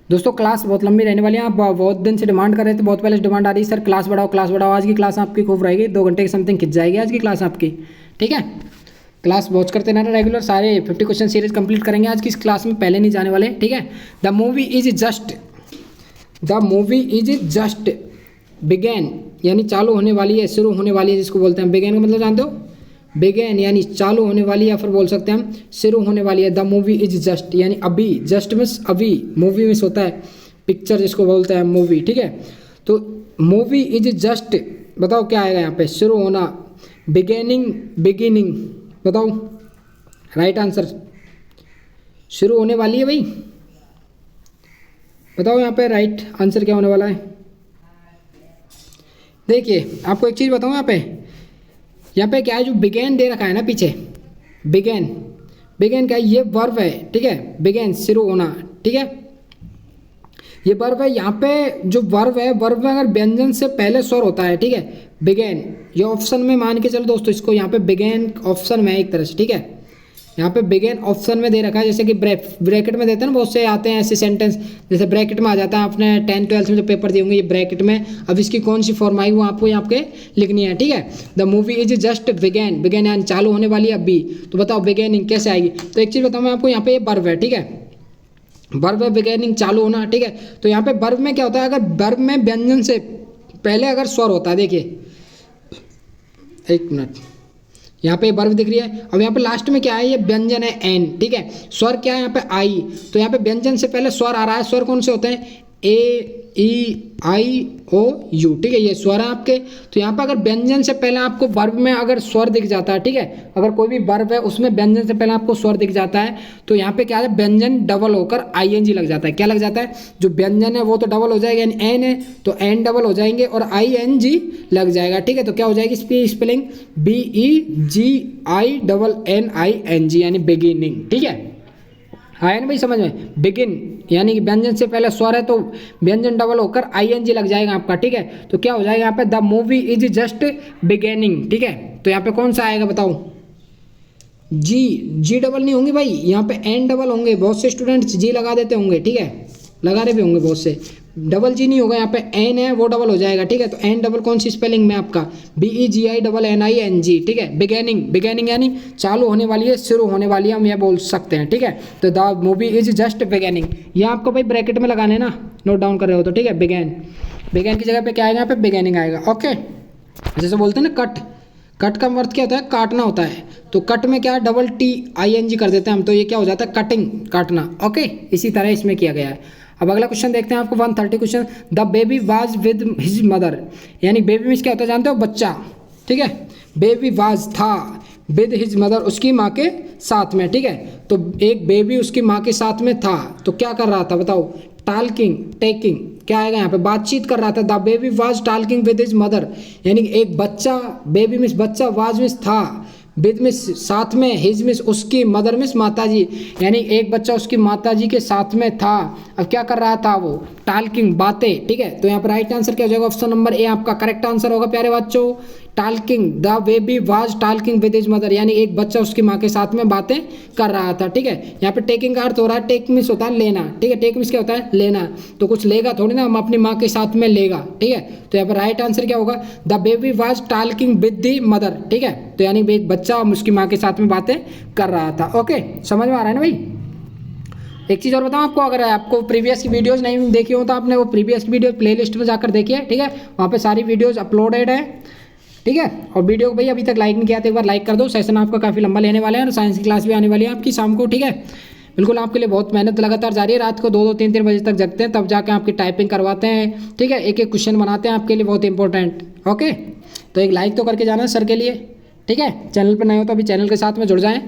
दोस्तों क्लास बहुत लंबी रहने वाली है, आप बहुत दिन से डिमांड कर रहे थे, बहुत पहले से डिमांड आ रही है सर क्लास बढ़ाओ। आज की क्लास आपकी खूब रहेगी, 2 घंटे की समथिंग खिंच जाएगी आज की क्लास आपकी, ठीक है। क्लास वॉच करते रहना रेगुलर, सारे 50 क्वेश्चन सीरीज कंप्लीट करेंगे आज की इस क्लास में, पहले नहीं जाने वाले, ठीक है। The movie is just begin, यानी चालू होने वाली है, शुरू होने वाली है, जिसको बोलते हैं बिगेन का मतलब जानते हो, बिगेन यानी चालू होने वाली है, या फिर बोल सकते हैं हम शुरू होने वाली है। द मूवी इज जस्ट यानी अभी, जस्ट मीन्स अभी, मूवी मीन्स होता है पिक्चर जिसको बोलते हैं मूवी, ठीक है। तो मूवी इज जस्ट, बताओ क्या आएगा यहाँ पे, शुरू होना, बिगिनिंग, बताओ राइट आंसर, शुरू होने वाली है भाई, बताओ यहाँ पे राइट आंसर क्या होने वाला है। देखिए आपको एक चीज़ बताऊँ, यहाँ पे क्या है, जो बिगेन दे रखा है ना पीछे, बिगेन क्या है, ये वर्ब है, ठीक है, बिगेन शुरू होना, ठीक है, ये वर्ब है। यहाँ पे जो वर्ब है, वर्ब में अगर व्यंजन से पहले स्वर होता है, ठीक है, बिगेन, ये ऑप्शन में मान के चलो दोस्तों, इसको यहाँ पे बिगेन ऑप्शन में एक तरह से, ठीक है, यहाँ पे बिगेन ऑप्शन में दे रखा है, जैसे कि ब्रैकेट में देते हैं ना, बहुत से आते हैं ऐसे सेंटेंस, जैसे ब्रैकेट में आ जाता है, आपने 10th 12th में जो पेपर दिए होंगे ये ब्रैकेट में, अब इसकी कौन सी फॉर्म आई वो आपको यहाँ पे लिखनी है, ठीक है। The movie is just begin यानी चालू होने वाली है अभी, तो बताओ बिगेनिंग कैसे आएगी। तो एक चीज़ बताऊँ मैं आपको, यहाँ पे ये वर्ब है, ठीक है, वर्ब है बिगेनिंग, चालू होना, ठीक है। तो यहाँ पे वर्ब में क्या होता है, अगर वर्ब में व्यंजन से पहले अगर स्वर होता है, देखिए एक मिनट, यहाँ पे वर्ब दिख रही है, अब यहाँ पे लास्ट में क्या है, ये व्यंजन है एन, ठीक है, स्वर क्या है यहाँ पे आई, तो यहाँ पे व्यंजन से पहले स्वर आ रहा है, स्वर कौन से होते हैं, AEIOU, ठीक है, ये स्वर है आपके। तो यहाँ पर अगर व्यंजन से पहले आपको वर्ब में अगर स्वर दिख जाता है, ठीक है, अगर कोई भी वर्ब है उसमें व्यंजन से पहले आपको स्वर दिख जाता है, तो यहाँ पे क्या है, व्यंजन डबल होकर ING लग जाता है। क्या लग जाता है, जो व्यंजन है वो तो डबल हो जाएगा, यानी एन है तो एन डबल हो जाएंगे और ING लग जाएगा, ठीक है। तो क्या हो जाएगी इसकी स्पेलिंग, BEGINNING, यानी बिगिनिंग, ठीक है। आया ना भाई समझ में, बिगिन यानी कि व्यंजन से पहले स्वर है तो व्यंजन डबल होकर ING लग जाएगा आपका, ठीक है। तो क्या हो जाएगा यहाँ पे, the movie is just beginning, ठीक है। तो यहाँ पे कौन सा आएगा बताओ, जी डबल नहीं होंगे भाई, यहाँ पे एन डबल होंगे, बहुत से स्टूडेंट्स जी लगा देते होंगे, ठीक है, लगा रहे भी होंगे बहुत से, डबल जी नहीं होगा, यहाँ पे एन है वो डबल हो जाएगा, ठीक है। तो एन डबल कौन सी स्पेलिंग में आपका, BEGINNING, ठीक है। बिगेनिंग, बिगेनिंग यानी चालू होने वाली है, शुरू होने वाली है, हम ये बोल सकते हैं, ठीक है। तो the movie is just beginning, ये आपको भाई ब्रैकेट में लगाने ना, नोट डाउन कर रहे हो तो, ठीक है। बिगेन, बिगेन की जगह पे क्या आएगा, यहाँ पे बिगेनिंग आएगा, ओके। जैसे बोलते हैं ना कट, कट का अर्थ क्या होता है, काटना होता है। तो कट में क्या है, डबल TING कर देते हैं हम, तो ये क्या हो जाता है, कटिंग, काटना, ओके। इसी तरह इसमें किया गया है। अब अगला क्वेश्चन देखते हैं आपको 130 question. The baby was with his mother, यानी बेबी मीन्स क्या होता है जानते हो, बच्चा, ठीक है। बेबी वाज था, विद हिज मदर उसकी माँ के साथ में, ठीक है। तो एक बेबी उसकी माँ के साथ में था, तो क्या कर रहा था बताओ, टाल्किंग, टेकिंग, क्या आएगा यहाँ पे, बातचीत कर रहा था। The baby was talking with his mother, यानी एक बच्चा, बेबी मीन्स बच्चा, वाज मीन्स था, विद मिस साथ में, हिज मिस उसकी, मदर मिस माता जी, यानी एक बच्चा उसकी माता जी के साथ में था। अब क्या कर रहा था वो, टाल्किंग, बातें, ठीक है। तो यहाँ पर राइट आंसर क्या हो जाएगा, ऑप्शन नंबर ए आपका करेक्ट आंसर होगा प्यारे बच्चों। Talking, the baby was talking with his mother, यानी एक बच्चा उसकी माँ के साथ में बातें कर रहा था, ठीक है। यहाँ पे टेकिंग का अर्थ हो रहा है, टेक मिस होता है लेना, ठीक है। टेक मिस क्या होता है, लेना, तो कुछ लेगा थोड़ी ना, हम अपनी माँ के साथ में लेगा, ठीक है। तो यहाँ पर राइट आंसर क्या होगा, the baby was talking with the mother, ठीक है। तो यानी एक बच्चा उसकी माँ के साथ में बातें कर रहा था, ओके। समझ में आ रहा है ना भाई। एक चीज़ और बताऊँ आपको, अगर आपको प्रीवियस की वीडियोस नहीं देखी हो तो आपने वो प्रीवियस की वीडियो प्लेलिस्ट में जाकर देखिए, ठीक है। वहाँ पे सारी वीडियोस अपलोडेड है, ठीक है। और वीडियो को भाई अभी तक लाइक नहीं किया तो एक बार लाइक कर दो। सेशन आपका काफ़ी लंबा लेने वाले हैं और साइंस की क्लास भी आने वाली है आपकी शाम को, ठीक है। बिल्कुल आपके लिए बहुत मेहनत लगातार जारी है, रात को 2-2 3-3 बजे तक जगते हैं, तब जाके आपकी टाइपिंग करवाते हैं, ठीक है। एक एक क्वेश्चन बनाते हैं आपके लिए, बहुत इंपॉर्टेंट, ओके। तो एक लाइक तो करके जाना सर के लिए, ठीक है। चैनल पर नए हो तो अभी चैनल के साथ में जुड़ जाएँ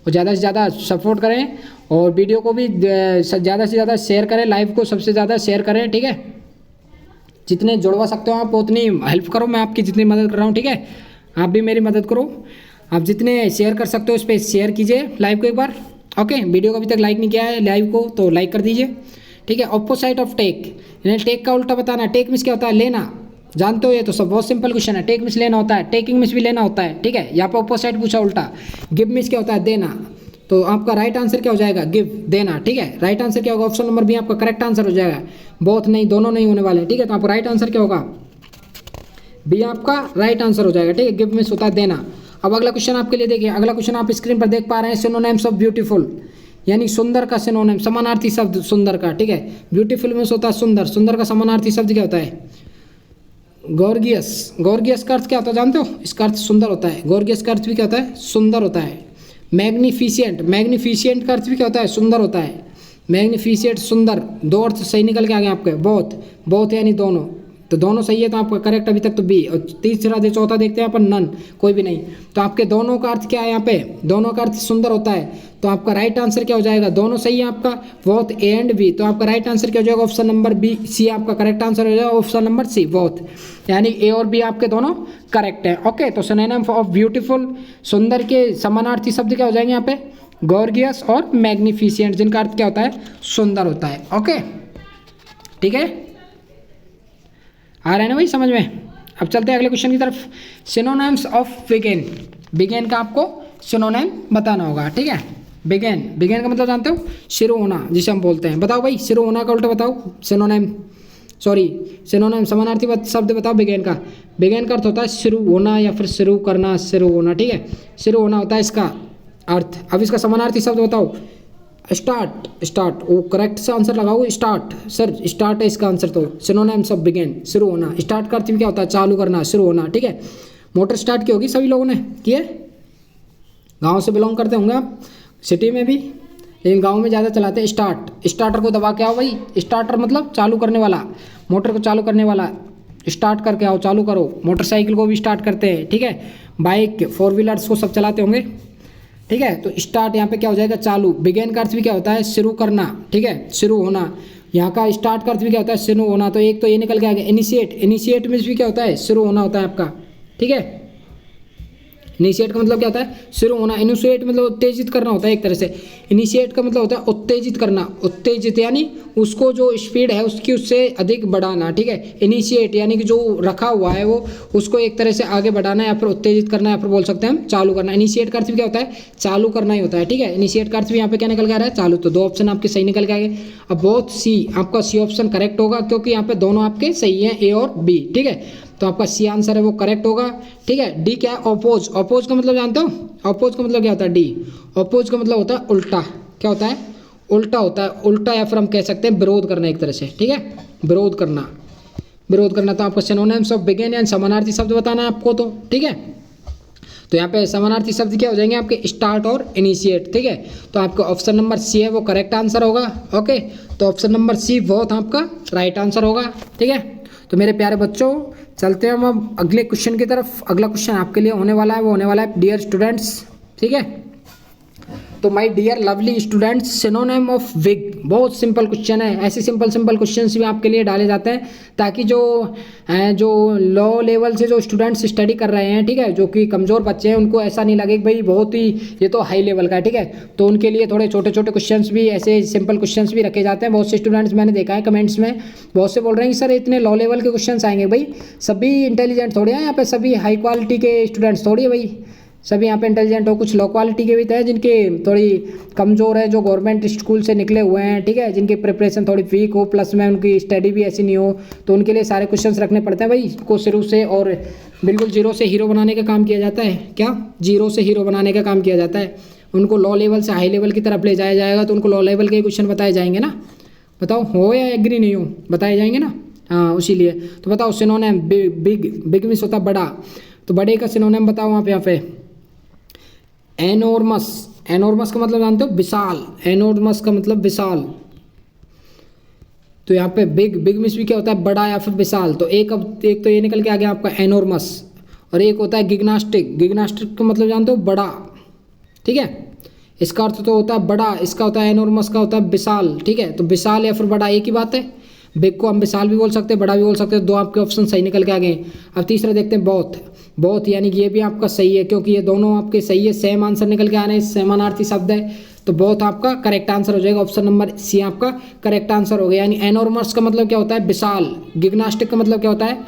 और ज़्यादा से ज़्यादा सपोर्ट करें, और वीडियो को भी ज़्यादा से ज़्यादा शेयर करें, लाइव को सबसे ज़्यादा शेयर करें, ठीक है। जितने जुड़वा सकते हो आप उतनी हेल्प करो, मैं आपकी जितनी मदद कर रहा हूँ, ठीक है। आप भी मेरी मदद करो, आप जितने शेयर कर सकते हो उस पर शेयर कीजिए लाइव को एक बार, ओके। वीडियो को अभी तक लाइक नहीं किया है लाइव को तो लाइक कर दीजिए, ठीक है। ऑपोजिट ऑफ टेक, यानी टेक का उल्टा बताना। टेक मिस क्या होता है, लेना, जानते हो ये तो सब, बहुत सिंपल क्वेश्चन है। टेक मिस लेना होता है, टेकिंग मिस भी लेना होता है, ठीक है। यहाँ पर ऑपोजिट पूछा उल्टा। गिव मिस क्या होता है, देना, तो आपका राइट आंसर क्या हो जाएगा, गिव, देना, ठीक है। राइट आंसर क्या होगा, ऑप्शन नंबर बी आपका करेक्ट आंसर हो जाएगा। बोथ नहीं, दोनों नहीं होने वाले, ठीक है। तो आपका राइट आंसर क्या होगा, बी आपका राइट आंसर हो जाएगा, ठीक है। गिव मीन्स होता है देना। अब अगला क्वेश्चन आपके लिए देखिए, अगला क्वेश्चन आप स्क्रीन पर देख पा रहे हैं, सिनोनिम्स ऑफ ब्यूटीफुल, यानी सुंदर का सिनोनिम, समानार्थी शब्द सुंदर का, ठीक है। ब्यूटीफुल मीन्स होता है सुंदर, सुंदर का समानार्थी शब्द क्या होता है, गॉर्जियस। गॉर्जियस का अर्थ क्या होता है जानते हो, इसका अर्थ सुंदर होता है। गॉर्जियस का अर्थ भी क्या होता है, सुंदर होता है। मैग्निफिशिएंट, मैग्निफिशिएंट का अर्थ भी क्या होता है, सुंदर होता है। मैग्निफिशिएंट, सुंदर, दो अर्थ सही निकल के आ गए आपके। बहुत, बहुत यानी दोनों, तो दोनों सही है, तो आपका करेक्ट अभी तक तो बी। और तीसरा चौथा देखते हैं यहाँ पर नन, कोई भी नहीं। तो आपके दोनों का अर्थ क्या है, यहाँ पे दोनों का अर्थ सुंदर होता है, तो आपका राइट आंसर क्या हो जाएगा, दोनों सही है आपका, बोथ ए एंड बी। तो आपका राइट आंसर क्या हो जाएगा, ऑप्शन नंबर बी, सी आपका करेक्ट आंसर हो जाएगा, ऑप्शन नंबर सी, बोथ, यानी ए और बी आपके दोनों करेक्ट है, ओके। तो सिनोनिम ऑफ ब्यूटीफुल, सुंदर के समानार्थी शब्द क्या हो जाएंगे यहाँ पे, गॉर्जियस और मैग्निफिशिएंट, जिनका अर्थ क्या होता है, सुंदर होता है, ओके, ठीक है। आ रहा है ना भाई समझ में। अब चलते हैं अगले क्वेश्चन की तरफ। सिनोनिम्स ऑफ बिगेन, बिगेन का आपको सिनोनिम बताना होगा, ठीक है। बिगेन, बिगेन का मतलब जानते हो, शुरू होना जिसे हम बोलते हैं। बताओ भाई शुरू होना का उल्टा बताओ, सिनोनिम, सॉरी सिनोनिम, समानार्थी शब्द बताओ बिगेन का। बिगेन का अर्थ होता है शुरू होना या फिर शुरू करना, शुरू होना, ठीक है। शुरू होना होता है इसका अर्थ। अब इसका समानार्थी शब्द बताओ, स्टार्ट, स्टार्ट, वो करेक्ट से आंसर लगाओ, स्टार्ट, सर स्टार्ट है इसका आंसर। तो सिनोनिम्स ऑफ बिगिन, शुरू होना। स्टार्ट का अर्थ क्या होता है, चालू करना, शुरू होना, ठीक है। मोटर स्टार्ट की होगी सभी लोगों ने की है, गांव से बिलोंग करते होंगे आप, सिटी में भी, लेकिन गांव में ज़्यादा चलाते हैं स्टार्ट। स्टार्टर को दबा के आओ भाई, स्टार्टर मतलब चालू करने वाला, मोटर को चालू करने वाला, स्टार्ट करके आओ, चालू करो। मोटरसाइकिल को भी स्टार्ट करते हैं, ठीक है। बाइक, फोर व्हीलर्स को सब चलाते होंगे, ठीक है। तो स्टार्ट यहाँ पे क्या हो जाएगा, चालू। बिगेन का अर्थ भी क्या होता है, शुरू करना, ठीक है, शुरू होना। यहाँ का स्टार्ट का अर्थ भी क्या होता है, शुरू होना। तो एक तो ये निकल के आ गया, इनिशिएट, इनिशिएट मीन्स भी क्या होता है, शुरू होना होता है आपका, ठीक है। इनिशिएट का मतलब क्या होता है? शुरू होना। इनिशिएट मतलब उत्तेजित करना होता है एक तरह से। इनिशिएट का मतलब होता है उत्तेजित करना, उत्तेजित यानी उसको जो स्पीड है उसकी उससे अधिक बढ़ाना, ठीक है। इनिशिएट यानी कि जो रखा हुआ है वो उसको एक तरह से आगे बढ़ाना या फिर उत्तेजित करना, या फिर बोल सकते हैं हम चालू करना। इनिशिएट का अर्थ भी क्या होता है? चालू करना ही होता है, ठीक है। इनिशिएट का अर्थ भी यहाँ पे क्या निकल के आ रहा है? चालू। तो दो ऑप्शन आपके सही निकल के आ गए। अब बोथ सी, आपका सी ऑप्शन करेक्ट होगा क्योंकि यहाँ पे दोनों आपके सही हैं, ए और बी, ठीक है। तो आपका सी आंसर है वो करेक्ट होगा, ठीक है। डी क्या है? ऑपोज। ऑपोज का मतलब जानते हो? ऑपोज का मतलब क्या होता है? डी। ऑपोज का मतलब होता है उल्टा। क्या होता है? उल्टा होता है। उल्टा या फिर हम कह सकते हैं विरोध करना एक तरह से, ठीक है। विरोध करना, विरोध करना। तो आपको सिनोनिम्स ऑफ बिगिन यानी समानार्थी शब्द बताना है आपको, तो ठीक है। तो यहाँ पे समानार्थी शब्द क्या हो जाएंगे आपके? स्टार्ट और इनिशिएट, ठीक है। तो आपका ऑप्शन नंबर सी है वो करेक्ट आंसर होगा। ओके, तो ऑप्शन नंबर सी बहुत आपका राइट आंसर होगा, ठीक है। तो मेरे प्यारे बच्चों, चलते हैं हम अब अगले क्वेश्चन की तरफ। अगला क्वेश्चन आपके लिए होने वाला है, वो होने वाला है डियर स्टूडेंट्स, ठीक है। तो my dear lovely students, synonym of wig. बहुत सिंपल क्वेश्चन है। ऐसे सिंपल क्वेश्चंस भी आपके लिए डाले जाते हैं ताकि जो लो लेवल से जो स्टूडेंट्स स्टडी कर रहे हैं, ठीक है, जो कि कमज़ोर बच्चे हैं, उनको ऐसा नहीं लगे कि भाई बहुत ही ये तो हाई लेवल का है, ठीक है। तो उनके लिए थोड़े छोटे छोटे क्वेश्चंस भी, ऐसे सिंपल क्वेश्चंस भी रखे जाते हैं। बहुत से स्टूडेंट्स मैंने देखा है कमेंट्स में, बहुत से बोल रहे हैं कि सर इतने लो लेवल के क्वेश्चंस आएंगे। भाई सभी इंटेलिजेंट थोड़ी हैं यहाँ पे, सभी हाई क्वालिटी के स्टूडेंट्स थोड़ी है भाई। सभी यहाँ पे इंटेलिजेंट हो, कुछ लो क्वालिटी के भी तो है जिनके थोड़ी कमज़ोर है, जो गवर्नमेंट स्कूल से निकले हुए हैं, ठीक है, जिनकी प्रिपरेशन थोड़ी वीक हो, प्लस में उनकी स्टडी भी ऐसी नहीं हो, तो उनके लिए सारे क्वेश्चंस रखने पड़ते हैं भाई को शुरू से, और बिल्कुल जीरो से हीरो बनाने का काम किया जाता है। क्या? जीरो से हीरो बनाने का काम किया जाता है। उनको लो लेवल से हाई लेवल की तरफ ले जाया जाएगा, तो उनको लो लेवल के क्वेश्चन बताए जाएंगे ना। बताओ हो या एग्री नहीं हो? बताए जाएंगे ना, हाँ उसी लिए। तो बताओ सिनोनिम बिग। बिग मीन्स होता बड़ा, तो बड़े का सिनोनिम बताओ आप यहाँ पे। एनोर्मस। एनोर्मस का मतलब जानते हो? विशाल। एनोर्मस का मतलब विशाल। तो यहाँ पे बिग, बिग मीन्स भी क्या होता है? बड़ा या फिर विशाल। तो एक तो ये निकल के आ गया आपका एनोर्मस, और एक होता है गिग्नास्टिक। गिग्नास्टिक का मतलब जानते हो? बड़ा, ठीक है। इसका अर्थ तो होता है बड़ा, इसका होता है एनोर्मस का होता है विशाल, ठीक है। तो विशाल या फिर बड़ा एक ही बात है। बिग को हम विशाल भी बोल सकते हैं, बड़ा भी बोल सकते हैं। दो आपके ऑप्शन सही निकल के आ गए। अब तीसरा देखते हैं बहुत। बहुत यानी कि ये भी आपका सही है क्योंकि ये दोनों आपके सही है, सेम आंसर निकल के आ रहे हैं, समानार्थी शब्द है। तो बहुत आपका करेक्ट आंसर हो जाएगा। ऑप्शन नंबर सी आपका करेक्ट आंसर हो गया। यानी एनोर्मस का मतलब क्या होता है? विशाल। गिग्नास्टिक का मतलब क्या होता है?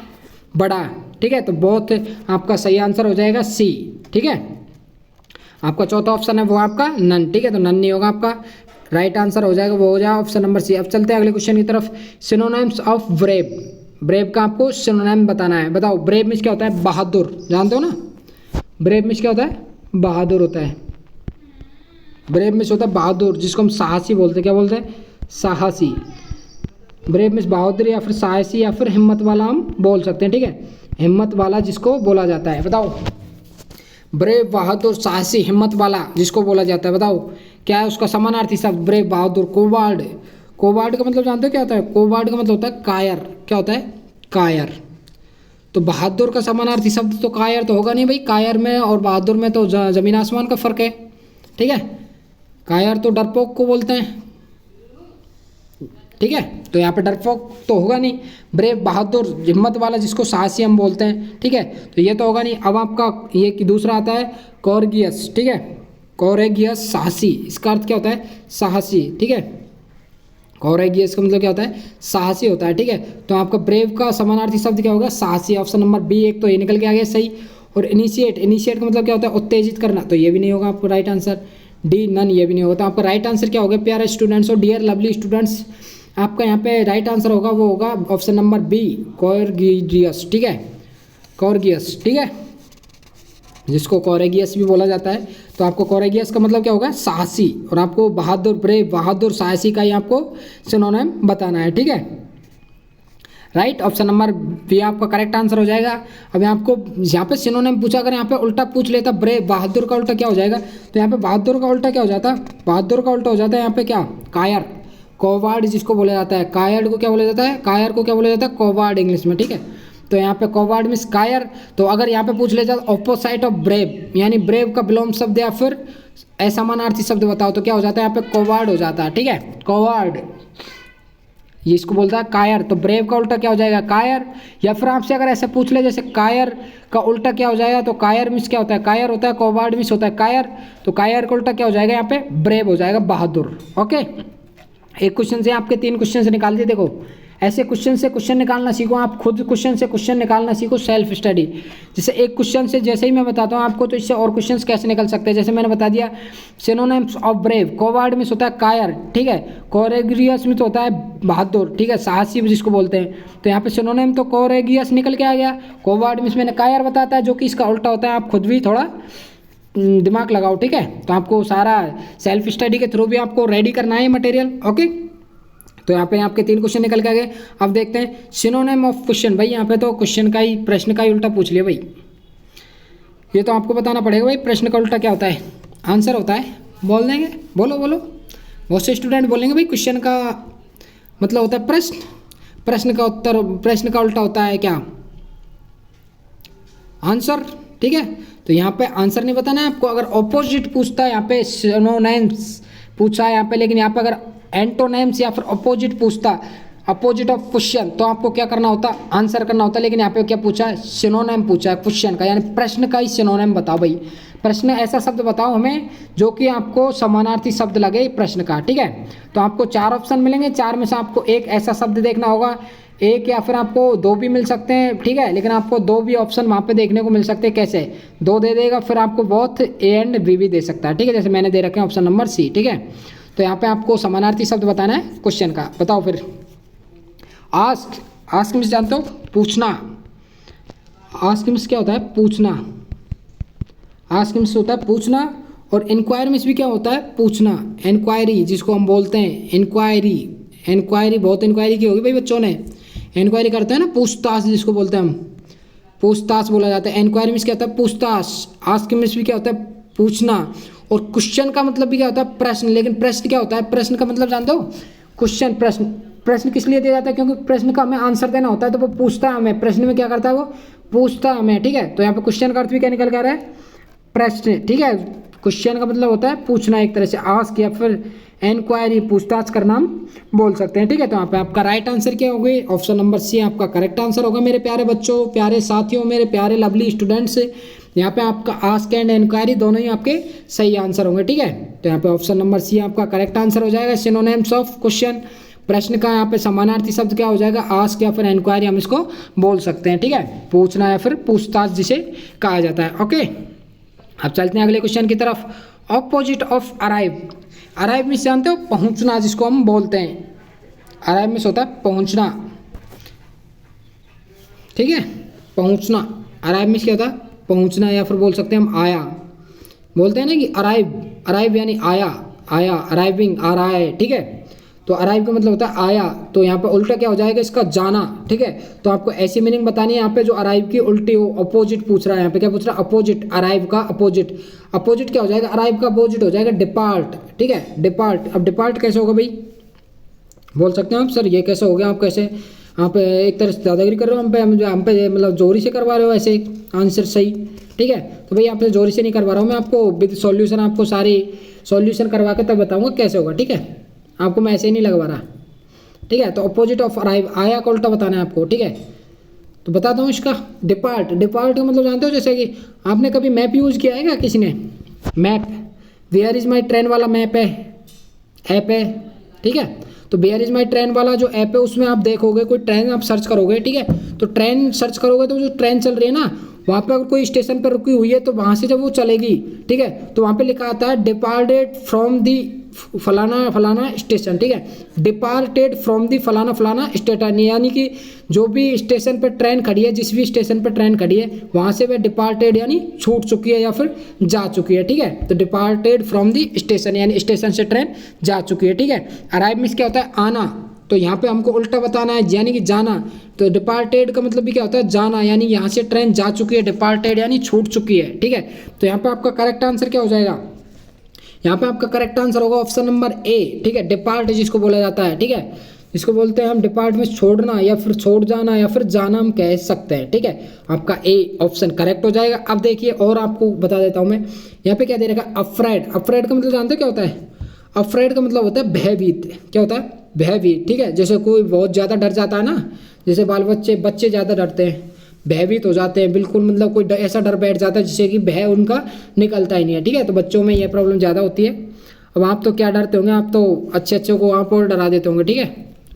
बड़ा, ठीक है। तो बहुत आपका सही आंसर हो जाएगा सी, ठीक है। आपका चौथा ऑप्शन है वो आपका नन, ठीक है। तो नन नहीं होगा आपका, राइट आंसर हो जाएगा, वो हो जाएगा ऑप्शन नंबर सी। अब चलते हैं अगले क्वेश्चन की तरफ। Synonyms of brave. ब्रेव का आपको सिनोनिम बताना है। बताओ ब्रेव मीन्स क्या होता है? बहादुर। जानते हो ना? ब्रेव मीन्स क्या होता है? बहादुर होता है। ब्रेव मीन्स होता है बहादुर, जिसको हम साहसी बोलते हैं। क्या बोलते हैं? साहसी। ब्रेव मीन्स बहादुर या फिर साहसी या फिर हिम्मत वाला हम बोल सकते हैं, ठीक है। हिम्मत वाला जिसको बोला जाता है। बताओ ब्रेव, बहादुर, साहसी, हिम्मत वाला जिसको बोला जाता है, बताओ क्या है उसका समानार्थी शब्द? ब्रेव, बहादुर। कोवार्ड। कोवार्ड का मतलब जानते हो क्या होता है? कोवार्ड का मतलब होता है कायर। क्या होता है? कायर। तो बहादुर का समानार्थी शब्द तो कायर तो होगा नहीं भाई। कायर में और बहादुर में तो जमीन आसमान का फर्क है, ठीक है। कायर तो डरपोक को बोलते हैं, ठीक है। तो यहाँ पे डरपोक तो होगा नहीं। ब्रेव, बहादुर, हिम्मत वाला जिसको साहसी हम बोलते हैं, ठीक है। तो ये तो होगा नहीं। अब आपका ये कि दूसरा आता है कॉर्गियस, ठीक है। कॉरेगियस, साहसी। इसका अर्थ क्या होता है? साहसी, ठीक है। कॉरेगियस का मतलब क्या होता है? साहसी होता है, ठीक है। तो आपका ब्रेव का समानार्थी शब्द क्या होगा? साहसी। ऑप्शन नंबर बी एक तो ये निकल के आ गया सही। और इनिशिएट, इनिशिएट का मतलब क्या होता है? उत्तेजित करना। तो ये भी नहीं होगा आपको राइट आंसर। डी नन, ये भी नहीं होगा। तो आपका राइट आंसर क्या होगा प्यारे स्टूडेंट्स और डियर लवली स्टूडेंट्स? आपका यहाँ पे राइट आंसर होगा वो होगा ऑप्शन नंबर बी, कॉर्गियस, ठीक है। कॉर्गियस, ठीक है, जिसको कॉरेगियस भी बोला जाता है। तो आपको कॉरेगियस का मतलब क्या होगा? साहसी। और आपको बहादुर, ब्रेव, बहादुर, साहसी का ही आपको सिनोनिम बताना है, ठीक है। राइट, ऑप्शन नंबर बी आपका करेक्ट आंसर हो जाएगा। अब यहाँ आपको यहाँ पे सिनोनिम पूछा, अगर यहाँ पे उल्टा पूछ लेता ब्रेव, बहादुर का उल्टा क्या हो जाएगा? तो यहाँ पे बहादुर का उल्टा क्या हो जाता? बहादुर का उल्टा हो जाता है यहाँ पे क्या? कायर। कोवार्ड जिसको बोला जाता है। कायर को क्या बोला जाता है? कायर को क्या बोला जाता है? कोवार्ड इंग्लिश में, ठीक है। तो यहाँ पे कोवार्ड मीन्स कायर। तो अगर यहाँ पे पूछ ले जाए ऑपोजिट ऑफ ब्रेव, यानी ब्रेव का विलोम शब्द या फिर असमानार्थी शब्द बताओ, तो क्या हो जाता है? यहाँ पे कोवार्ड हो जाता है, ठीक है। कोवार्ड ये इसको बोलता है कायर, तो ब्रेव का उल्टा क्या हो जाएगा कायर। या फिर आपसे अगर ऐसे पूछ ले जैसे कायर का उल्टा क्या हो जाएगा, तो कायर मीन्स क्या होता है कायर होता है, कोवार्ड मीन्स होता है कायर, तो कायर का उल्टा क्या हो जाएगा यहाँ पे ब्रेव हो जाएगा बहादुर। ओके, एक क्वेश्चन से आपके 3 क्वेश्चन से निकाल दिए। देखो ऐसे क्वेश्चन से क्वेश्चन निकालना सीखो, आप खुद क्वेश्चन से क्वेश्चन निकालना सीखो, सेल्फ स्टडी। जैसे एक क्वेश्चन से जैसे ही मैं बताता हूँ आपको, तो इससे और क्वेश्चंस कैसे निकल सकते हैं। जैसे मैंने बता दिया सिनोनिम्स ऑफ ब्रेव, कोवार्ड मीन्स होता है कायर, ठीक है, कोरेगियस मीन्स होता है बहादुर, ठीक है, साहसी जिसको बोलते हैं। तो यहाँ पे सिनोनिम तो कोरेगियस निकल के आ गया, कोवार्ड मीन्स मैंने कायर बताता है जो कि इसका उल्टा होता है। आप खुद भी थोड़ा दिमाग लगाओ, ठीक है, तो आपको सारा सेल्फ स्टडी के थ्रू भी आपको रेडी करना है मटेरियल। ओके, तो यहाँ पे आपके 3 क्वेश्चन निकल के आ गए। अब देखते हैं सिनोनिम ऑफ क्वेश्चन। भाई यहाँ पे तो क्वेश्चन का ही प्रश्न का ही उल्टा पूछ लिया भाई, ये तो आपको बताना पड़ेगा भाई प्रश्न का उल्टा क्या होता है, आंसर होता है। बोल देंगे, बोलो बोलो, बहुत से स्टूडेंट बोलेंगे भाई क्वेश्चन का मतलब होता है प्रश्न, प्रश्न का उत्तर, प्रश्न का उल्टा होता है क्या आंसर, ठीक है। तो यहाँ पे आंसर नहीं बताना है आपको। अगर ऑपोजिट पूछता है यहाँ पे सिनोनिम्स पूछा है यहाँ पे, लेकिन यहाँ पे अगर एंटोनिम्स या फिर अपोजिट पूछता, अपोजिट ऑफ क्वेश्चन, तो आपको क्या करना होता आंसर करना होता। लेकिन यहाँ पे क्या पूछा है सिनोनिम पूछा है क्वेश्चन का, यानी प्रश्न का ही सिनोनिम बताओ भाई। प्रश्न ऐसा शब्द बताओ हमें जो कि आपको समानार्थी शब्द लगे प्रश्न का, ठीक है। तो आपको 4 ऑप्शन मिलेंगे, 4 में से आपको एक ऐसा शब्द देखना होगा, एक या फिर आपको 2 भी मिल सकते हैं, ठीक है, लेकिन आपको 2 भी ऑप्शन वहाँ पे देखने को मिल सकते हैं। कैसे 2 दे देगा, फिर आपको बोथ ए एंड बी भी दे सकता है, ठीक है, जैसे मैंने दे रखे हैं ऑप्शन नंबर सी, ठीक है। तो यहाँ पे आपको समानार्थी शब्द बताना है क्वेश्चन का। बताओ फिर आस्क, आस्क मीन्स जानते हो पूछना, आस्क मीन्स क्या होता है पूछना, आस्क मीन्स होता है पूछना। और इंक्वायरी मीन्स भी क्या होता है पूछना, इंक्वायरी जिसको हम बोलते हैं इंक्वायरी, इंक्वायरी बहुत इंक्वायरी की होगी भाई बच्चों ने, इंक्वायरी करते हैं ना, पूछताछ जिसको बोलते हैं हम, पूछताछ बोला जाता है। इंक्वायरी मीन्स क्या होता है पूछताछ, आस्क मीन्स भी क्या होता है पूछना। और क्वेश्चन का मतलब भी क्या होता है प्रश्न, लेकिन प्रश्न क्या होता है, प्रश्न का मतलब जानते हो क्वेश्चन, प्रश्न, प्रश्न किस लिए दिया जाता है, क्योंकि प्रश्न का हमें आंसर देना होता है, तो वो पूछता है हमें, प्रश्न में क्या करता है वो पूछता है हमें, ठीक है। तो यहाँ पे क्वेश्चन का अर्थ भी क्या निकल कर रहा है प्रश्न, ठीक है। क्वेश्चन का मतलब होता है पूछना एक तरह से, आस्क या फिर इंक्वायरी पूछताछ करना हम बोल सकते हैं, ठीक है। तो यहाँ पे आपका राइट आंसर क्या होगी, ऑप्शन नंबर सी आपका करेक्ट आंसर होगा मेरे प्यारे बच्चों, प्यारे साथियों, मेरे प्यारे लवली स्टूडेंट्स। यहाँ पे आपका आस्क एंड इंक्वायरी दोनों ही आपके सही आंसर होंगे, ठीक है। तो यहाँ पे ऑप्शन नंबर सी आपका करेक्ट आंसर हो जाएगा। सिनोनिम्स ऑफ क्वेश्चन, प्रश्न का यहाँ पे समानार्थी शब्द क्या हो जाएगा आस्क या फिर इंक्वायरी हम इसको बोल सकते हैं, ठीक है, पूछना या फिर पूछताछ जिसे कहा जाता है। ओके, अब चलते हैं अगले क्वेश्चन की तरफ। Opposite of arrive, arrive means जानते हो पहुँचना जिसको हम बोलते हैं, अराइव मीन्स होता है पहुँचना, ठीक है, पहुँचना। अराइव मीन्स क्या होता है पहुँचना, या फिर बोल सकते हैं हम आया, बोलते हैं ना कि अराइव, अराइव यानी आया, आया, अराइविंग आ रहा है, ठीक है। तो अराइव का मतलब होता है आया, तो यहाँ पे उल्टा क्या हो जाएगा इसका जाना, ठीक है। तो आपको ऐसी मीनिंग बतानी है यहाँ पे जो अराइव की उल्टी हो, अपोजिट पूछ रहा है, यहाँ पे क्या पूछ रहा है अपोजिट, अराइव का अपोजिट, अपोजिट क्या हो जाएगा अराइव का अपोजिट हो जाएगा डिपार्ट, ठीक है, डिपार्ट। अब डिपार्ट कैसे होगा भाई, बोल सकते हैं आप सर ये कैसे हो गया, आप कैसे आप एक तरह से दादागिरी कर रहे हो हम पे मतलब जोरी से करवा रहे हो ऐसे आंसर सही, ठीक है। तो भाई आपसे जोरी से नहीं करवा रहा हूँ मैं, आपको विद सॉल्यूशन आपको सारी सॉल्यूशन करवा के तब बताऊँगा कैसे होगा, ठीक है, आपको मैं ऐसे ही नहीं लगवा रहा, ठीक है। तो अपोजिट ऑफ अराइव, आया का उल्टा बताना है आपको, ठीक है। तो बताता हूँ इसका डिपार्ट, डिपार्ट का मतलब जानते हो जैसे कि आपने कभी मैप यूज़ किया है क्या किसी ने, map, where is my train वाला मैप है, ऐप है, ठीक है। तो वेयर इज़ माई ट्रेन वाला जो ऐप है उसमें आप देखोगे कोई ट्रेन आप सर्च करोगे, ठीक है, तो ट्रेन सर्च करोगे तो जो ट्रेन चल रही है ना वहाँ पे अगर कोई स्टेशन पर रुकी हुई है तो वहाँ से जब वो चलेगी, ठीक है, तो वहाँ पे लिखा आता है डिपार्टेड फ्रॉम दी फलाना फलाना स्टेशन, ठीक है, डिपार्टेड फ्रॉम दी फलाना फलाना स्टेशन, यानी कि जो भी स्टेशन पर ट्रेन खड़ी है, जिस भी स्टेशन पर ट्रेन खड़ी है वहाँ से वह डिपार्टेड यानी छूट चुकी है या फिर जा चुकी है, ठीक है। तो डिपार्टेड फ्रॉम दी स्टेशन यानी स्टेशन से ट्रेन जा चुकी है, ठीक है। अराइव मीन्स क्या होता है आना, तो यहाँ पे हमको उल्टा बताना है यानी कि जाना, तो डिपार्टेड का मतलब भी क्या होता है जाना, यानी यहाँ से ट्रेन जा चुकी है, डिपार्टेड यानी छूट चुकी है, ठीक है। तो यहाँ पे आपका करेक्ट आंसर क्या हो जाएगा, यहाँ पे आपका करेक्ट आंसर होगा ऑप्शन नंबर ए, ठीक है, डिपार्ट जिसको बोला जाता है, ठीक है, जिसको बोलते हैं हम डिपार्ट में छोड़ना या फिर छोड़ जाना या फिर जाना हम कह सकते हैं, ठीक है, आपका ए ऑप्शन करेक्ट हो जाएगा। अब देखिए और आपको बता देता हूँ मैं, यहाँ पे क्या दे रखा अफ्रेड, अफ्रेड का मतलब जानते हो क्या होता है, अफ्रेड का मतलब होता है भयभीत, क्या होता है भयभीत, ठीक है। जैसे कोई बहुत ज़्यादा डर जाता है ना, जैसे बाल बच्चे ज़्यादा डरते हैं, भयभीत हो जाते हैं बिल्कुल, मतलब कोई ऐसा डर बैठ जाता है जिससे कि भय उनका निकलता ही नहीं है, ठीक है। तो बच्चों में यह प्रॉब्लम ज़्यादा होती है। अब आप तो क्या डरते होंगे, आप तो अच्छे को आप और डरा देते होंगे, ठीक है।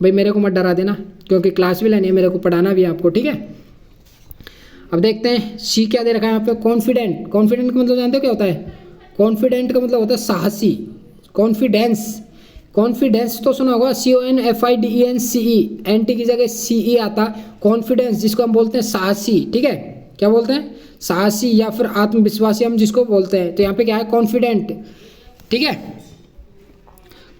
भाई मेरे को मत डरा देना, क्योंकि क्लास भी लेनी है, मेरे को पढ़ाना भी है आपको, ठीक है। अब देखते हैं सी क्या दे रखा है यहाँ पे, कॉन्फिडेंट। कॉन्फिडेंट का मतलब जानते हो क्या होता है? कॉन्फिडेंट का मतलब होता है साहसी। कॉन्फिडेंस, कॉन्फिडेंस तो सुना होगा, CONFIDENCE, एंटी की जगह CE आता। कॉन्फिडेंस जिसको हम बोलते हैं साहसी, ठीक है। क्या बोलते हैं? साहसी या फिर आत्मविश्वासी हम जिसको बोलते हैं। तो यहाँ पे क्या है? कॉन्फिडेंट, ठीक है।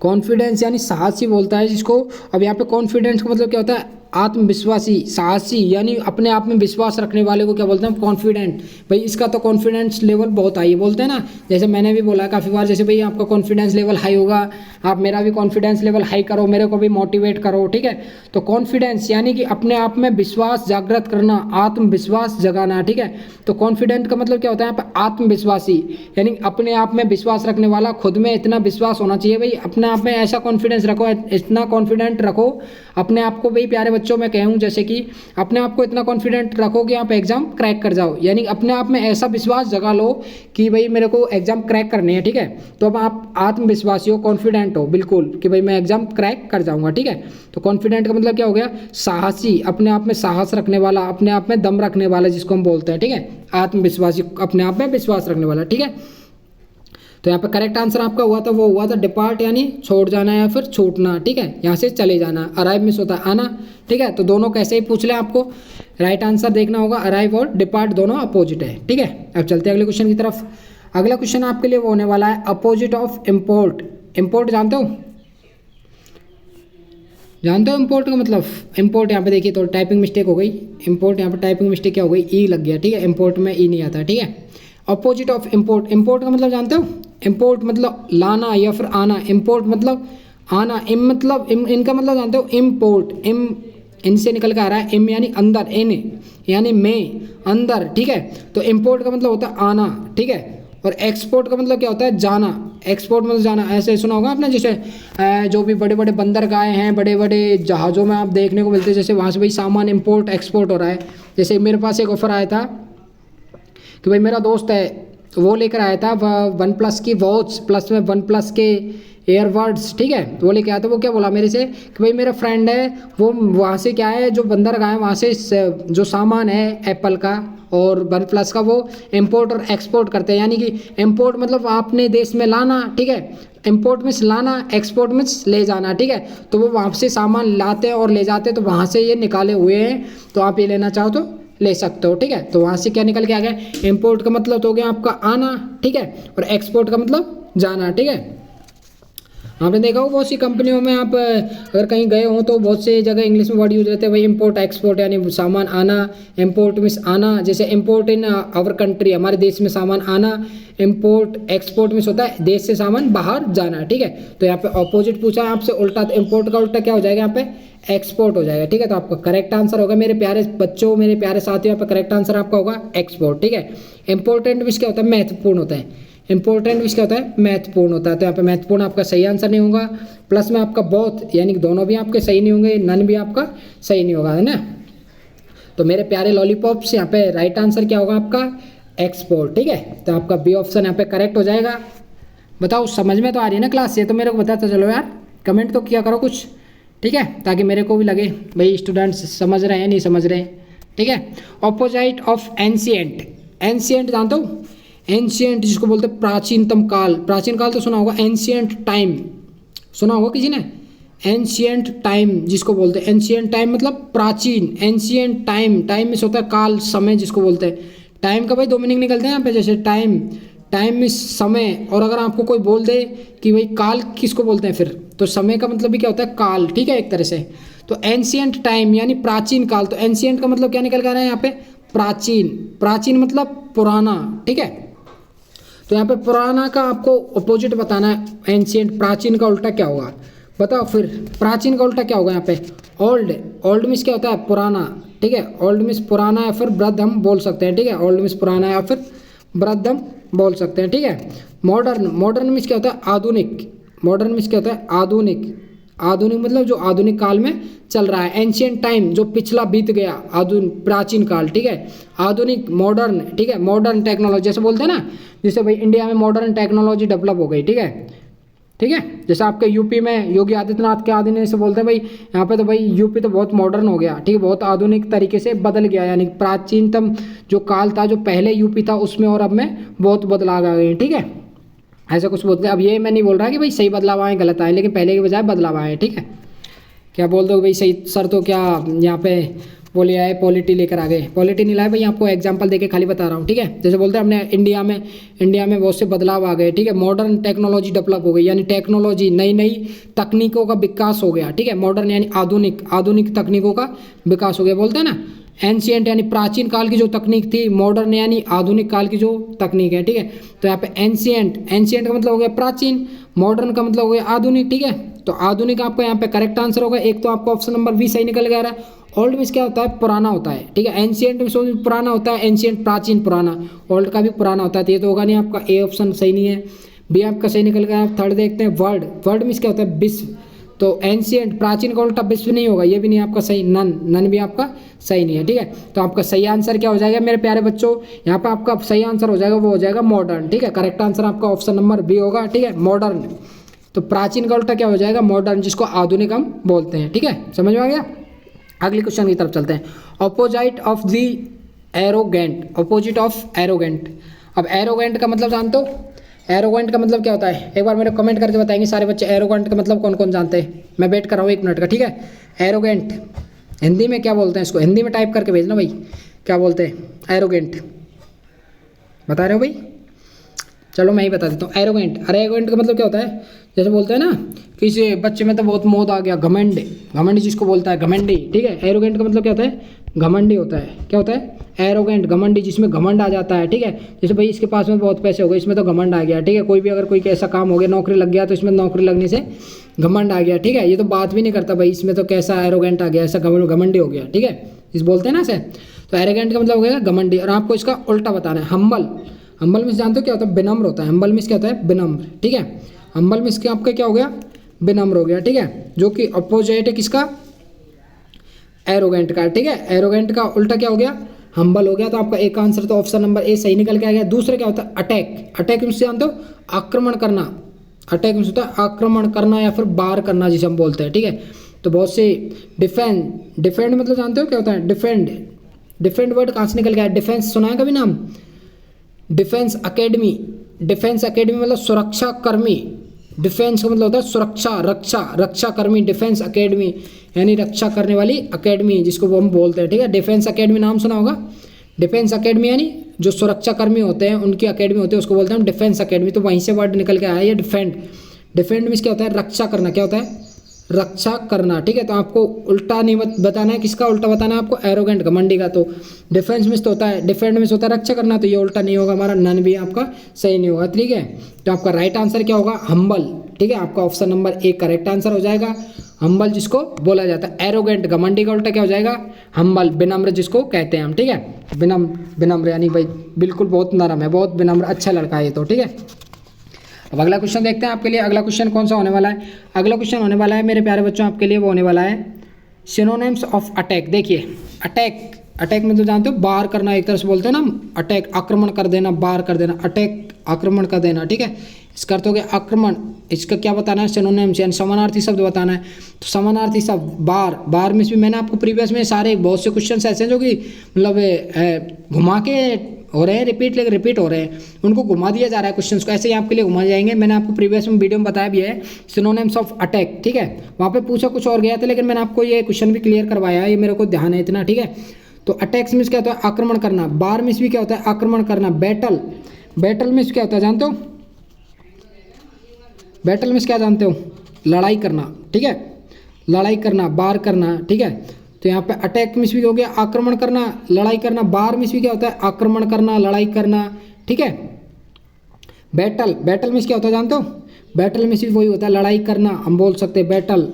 कॉन्फिडेंस यानी साहसी बोलता है जिसको। अब यहाँ पे कॉन्फिडेंस का मतलब क्या होता है? आत्मविश्वासी, साहसी यानी अपने आप में विश्वास रखने वाले को क्या बोलते हैं? कॉन्फिडेंट। भाई इसका तो कॉन्फिडेंस लेवल बहुत हाई है, बोलते हैं ना। जैसे मैंने भी बोला काफ़ी बार, जैसे भाई आपका कॉन्फिडेंस लेवल हाई होगा, आप मेरा भी कॉन्फिडेंस लेवल हाई करो, मेरे को भी मोटिवेट करो, ठीक है। तो कॉन्फिडेंस यानी कि अपने आप में विश्वास जागृत करना, आत्मविश्वास जगाना, ठीक है। तो कॉन्फिडेंट का मतलब क्या होता है यहाँ पर? आत्मविश्वासी यानी अपने आप में विश्वास रखने वाला, खुद में इतना विश्वास होना चाहिए भाई, अपने आप में ऐसा कॉन्फिडेंस रखो, इतना कॉन्फिडेंट रखो अपने आप को। भाई प्यारे बच्चों मैं कहूँ, जैसे कि अपने आप को इतना कॉन्फिडेंट रखो कि आप एग्जाम क्रैक कर जाओ, यानी अपने आप में ऐसा विश्वास जगा लो कि भाई मेरे को एग्जाम क्रैक करनी है, ठीक है। तो अब आप आत्मविश्वासी हो, कॉन्फिडेंट हो बिल्कुल कि भाई मैं एग्जाम क्रैक कर जाऊंगा, ठीक है। तो कॉन्फिडेंट का मतलब क्या हो गया? साहसी, अपने आप में साहस रखने वाला, अपने आप में दम रखने वाला जिसको हम बोलते हैं, ठीक है। आत्मविश्वासी, अपने आप में विश्वास रखने वाला, ठीक है। तो यहाँ पे करेक्ट आंसर आपका हुआ था, वो हुआ था डिपार्ट यानी छोड़ जाना या फिर छूटना, ठीक है। यहाँ से चले जाना। अराइव मिस होता है आना, ठीक है। तो दोनों कैसे ही पूछ लें आपको, राइट आंसर देखना होगा। अराइव और डिपार्ट दोनों अपोजिट है, ठीक है। अब चलते हैं अगले क्वेश्चन की तरफ। अगला क्वेश्चन आपके लिए वो होने वाला है अपोजिट ऑफ इम्पोर्ट। इम्पोर्ट जानते हो? जानते हो इम्पोर्ट का मतलब? इम्पोर्ट यहाँ पे देखिए तो टाइपिंग मिस्टेक हो गई। इम्पोर्ट यहाँ पे टाइपिंग मिस्टेक क्या हो गई? ई लग गया, ठीक है। इम्पोर्ट में ई नहीं आता, ठीक है। Opposite of import. इम्पोर्ट का मतलब जानते हो? इम्पोर्ट मतलब लाना या फिर आना। इम्पोर्ट मतलब आना। इम मतलब इनका मतलब जानते हो? इम्पोर्ट, इम इनसे निकल के आ रहा है। इम यानी अंदर, इन यानी में, अंदर, ठीक है। तो इम्पोर्ट का मतलब होता है आना, ठीक है। और एक्सपोर्ट का मतलब क्या होता है? जाना। एक्सपोर्ट मतलब जाना। ऐसे सुना होगा आपने, जैसे जो भी बड़े बड़े बंदरगाह हैं, बड़े बड़े जहाज़ों में आप देखने को मिलते हैं, जैसे वहाँ से भाई सामान इम्पोर्ट एक्सपोर्ट हो रहा है। जैसे मेरे पास एक ऑफर आया था कि भाई मेरा दोस्त है, वो लेकर आया था वन प्लस की वॉच, प्लस में वन प्लस के एयरबड्स, ठीक है। वो लेके आया था। वो क्या बोला मेरे से कि भाई मेरा फ्रेंड है, वो वहाँ से क्या है, जो बंदरगाह है वहाँ से जो सामान है एप्पल का और वन प्लस का, वो इम्पोर्ट और एक्सपोर्ट करते हैं। यानी कि इम्पोर्ट मतलब अपने देश में लाना, ठीक है। इम्पोर्ट मीन्स लाना, एक्सपोर्ट मीन्स ले जाना, ठीक है। तो वो वहाँ से सामान लाते हैं और ले जाते हैं, तो वहाँ से ये निकाले हुए हैं। तो आप ये लेना चाहो तो ले सकते हो, ठीक है। तो वहाँ से क्या निकल के आ गया? इम्पोर्ट का मतलब तो हो गया आपका आना, ठीक है। और एक्सपोर्ट का मतलब जाना, ठीक है। आपने देखा हो बहुत सी कंपनियों में, आप अगर कहीं गए हो तो बहुत से जगह इंग्लिश में वर्ड यूज रहते हैं भाई, इम्पोर्ट एक्सपोर्ट यानी सामान आना। इम्पोर्ट मीन्स आना, जैसे इम्पोर्ट इन आवर कंट्री, हमारे देश में सामान आना। इम्पोर्ट एक्सपोर्ट मीन्स होता है देश से सामान बाहर जाना, ठीक है। तो यहाँ पे ऑपोजिट पूछा है आपसे, उल्टा। तो इम्पोर्ट का उल्टा क्या हो जाएगा? यहाँ पे एक्सपोर्ट हो जाएगा, ठीक है। तो आपका करेक्ट आंसर होगा मेरे प्यारे बच्चों, मेरे प्यारे साथियों, यहाँ पे करेक्ट आंसर आपका होगा एक्सपोर्ट, ठीक है। इंपॉर्टेंट मीन्स क्या होता है? महत्वपूर्ण होता है। इंपॉर्टेंट मीन्स क्या होता है? महत्वपूर्ण होता है। तो यहाँ पे महत्वपूर्ण आपका सही आंसर नहीं होगा। प्लस में आपका बहुत, यानी कि दोनों भी आपके सही नहीं होंगे, नन भी आपका सही नहीं होगा, है ना। तो मेरे प्यारे लॉलीपॉप्स, यहाँ पे राइट आंसर क्या होगा आपका? एक्सपोर्ट, ठीक है। तो आपका बी ऑप्शन यहाँ पे करेक्ट हो जाएगा। बताओ समझ में तो आ रही है ना क्लास? ये तो मेरे को बताते चलो यार, कमेंट तो किया करो कुछ, ठीक है, ताकि मेरे को भी लगे भाई स्टूडेंट्स समझ रहे हैं नहीं समझ रहे हैं, ठीक है। Opposite of ancient. एंशिएंट जानते हो? एंशिएंट जिसको बोलते हैं प्राचीनतम काल। प्राचीन काल तो सुना होगा। एंशिएंट टाइम सुना होगा किसी ने? एंशिएंट टाइम जिसको बोलते हैं, एंशिएंट टाइम मतलब प्राचीन। एंशिएंट टाइम, टाइम में होता है काल, समय जिसको बोलते हैं। टाइम का भाई दो मीनिंग निकलते हैं यहाँ पे, जैसे टाइम, टाइम में समय। और अगर आपको कोई बोल दे कि भाई काल किसको बोलते हैं, फिर तो समय का मतलब भी क्या होता है? काल, ठीक है, एक तरह से। तो एंशिएंट टाइम यानी प्राचीन काल। तो एंशिएंट का मतलब क्या निकल कर रहा है यहाँ पे? प्राचीन। प्राचीन मतलब पुराना, ठीक है। तो यहाँ पे पुराना का आपको अपोजिट बताना है। एंशिएंट, प्राचीन का उल्टा क्या होगा बताओ फिर? प्राचीन का उल्टा क्या होगा यहाँ पे? ओल्ड। ओल्ड मीन्स क्या होता है? पुराना, ठीक है। ओल्ड मीन्स पुराना या फिर वृद्ध हम बोल सकते हैं, ठीक है। ओल्ड मीन्स पुराना या फिर वृद्ध हम बोल सकते हैं, ठीक है। मॉडर्न, मॉडर्न मीन्स क्या होता है? आधुनिक। मॉडर्न मीन्स क्या होता है? आधुनिक। आधुनिक मतलब जो आधुनिक काल में चल रहा है। एंशियंट टाइम जो पिछला बीत गया, आधुनिक प्राचीन काल, ठीक है। आधुनिक मॉडर्न, ठीक है, मॉडर्न टेक्नोलॉजी जैसे बोलते हैं ना, जैसे भाई इंडिया में मॉडर्न टेक्नोलॉजी डेवलप हो गई, ठीक है, ठीक है। जैसे आपके यूपी में योगी आदित्यनाथ के आदमी से बोलते हैं भाई यहाँ पे तो भाई यूपी तो बहुत मॉडर्न हो गया, ठीक है, बहुत आधुनिक तरीके से बदल गया, यानी प्राचीनतम जो काल था, जो पहले यूपी था उसमें और अब में बहुत बदलाव आ गए, ठीक है। ऐसा कुछ बोलते हैं। अब ये मैं नहीं बोल रहा कि भाई सही बदलाव आए गलत आए, लेकिन पहले के बजाय बदलाव आए, ठीक है। क्या बोल दो भाई सही सर, तो क्या यहाँ पे वो ले आए, पॉलिटी लेकर आ गए, पॉलिटी नहीं लाए भाई, आपको एग्जांपल देके खाली बता रहा हूँ, ठीक है। जैसे बोलते हैं अपने इंडिया में बहुत से बदलाव आ गए, ठीक है, मॉडर्न टेक्नोलॉजी डेवलप हो गई, यानी टेक्नोलॉजी नई नई तकनीकों का विकास हो गया, ठीक है। मॉडर्न यानी आधुनिक तकनीकों का विकास हो गया, बोलते हैं ना। एंशियंट यानी प्राचीन काल की जो तकनीक थी, मॉडर्न यानी आधुनिक काल की जो तकनीक है, ठीक है। तो यहाँ पे एंशियंट का मतलब हो गया प्राचीन, मॉडर्न का मतलब हो गया आधुनिक, ठीक है। तो आधुनिक आपका यहाँ पे करेक्ट आंसर होगा। एक तो आपका ऑप्शन नंबर बी सही निकल गया रहा है। ओल्ड मीन्स क्या होता है, पुराना होता है, ठीक है। एंशियंट मीन्स पुराना होता है, एंशियंट प्राचीन पुराना, ओल्ड का भी पुराना होता है, तो ये तो होगा नहीं, आपका ए ऑप्शन सही नहीं है। बी आपका सही निकल गया। थर्ड देखते हैं, वर्ल्ड मीन्स क्या होता है, विश्व, तो एंशियंट प्राचीन का उल्टा विश्व नहीं होगा, ये भी नहीं आपका सही। नन भी आपका सही नहीं है, ठीक है। तो आपका सही आंसर क्या हो जाएगा मेरे प्यारे बच्चों, यहाँ पे आपका सही आंसर हो जाएगा, वो हो जाएगा मॉडर्न, ठीक है। करेक्ट आंसर आपका ऑप्शन नंबर बी होगा, ठीक है, मॉडर्न। तो प्राचीन का उल्टा क्या हो जाएगा, मॉडर्न, जिसको आधुनिक हम बोलते हैं, ठीक है। समझ में आ गया। अगली क्वेश्चन की तरफ चलते हैं। Opposite of the arrogant, opposite of arrogant. अब एरोगेंट का मतलब जानते हो, एरोगेंट का मतलब क्या होता है, एक बार मेरे कमेंट करके बताएंगे सारे बच्चे एरोगेंट का मतलब कौन कौन जानते हैं। मैं वेट कर रहा हूँ 1 मिनट का, ठीक है। एरोगेंट हिंदी में क्या बोलते हैं, इसको हिंदी में टाइप करके भेजना भाई, क्या बोलते हैं एरोगेंट, बता रहे हो भाई। चलो मैं ही बता देता हूँ। एरोगेंट का मतलब क्या होता है, जैसे बोलते हैं ना किसी बच्चे में तो बहुत मोद आ गया, घमंड जिसको बोलता है, घमंडी, ठीक है। एरोगेंट का मतलब क्या होता है, घमंडी होता है। क्या होता है, एरोगेंट, घमंडी, जिसमें घमंड आ जाता है, ठीक है। जैसे भाई इसके पास में बहुत पैसे हो गए, इसमें तो घमंड आ गया, ठीक है। कोई भी अगर कोई ऐसा काम हो गया, नौकरी लग गया, तो इसमें नौकरी लगने से घमंड आ गया, ठीक है। ये तो बात भी नहीं करता भाई, इसमें तो कैसा एरोगेंट आ गया, ऐसा घमंडी हो गया, ठीक है। इस बोलते हैं ना ऐसे। तो एरोगेंट का मतलब हो गया घमंडी। और आपको इसका उल्टा बताना है, हम्बल मीन्स जानते हो क्या होता है, विनम्र होता है। हम्बल मीन्स क्या होता है, विनम्र, ठीक है। हम्बल मीन्स के आपका क्या हो गया, विनम्र हो गया, ठीक है। जो कि अपोजिट है किसका, एरोगेंट का, ठीक है। एरोगेंट का उल्टा क्या हो गया, हम्बल हो गया। तो आपका एक आंसर तो ऑप्शन नंबर ए सही निकल के आ गया। दूसरा क्या होता है, अटैक मीन्स जानते हो, आक्रमण करना। अटैक मीन्स होता है आक्रमण करना या फिर वार करना, जिसे हम बोलते हैं, ठीक है। तो बहुत से डिफेंड मतलब जानते हो क्या होता है, डिफेंड वर्ड कहाँ से निकल गया, डिफेंस सुना है कभी नाम, डिफेंस अकेडमी मतलब सुरक्षा कर्मी। डिफेंस का मतलब होता है सुरक्षा, रक्षा कर्मी, डिफेंस अकेडमी यानी रक्षा करने वाली अकेडमी, जिसको वो हम बोलते हैं, ठीक है। डिफेंस अकेडमी नाम सुना होगा। डिफेंस अकेडमी यानी जो सुरक्षा कर्मी होते हैं उनकी अकेडमी होती है, उसको बोलते हैं हम डिफेंस अकेडमी। तो वहीं से वर्ड निकल के आया ये डिफेंड मीन्स क्या होता है, रक्षा करना। क्या होता है, रक्षा करना, ठीक है। तो आपको उल्टा नहीं बताना है, किसका उल्टा बताना है आपको, एरोगेंट, घमंडी का। तो डिफेंस मिस तो होता है, डिफेंड मिस होता है रक्षा करना, तो ये उल्टा नहीं होगा हमारा, नन भी आपका सही नहीं होगा, ठीक है। तो आपका राइट आंसर क्या होगा, हम्बल, ठीक है। आपका option number A correct answer हो जाएगा। हम्बल जिसको बोला जाता है, एरोगेंट घमंडी का उल्टा क्या हो जाएगा, हम्बल, विनम्र जिसको कहते हैं हम, ठीक है। विनम्र यानी भाई बिल्कुल बहुत नरम है, बहुत विनम्र, अच्छा लड़का है ये तो, ठीक है। अब अगला क्वेश्चन देखते हैं आपके लिए। अगला क्वेश्चन कौन सा होने वाला है, अगला क्वेश्चन होने वाला है मेरे प्यारे बच्चों आपके लिए, वो होने वाला है सिनोनिम्स ऑफ अटैक। देखिए अटैक में तो जानते हो बार करना, एक तरह से बोलते हैं ना हम, अटैक आक्रमण कर देना, बार कर देना, अटैक आक्रमण कर देना, ठीक है। इसका अर्थ हो गया आक्रमण। इसका क्या बताना है, सिनोनिम्स यानी समानार्थी शब्द बताना है। तो समानार्थी शब्द बार में भी मैंने आपको प्रीवियस में सारे बहुत से क्वेश्चन ऐसे हैं जो कि मतलब घुमा के हो रहे हैं, रिपीट हो रहे हैं, उनको घुमा दिया जा रहा है क्वेश्चंस को, ऐसे ही आपके लिए घुमा जाएंगे। मैंने आपको प्रीवियस में वीडियो में बताया भी है सिनोनिम्स ऑफ अटैक, ठीक है। वहाँ पे पूछा कुछ और गया था, लेकिन मैंने आपको ये क्वेश्चन भी क्लियर करवाया है, ये मेरे को ध्यान है इतना, ठीक है। तो अटैक्स मीन्स क्या होता है, आक्रमण करना। बार मीन्स भी क्या होता है, आक्रमण करना। बैटल मीन्स क्या होता है जानते हो, बैटल मीन्स क्या जानते हो, लड़ाई करना, ठीक है। लड़ाई करना, बार करना, ठीक है। तो यहाँ पे अटैक मीन्स भी हो गया आक्रमण करना, लड़ाई करना। बार मीन्स भी क्या होता है, आक्रमण करना, लड़ाई करना, ठीक है। बैटल मीन्स क्या होता है जानते हो, बैटल मीन्स भी वही होता है लड़ाई करना, हम बोल सकते हैं बैटल,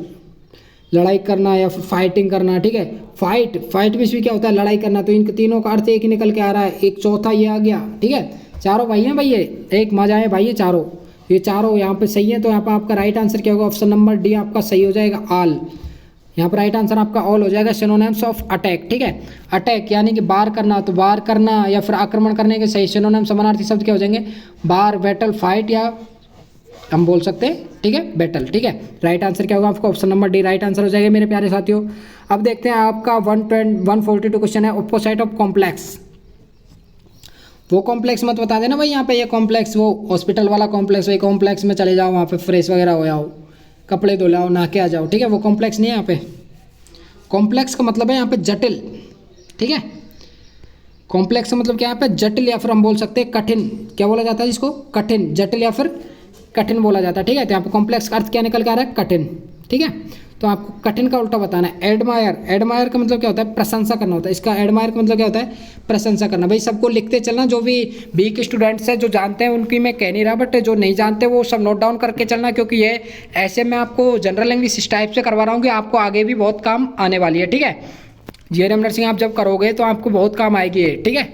लड़ाई करना या फिर फाइटिंग करना, ठीक है। फाइट मीन्स भी क्या होता है, लड़ाई करना। तो इन तीनों का अर्थ एक ही निकल के आ रहा है, एक चौथा ये आ गया, ठीक है। चारों भाई हैं भाई, ये एक मजा है भाई, ये चारों ये चारों यहाँ पे सही है, तो यहाँ पर आपका राइट आंसर क्या होगा, ऑप्शन नंबर डी आपका सही हो जाएगा, ऑल। यहाँ पर राइट आंसर आपका ऑल हो जाएगा। सिनोनिम्स ऑफ अटैक, ठीक है, अटैक यानी कि वार करना, तो वार करना या फिर आक्रमण करने के सही सिनोनिम समानार्थी शब्द क्या हो जाएंगे, वार, बैटल, फाइट, या हम बोल सकते हैं, ठीक है, बैटल। ठीक है, राइट आंसर क्या होगा आपका, option number D right answer हो जाएगा मेरे प्यारे साथियों। अब देखते हैं आपका 142 क्वेश्चन है, ऑपोजिट ऑफ कॉम्प्लेक्स। वो कॉम्प्लेक्स मत बता देना भाई यहाँ पे, ये कॉम्प्लेक्स वो हॉस्पिटल वाला कॉम्प्लेक्स, वही कॉम्प्लेक्स में चले जाओ, वहाँ पे फ्रेश वगैरह हो जाओ, कपड़े धो लाओ, नहा के आ जाओ, ठीक है, वो कॉम्प्लेक्स नहीं है यहाँ पे। कॉम्प्लेक्स का मतलब है यहाँ पे जटिल, ठीक है, कॉम्प्लेक्स का मतलब क्या है यहाँ पे, जटिल, या फिर हम बोल सकते हैं कठिन। क्या बोला जाता है जिसको, कठिन, जटिल या फिर कठिन बोला जाता है, ठीक है। तो यहाँ पे कॉम्प्लेक्स का अर्थ क्या निकल के आ रहा है, कठिन, ठीक है। तो आपको कठिन का उल्टा बताना है, एडमायर। एडमायर का मतलब क्या होता है, प्रशंसा करना होता है। इसका एडमायर का मतलब क्या होता है, प्रशंसा करना। भाई सबको लिखते चलना, जो भी वीक स्टूडेंट्स हैं जो जानते हैं उनकी मैं कह नहीं रहा, बट जो नहीं जानते वो सब नोट डाउन करके चलना, क्योंकि ये ऐसे मैं आपको जनरल इंग्लिश इस टाइप से करवा रहा हूँ कि आपको आगे भी बहुत काम आने वाली है, ठीक है। जीएनएम नर्सिंग आप जब करोगे तो आपको बहुत काम आएगी ये, ठीक है।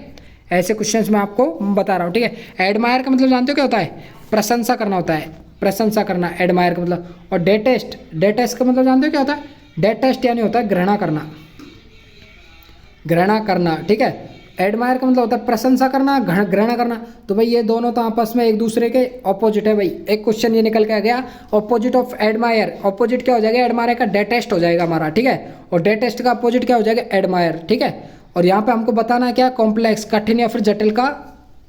ऐसे क्वेश्चंस मैं आपको बता रहा हूँ, ठीक है। एडमायर का मतलब जानते हो क्या होता है, प्रशंसा करना होता है, प्रशंसा करना, एडमायर का मतलब। और डेटेस्ट, डेटेस्ट का मतलब जानते हो क्या होता है, डेटेस्ट यानी होता है घृणा करना, घृणा करना, ठीक है। एडमायर का मतलब होता है प्रशंसा करना, घृणा करना। तो भाई ये दोनों तो आपस में एक दूसरे के ऑपोजिट है भाई। एक क्वेश्चन ये निकल के आ गया, ऑपोजिट ऑफ एडमायर। ऑपोजिट क्या हो जाएगा, एडमायर का डेटेस्ट हो जाएगा हमारा, ठीक है। और डेटेस्ट का ऑपोजिट क्या हो जाएगा, एडमायर, ठीक है। और यहाँ पे हमको बताना है क्या, कॉम्प्लेक्स, कठिन या फिर जटिल का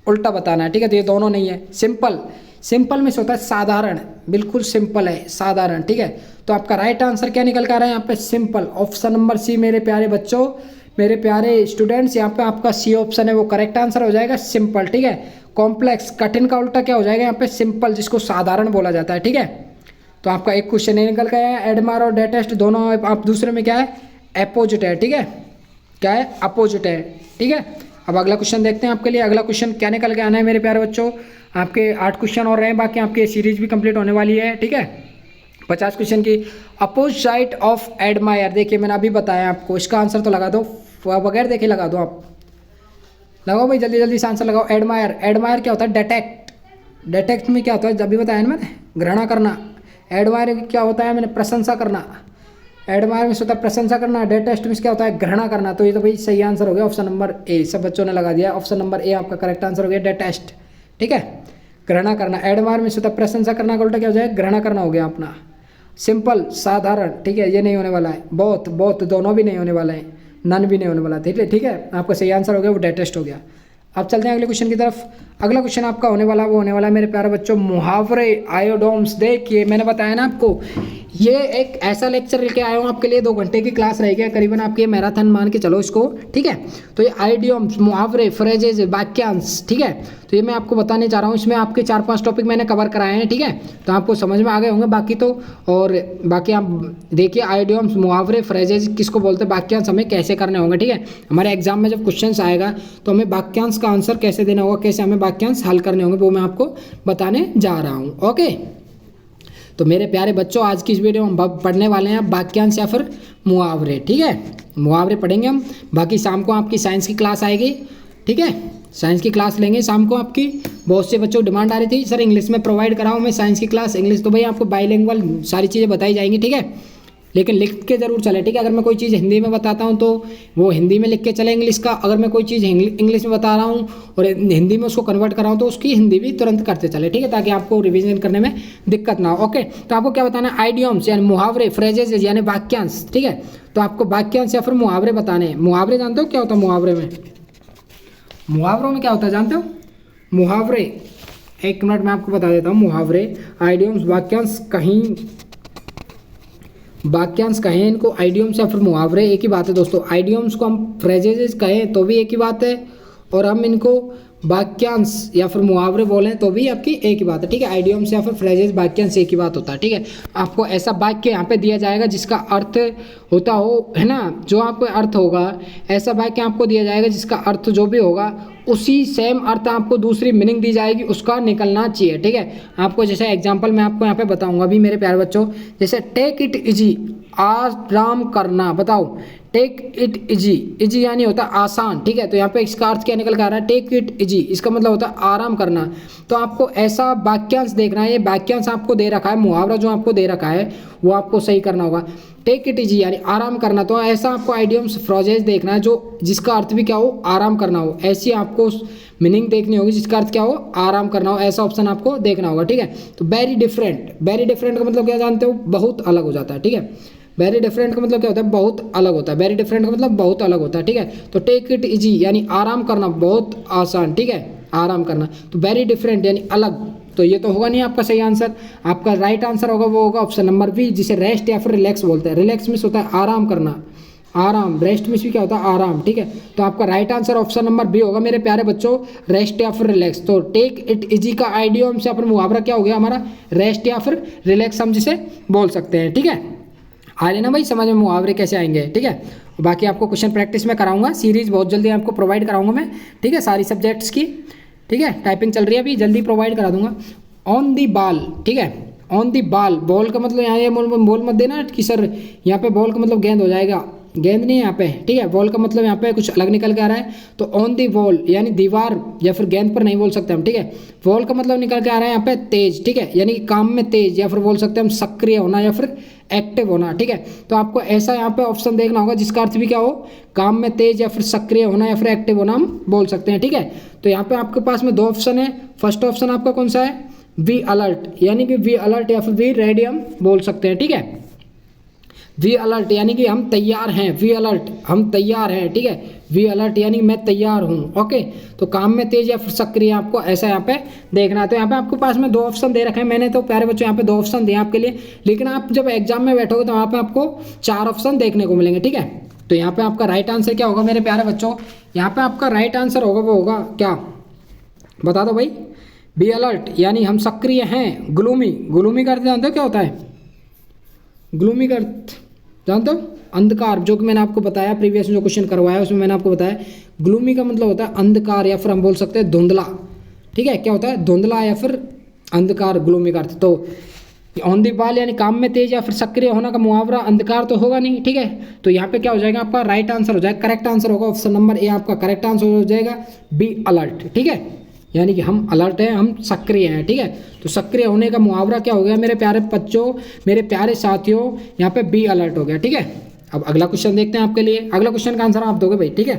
उल्टा बताना है, ठीक है। तो ये दोनों नहीं है, सिंपल। सिंपल में से होता है साधारण, बिल्कुल सिंपल है, साधारण, ठीक है। तो आपका राइट आंसर क्या निकल कर आ रहा है यहाँ पे, सिंपल, ऑप्शन नंबर सी मेरे प्यारे बच्चों, मेरे प्यारे स्टूडेंट्स। यहाँ पे आपका सी ऑप्शन है वो करेक्ट आंसर हो जाएगा, सिंपल, ठीक है। कॉम्प्लेक्स, कठिन का उल्टा क्या हो जाएगा यहाँ पे, सिंपल, जिसको साधारण बोला जाता है, ठीक है। तो आपका एक क्वेश्चन ये निकल गया है, एडमायर और डेटेस्ट दोनों आप दूसरे में क्या है, अपोजिट है, ठीक है, क्या है, अपोजिट है, ठीक है। अब अगला क्वेश्चन देखते हैं आपके लिए। अगला क्वेश्चन क्या निकल के आना है मेरे प्यारे बच्चों, आपके 8 क्वेश्चन और रहे बाकी, आपकी सीरीज भी कंप्लीट होने वाली है, ठीक है। 50 क्वेश्चन की। अपोजिट ऑफ एडमायर, देखिए मैंने अभी बताया आपको, इसका आंसर तो लगा दो, बगैर देखे लगा दो आप, लगाओ भाई जल्दी जल्दी से आंसर लगाओ। एडमायर, एडमायर क्या होता है, डिटेक्ट। डिटेक्ट में क्या होता है, अभी बताया ना मैंने, घृणा करना। एडमायर क्या होता है, मैंने प्रशंसा करना। एडमायर में होता है प्रशंसा करना, डेटेस्ट में क्या होता है, घृणा करना। तो ये तो भाई सही आंसर हो गया, ऑप्शन नंबर ए। सब बच्चों ने लगा दिया, ऑप्शन नंबर ए आपका करेक्ट आंसर हो गया, डेटेस्ट, ठीक है, घृणा करना। एडमायर में होता है प्रशंसा करना का उल्टा क्या हो जाएगा, घृणा करना हो गया अपना। सिंपल, साधारण, ठीक है, ये नहीं होने वाला है। बहुत बहुत दोनों भी नहीं होने वाला है, नन भी नहीं होने वाला, ठीक है। आपका सही आंसर हो गया वो डेटेस्ट हो गया। अब चलते हैं अगले क्वेश्चन की तरफ। अगला क्वेश्चन आपका होने वाला वो होने वाला है मेरे प्यारे बच्चों, मुहावरे, आयोडोम्स। देखिए मैंने बताया ना आपको, ये एक ऐसा लेक्चर लेके आया हूँ आपके लिए, 2 घंटे की क्लास रहेगी करीबन, आपकी मैराथन मान के चलो इसको, ठीक है। तो ये आइडियम्स, मुहावरे, फ्रेजेज, वाक्यांश, ठीक है। तो ये मैं आपको बताने जा रहा हूँ, इसमें आपके 4-5 टॉपिक मैंने कवर कराए हैं, ठीक है। तो आपको समझ में आ गए होंगे बाकी तो। और बाकी आप देखिए, आइडियम्स, मुहावरे, फ्रेजेज किसको बोलते हैं, वाक्यांश हमें कैसे करने होंगे, ठीक है। हमारे एग्जाम में जब क्वेश्चन आएगा तो हमें वाक्यांश का आंसर कैसे देना होगा, कैसे हमें वाक्यांश हल करने होंगे, वो मैं आपको बताने जा रहा हूँ, ओके। तो मेरे प्यारे बच्चों, आज की इस वीडियो में हम पढ़ने वाले हैं वाक्यांश या फिर मुहावरे, ठीक है। मुहावरे पढ़ेंगे हम। बाकी शाम को आपकी साइंस की क्लास आएगी, ठीक है, साइंस की क्लास लेंगे शाम को आपकी। बहुत से बच्चों डिमांड आ रही थी, सर इंग्लिश में प्रोवाइड कराऊँ मैं साइंस की क्लास। इंग्लिश तो भाई आपको बाइलिंगुअल सारी चीज़ें बताई जाएंगी, ठीक है, लेकिन लिख के ज़रूर चले, ठीक है। अगर मैं कोई चीज़ हिंदी में बताता हूँ तो वो हिंदी में लिख के चले इंग्लिश का, अगर मैं कोई चीज़ इंग्लिश में बता रहा हूँ और हिंदी में उसको कन्वर्ट कर रहा हूँ तो उसकी हिंदी भी तुरंत करते चले, ठीक है, ताकि आपको रिवीजन करने में दिक्कत ना हो, ओके। तो आपको क्या बताना है, आइडियम्स यानी मुहावरे, फ्रेजेज यानी वाक्यांश, ठीक है। तो आपको वाक्यांश या फिर मुहावरे बताने हैं। मुहावरे जानते हो क्या होता है, मुहावरे में, मुहावरों में क्या होता है जानते हो, मुहावरे, 1 मिनट में आपको बता देता हूँ। मुहावरे, आइडियम्स, वाक्यांश, कहीं वाक्यांश कहें इनको, आइडियम्स या फिर मुहावरे एक ही बात है दोस्तों। आइडियम्स को हम फ्रेजेज कहें तो भी एक ही बात है, और हम इनको वाक्यांश या फिर मुहावरे बोलें तो भी आपकी एक ही बात है, ठीक है। आइडियम्स या फिर फ्रेजेज, वाक्यांश एक ही बात होता है, ठीक है। आपको ऐसा वाक्य यहाँ पे दिया जाएगा जिसका अर्थ होता हो, है ना, जो आपको अर्थ होगा, ऐसा वाक्य आपको दिया जाएगा जिसका अर्थ जो भी होगा उसी सेम अर्थ आपको दूसरी मीनिंग दी जाएगी, उसका निकलना चाहिए, ठीक है। आपको जैसे एग्जांपल मैं आपको यहाँ पे बताऊंगा अभी मेरे प्यारे बच्चों, जैसे टेक इट इजी, आराम करना, बताओ। टेक इट इजी, इजी यानी होता है आसान, ठीक है। तो यहाँ पे इसका अर्थ क्या निकल कर आ रहा है, टेक इट इजी, इसका मतलब होता है आराम करना। तो आपको ऐसा वाक्यांश देखना है, ये वाक्यांश आपको दे रखा है, मुहावरा जो आपको दे रखा है वो आपको सही करना होगा। टेक इट इजी यानी आराम करना, तो ऐसा आपको आइडियम्स फ्रेजेस देखना है जो जिसका अर्थ भी क्या हो, आराम करना हो। ऐसी आपको मीनिंग देखनी होगी जिसका अर्थ क्या हो, आराम करना हो, ऐसा ऑप्शन आपको देखना होगा, ठीक है। तो वेरी डिफरेंट, वेरी डिफरेंट का मतलब क्या जानते हो, बहुत अलग हो जाता है, ठीक है। वेरी डिफरेंट का मतलब क्या होता है, बहुत अलग होता है। वेरी डिफरेंट का मतलब बहुत अलग होता है, ठीक है। तो टेक इट इजी यानी आराम करना, बहुत आसान, ठीक है, आराम करना। तो वेरी डिफरेंट यानी अलग, तो ये तो होगा नहीं आपका सही आंसर। आपका राइट आंसर होगा वो होगा ऑप्शन नंबर बी, जिसे रेस्ट या फिर रिलैक्स बोलते हैं। रिलैक्स मीन्स होता है आराम करना, आराम। रेस्ट मीन्स भी क्या होता है, आराम, ठीक है। तो आपका right answer option number B होगा मेरे प्यारे बच्चों, रेस्ट या फिर रिलैक्स। तो टेक इट इजी का आइडियम से अपन मुहावरा क्या हो गया हमारा, रेस्ट या फिर रिलैक्स हम जिसे बोल सकते हैं, ठीक है। आ रहे ना भाई समझ में मुहावरे कैसे आएंगे, ठीक है। बाकी आपको क्वेश्चन प्रैक्टिस में कराऊंगा, सीरीज बहुत जल्दी आपको प्रोवाइड कराऊंगा मैं, ठीक है, सारी सब्जेक्ट्स की, ठीक है। टाइपिंग चल रही है अभी, जल्दी प्रोवाइड करा दूंगा। ऑन दी बॉल, ठीक है, ऑन दी बॉल, बॉल का मतलब यहाँ ये बॉल मत देना कि सर यहाँ पे बॉल का मतलब गेंद हो जाएगा, गेंद नहीं है यहाँ पे, ठीक है। बॉल का मतलब यहाँ पे कुछ अलग निकल के आ रहा है, तो ऑन दी बॉल यानी दीवार या फिर गेंद पर नहीं बोल सकते हम, ठीक है। बॉल का मतलब निकल के आ रहा है यहाँ पे तेज, ठीक है, यानी कि काम में तेज, या फिर बोल सकते हैं हम सक्रिय होना या फिर एक्टिव होना, ठीक है। तो आपको ऐसा यहाँ पे ऑप्शन देखना होगा जिसका अर्थ भी क्या हो, काम में तेज या फिर सक्रिय होना या फिर एक्टिव होना हम बोल सकते हैं, ठीक है। तो यहाँ पे आपके पास में दो ऑप्शन है। फर्स्ट ऑप्शन आपका कौन सा है, वी अलर्ट, यानी कि वी अलर्ट या फिर वी रेडी हम बोल सकते हैं, ठीक है। वी अलर्ट यानी कि हम तैयार हैं, वी अलर्ट हम तैयार हैं, ठीक है। वी अलर्ट यानी मैं तैयार हूँ, ओके। तो काम में तेज या फिर सक्रिय आपको ऐसा यहाँ पे देखना है। तो यहाँ पे आपके पास में दो ऑप्शन दे रखे हैं मैंने, तो प्यारे बच्चों यहाँ पे दो ऑप्शन दिए आपके लिए, लेकिन आप जब एग्जाम में बैठोगे तो वहाँ पे आपको चार ऑप्शन देखने को मिलेंगे, ठीक है। तो यहाँ पे आपका राइट आंसर क्या होगा मेरे प्यारे बच्चों, यहाँ पे आपका राइट आंसर होगा वो होगा क्या, बता दो भाई। बी अलर्ट यानी हम सक्रिय हैं। ग्लूमी, ग्लूमी का अर्थ जानते हो क्या होता है, ग्लूमी का अर्थ जानते हो, अंधकार, जो कि मैंने आपको बताया प्रीवियस जो क्वेश्चन करवाया उसमें मैंने आपको बताया। ग्लूमी का मतलब होता है अंधकार या फिर हम बोल सकते हैं धुंधला, ठीक है। क्या होता है, धुंधला या फिर अंधकार, ग्लूमी का अर्थ। तो ऑन दी बॉल यानी काम में तेज या फिर सक्रिय होना का मुहावरा अंधकार तो होगा नहीं, ठीक है। तो यहाँ पे क्या हो जाएगा आपका राइट आंसर हो जाएगा, करेक्ट आंसर होगा ऑप्शन नंबर ए आपका करेक्ट आंसर हो जाएगा, बी अलर्ट, ठीक है। यानी कि हम अलर्ट हैं, हम सक्रिय हैं, ठीक है। तो सक्रिय होने का मुहावरा क्या हो गया मेरे प्यारे बच्चों, मेरे प्यारे साथियों, यहाँ पे बी अलर्ट हो गया, ठीक है। अब अगला क्वेश्चन देखते हैं आपके लिए। अगला क्वेश्चन का आंसर आप दोगे भाई, ठीक है,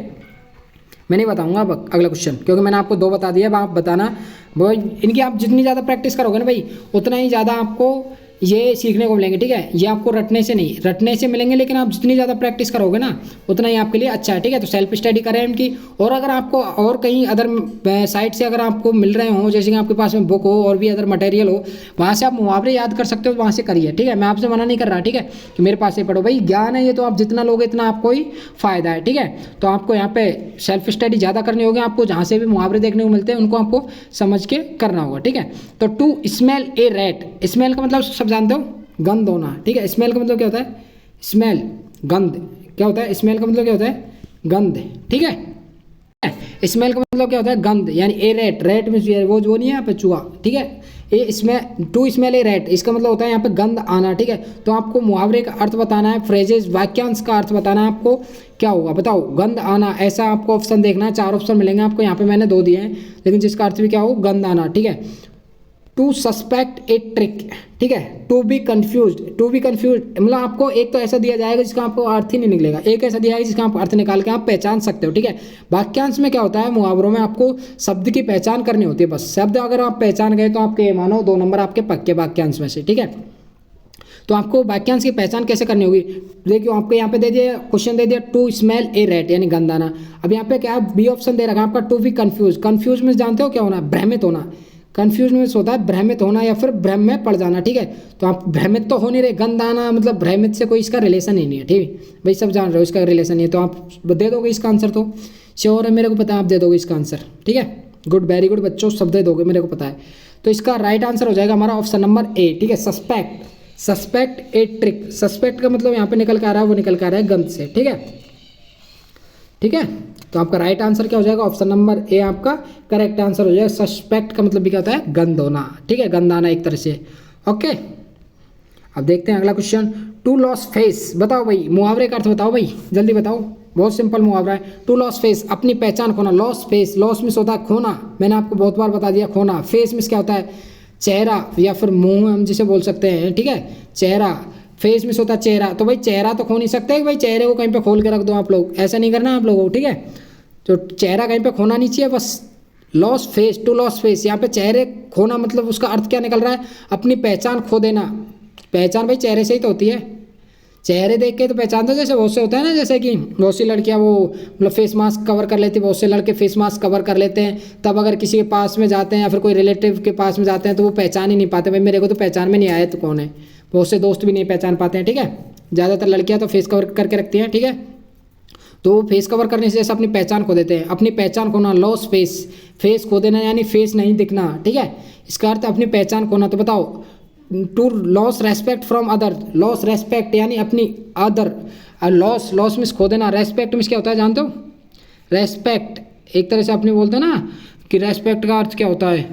मैं नहीं बताऊंगा अब अगला क्वेश्चन, क्योंकि मैंने आपको दो बता दिया, अब आप बताना। वो इनकी आप जितनी ज़्यादा प्रैक्टिस करोगे ना भाई, उतना ही ज़्यादा आपको ये सीखने को मिलेंगे, ठीक है। ये आपको रटने से नहीं, रटने से मिलेंगे, लेकिन आप जितनी ज़्यादा प्रैक्टिस करोगे ना उतना ही आपके लिए अच्छा है, ठीक है। तो सेल्फ स्टडी करें इनकी, और अगर आपको और कहीं अदर साइट से अगर आपको मिल रहे हो, जैसे कि आपके पास में बुक हो और भी अदर मटेरियल हो, वहाँ से आप मुहावरे याद कर सकते हो, वहाँ से करिए, ठीक है। मैं आपसे मना नहीं कर रहा, ठीक है, कि मेरे पास से पढ़ो भाई, ज्ञान है ये, तो आप जितना लोगे इतना आपको ही फायदा है, ठीक है। तो आपको यहाँ पे सेल्फ स्टडी ज़्यादा करनी होगी, आपको जहाँ से भी मुहावरे देखने को मिलते हैं उनको आपको समझ के करना होगा, ठीक है। तो to smell a rat, smell का मतलब सब जानते हो, गंध होना, ठीक है। स्मेल का मतलब क्या होता है, स्मेल, गंध, क्या होता है, स्मेल का मतलब क्या होता है, गंध, ठीक है। स्मेल का मतलब क्या होता है, गंध, यानी ए रैट, रैट में वो नहीं है यहाँ पे चूहा, ठीक है। A smell, to smell a rat, इसका मतलब होता है यहाँ पे गंध आना, ठीक है। तो आपको मुहावरे का अर्थ बताना है, फ्रेजेस वाक्यांश का अर्थ बताना है आपको, क्या होगा बताओ, गंध आना, ऐसा आपको ऑप्शन देखना है। चार ऑप्शन मिलेंगे आपको, यहाँ पे मैंने दो दिए हैं, लेकिन जिसका अर्थ भी क्या हो, गंध आना, ठीक है। टू सस्पेक्ट ए ट्रिक, ठीक है। To be confuse, to be confuse मतलब आपको एक तो ऐसा दिया जाएगा जिसका आपको अर्थ ही नहीं निकलेगा, एक ऐसा दिया है जिसका आप अर्थ निकाल के आप पहचान सकते हो, ठीक है। वाक्यांश में क्या होता है, मुहावरों में आपको शब्द की पहचान करनी होती है, बस शब्द अगर आप पहचान गए तो आपके मानो 2 नंबर आपके पक्के वाक्यांश में से, ठीक है। तो आपको वाक्यांश की पहचान कैसे करनी होगी, देखिए आपको यहाँ पे दे दिया क्वेश्चन, दे दिया टू स्मेल ए रैट यानी गंदाना। अब यहाँ पे क्या बी ऑप्शन दे रखा है आपका, टू बी कन्फ्यूज, कन्फ्यूज में जानते हो क्या होना, भ्रमित होना। कन्फ्यूज में होता है भ्रमित होना या फिर भ्रम में पड़ जाना, ठीक है। तो आप भ्रमित तो हो नहीं रहे, गंध आना मतलब भ्रमित से कोई इसका रिलेशन ही नहीं है, ठीक है भाई, सब जान रहे हो इसका रिलेशन नहीं है। तो आप दे दोगे इसका आंसर, तो श्योर है, मेरे को पता है आप दे दोगे इसका आंसर, ठीक है। गुड, वेरी गुड बच्चों, सब दे दोगे, मेरे को पता है। तो इसका राइट आंसर हो जाएगा हमारा ऑप्शन नंबर ए, ठीक है। Suspect, suspect a trick, suspect का मतलब यहाँ पे निकल के आ रहा है, वो निकल के आ रहा है गंध से, ठीक है, ठीक है। तो आपका राइट आंसर क्या हो जाएगा, ऑप्शन नंबर ए आपका करेक्ट आंसर हो जाएगा। सस्पेक्ट का मतलब भी क्या होता है, गंध होना, ठीक है, गंध आना एक तरह से, ओके। अब देखते हैं अगला क्वेश्चन, टू लॉस फेस, बताओ भाई मुहावरे का अर्थ बताओ भाई, जल्दी बताओ, बहुत सिंपल मुहावरा है। टू लॉस फेस, अपनी पहचान खोना, लॉस फेस, लॉस मिस होता है खोना, मैंने आपको बहुत बार बता दिया खोना। फेस मिस क्या होता है, चेहरा या फिर मुंह हम जिसे बोल सकते हैं, ठीक है, चेहरा। फेस मिस होता है चेहरा, तो भाई चेहरा तो खो नहीं सकते भाई, चेहरे को कहीं पे खोल के रख दो आप लोग, ऐसा नहीं करना आप लोगों को, ठीक है। तो चेहरा कहीं पे खोना नहीं चाहिए, बस loss face, to loss face, यहाँ पे चेहरे खोना मतलब उसका अर्थ क्या निकल रहा है, अपनी पहचान खो देना। पहचान भाई चेहरे से ही तो होती है, चेहरे देख के तो पहचान दो। जैसे बहुत से होता है ना, जैसे कि बहुत सी लड़कियां वो मतलब फेस मास्क कवर कर लेती है, बहुत से लड़के फेस मास्क कवर कर लेते हैं, तब अगर किसी के पास में जाते हैं या फिर कोई रिलेटिव के पास में जाते हैं तो वो पहचान ही नहीं पाते, भाई मेरे को तो पहचान में नहीं आया तो कौन है। बहुत से दोस्त भी नहीं पहचान पाते हैं, ठीक है। ज़्यादातर लड़कियां तो फेस कवर करके रखती हैं, ठीक है। तो फेस कवर करने से जैसे अपनी पहचान खो देते हैं, अपनी पहचान खोना, लॉस फेस, फेस खो देना यानी फेस नहीं दिखना, ठीक है। इसका अर्थ अपनी पहचान खोना। तो बताओ, to loss respect from other, loss respect यानी अपनी अदर, लॉस, लॉस मिस खो देना, रेस्पेक्ट मिस क्या होता है जानते हो, रेस्पेक्ट एक तरह से अपने बोलते हैं ना कि रेस्पेक्ट का अर्थ क्या होता है,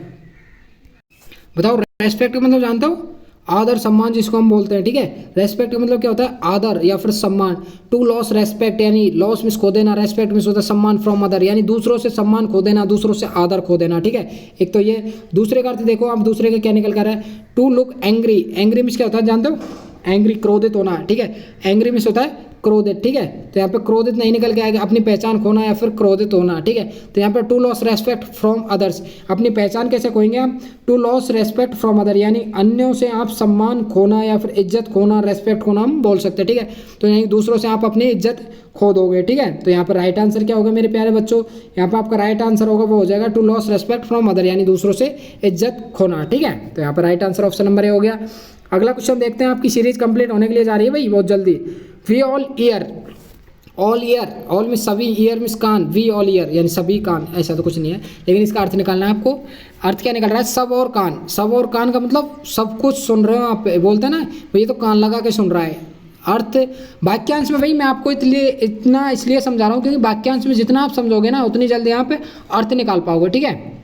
बताओ रेस्पेक्ट का मतलब जानते हो, आदर सम्मान जिसको हम बोलते हैं, ठीक है। रेस्पेक्ट का मतलब क्या होता है, आदर या फिर सम्मान। टू लॉस रेस्पेक्ट यानी लॉस मिस खो देना, रेस्पेक्ट मिस होता है सम्मान फ्रॉम अदर यानी दूसरों से सम्मान खो देना, दूसरों से आदर खो देना, ठीक है। एक तो ये, दूसरे का अर्थ देखो आप, दूसरे का क्या निकल कर रहा है, to look angry, angry means क्या होता है जानते हो, एंग्री क्रोधित होना, ठीक है। एंग्री मिस होता है क्रोधित, ठीक है। तो यहाँ पे क्रोधित नहीं निकल के आएगा, अपनी पहचान खोना या फिर क्रोधित होना, ठीक है। तो यहाँ पे to loss respect from others, अपनी पहचान कैसे खोएंगे आप, to loss respect from other यानी अन्यों से आप सम्मान खोना या फिर इज्जत खोना, रेस्पेक्ट खोना हम बोल सकते हैं, ठीक है। तो यानी दूसरों से आप अपनी इज्जत खो दोगे, ठीक है। तो यहाँ पर राइट आंसर क्या होगा मेरे प्यारे बच्चों, यहाँ पे आपका राइट आंसर होगा वो हो जाएगा to loss respect from other यानी दूसरों से इज्जत खोना, ठीक है। तो यहाँ पर राइट आंसर ऑप्शन नंबर ए हो गया। अगला क्वेश्चन देखते हैं, आपकी सीरीज कंप्लीट होने के लिए जा रही है भाई बहुत जल्दी। We all ear, all ear, all में सभी, ईयर में कान, वी ऑल ईयर यानी सभी कान, ऐसा तो कुछ नहीं है, लेकिन इसका अर्थ निकालना है आपको। अर्थ क्या निकल रहा है, सब और कान, सब और कान का मतलब सब कुछ सुन रहे हो आप, बोलते हैं ना भाई ये तो कान लगा के सुन रहा है। अर्थ वाक्यांश में भाई मैं आपको इसलिए समझा रहा हूँ क्योंकि वाक्यांश में जितना आप समझोगे ना उतनी जल्दी यहाँ पे अर्थ निकाल पाओगे, ठीक है।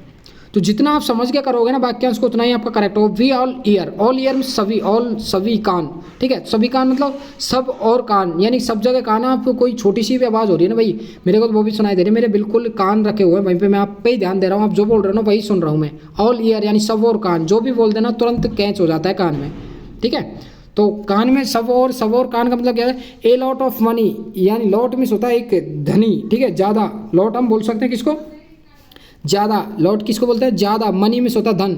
तो जितना आप समझ के करोगे ना वाक्यांश को उतना ही आपका करेक्ट होगा। वी ऑल ईयर में सभी, ऑल सभी कान, ठीक है। सभी कान मतलब सब और कान यानी सब जगह कान। आपको कोई छोटी सी भी आवाज़ हो रही है ना भाई, मेरे को तो वो भी सुनाई दे रही है, मेरे बिल्कुल कान रखे हुए हैं वहीं पे, मैं आप पे ही ध्यान दे रहा हूँ, आप जो बोल रहे हो ना वही सुन रहा हूँ मैं। ऑल ईयर यानी सब और कान, जो भी बोल देना तुरंत कैच हो जाता है कान में, ठीक है। तो कान में सब और कान का मतलब क्या है, ए लॉट ऑफ मनी यानी लॉट मिस होता है एक धनी, ठीक है, ज़्यादा। लॉट हम बोल सकते हैं किसको, ज़्यादा। लॉट किसको बोलते हैं, ज़्यादा। मनी मिस होता है धन।